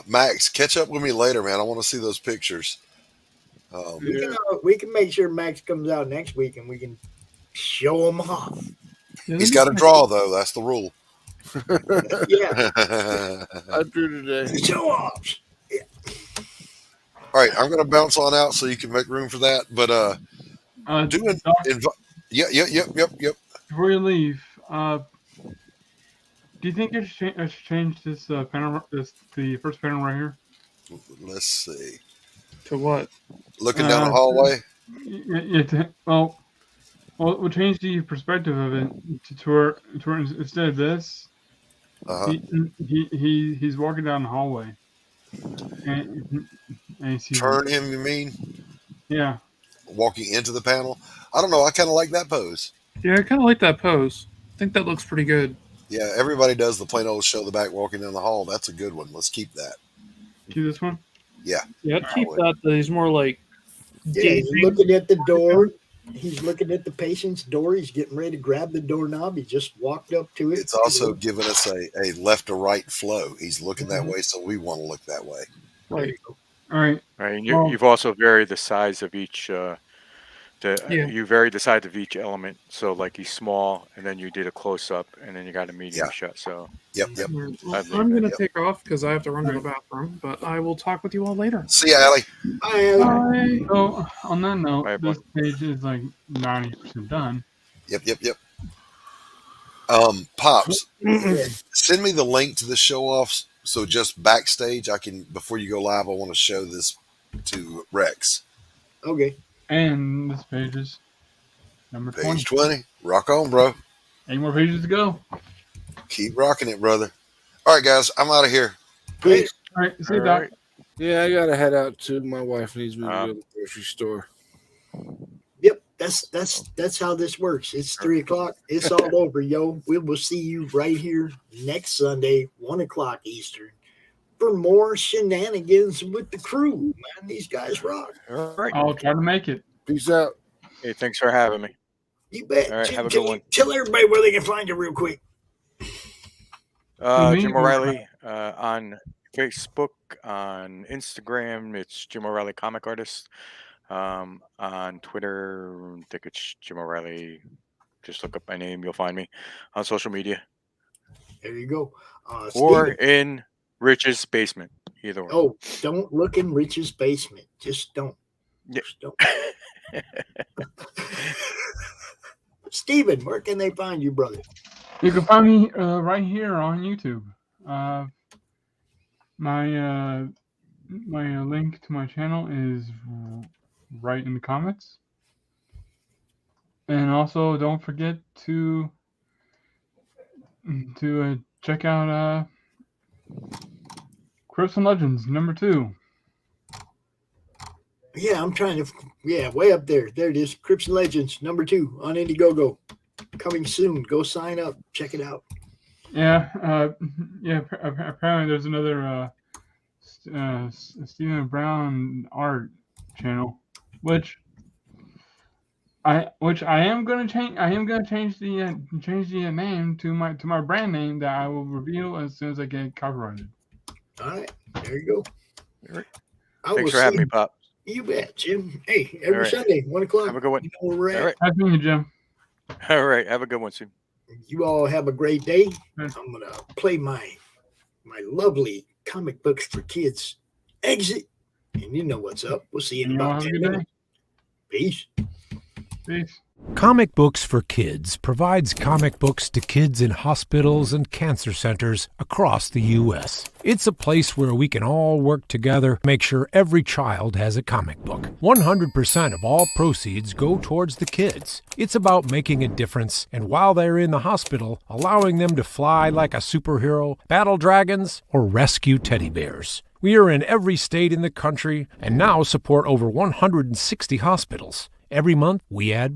Max, catch up with me later, man. I want to see those pictures. We can make sure Max comes out next week and we can show him off. He's got to draw though. That's the rule. Yeah. I drew today. Show off. Yeah. All right, I'm going to bounce on out so you can make room for that. But yep. Before you leave, do Do you think I should change this panel, the first panel right here? Let's see. To what? Looking down the hallway? We'll change the perspective of it to where instead of this, he's walking down the hallway. And Turn him, you mean? Yeah. Walking into the panel? I don't know. I kind of like that pose. Yeah, I kind of like that pose. I think that looks pretty good. Yeah, everybody does the plain old show the back walking down the hall. That's a good one. Let's keep that. See this one? Yeah. Yeah, I'd keep that. He's more like... Yeah, he's looking at the door. He's looking at the patient's door. He's getting ready to grab the doorknob. He just walked up to it. It's also giving us a left to right flow. He's looking that way, so we want to look that way. Right. All right. Right. And you've also varied the size of each. You varied the size of each element. So like he's small, and then you did a close up, and then you got a medium shot. So. Yep. Well, I'm going to take off because I have to run to the bathroom, but I will talk with you all later. See ya, Allie. Bye, Allie. Bye. So, on that note, this page is like 90% done. Yep. Pops, send me the link to the show-offs. So just backstage, I can, before you go live, I want to show this to Rex. Okay. And this page is number 20. Page 20. Rock on, bro. 8 more pages to go. Keep rocking it, brother. All right, guys, I'm out of here. Peace. All right, see you, Doc. Yeah, I gotta head out too. My wife needs me to go to the grocery store. Yep, that's how this works. It's 3:00. It's all over, yo. We will see you right here next Sunday, 1:00 Eastern, for more shenanigans with the crew. Man, these guys rock. All right. I'll try to make it. Peace out. Hey, thanks for having me. You bet. All right, have a good one. Tell everybody where they can find you real quick. Jim O'Reilly on Facebook, on Instagram, it's Jim O'Reilly Comic Artist. On Twitter, I think it's Jim O'Reilly. Just look up my name, you'll find me on social media. There you go. Or Steven. in Rich's basement, either one. Oh, don't look in Rich's basement. Just don't. Yeah. Just don't. Steven, where can they find you, brother? You can find me right here on YouTube. My link to my channel is right in the comments. And also, don't forget to check out Crips and Legends #2. Yeah, I'm trying to. Yeah, way up there. There it is. Crips and Legends #2 on Indiegogo. Coming soon. Go sign up. Check it out. Yeah, apparently there's another Stephen Brown art channel, which I am gonna change. I am gonna change the name to my brand name that I will reveal as soon as I get copyrighted. All right, there you go. All right. Thanks for having me, Pop. You bet, Jim. Hey, every right. Sunday, 1:00. Have a good one. You know where we're at. All right. Happy New Year, Jim. All right. Have a good one, soon. You all have a great day. I'm gonna play my lovely comic books for kids exit, and you know what's up. We'll see you in about 10 minutes. Peace. Peace. Comic Books for Kids provides comic books to kids in hospitals and cancer centers across the U.S. It's a place where we can all work together to make sure every child has a comic book. 100% of all proceeds go towards the kids. It's about making a difference, and while they're in the hospital, allowing them to fly like a superhero, battle dragons, or rescue teddy bears. We are in every state in the country and now support over 160 hospitals. Every month, we add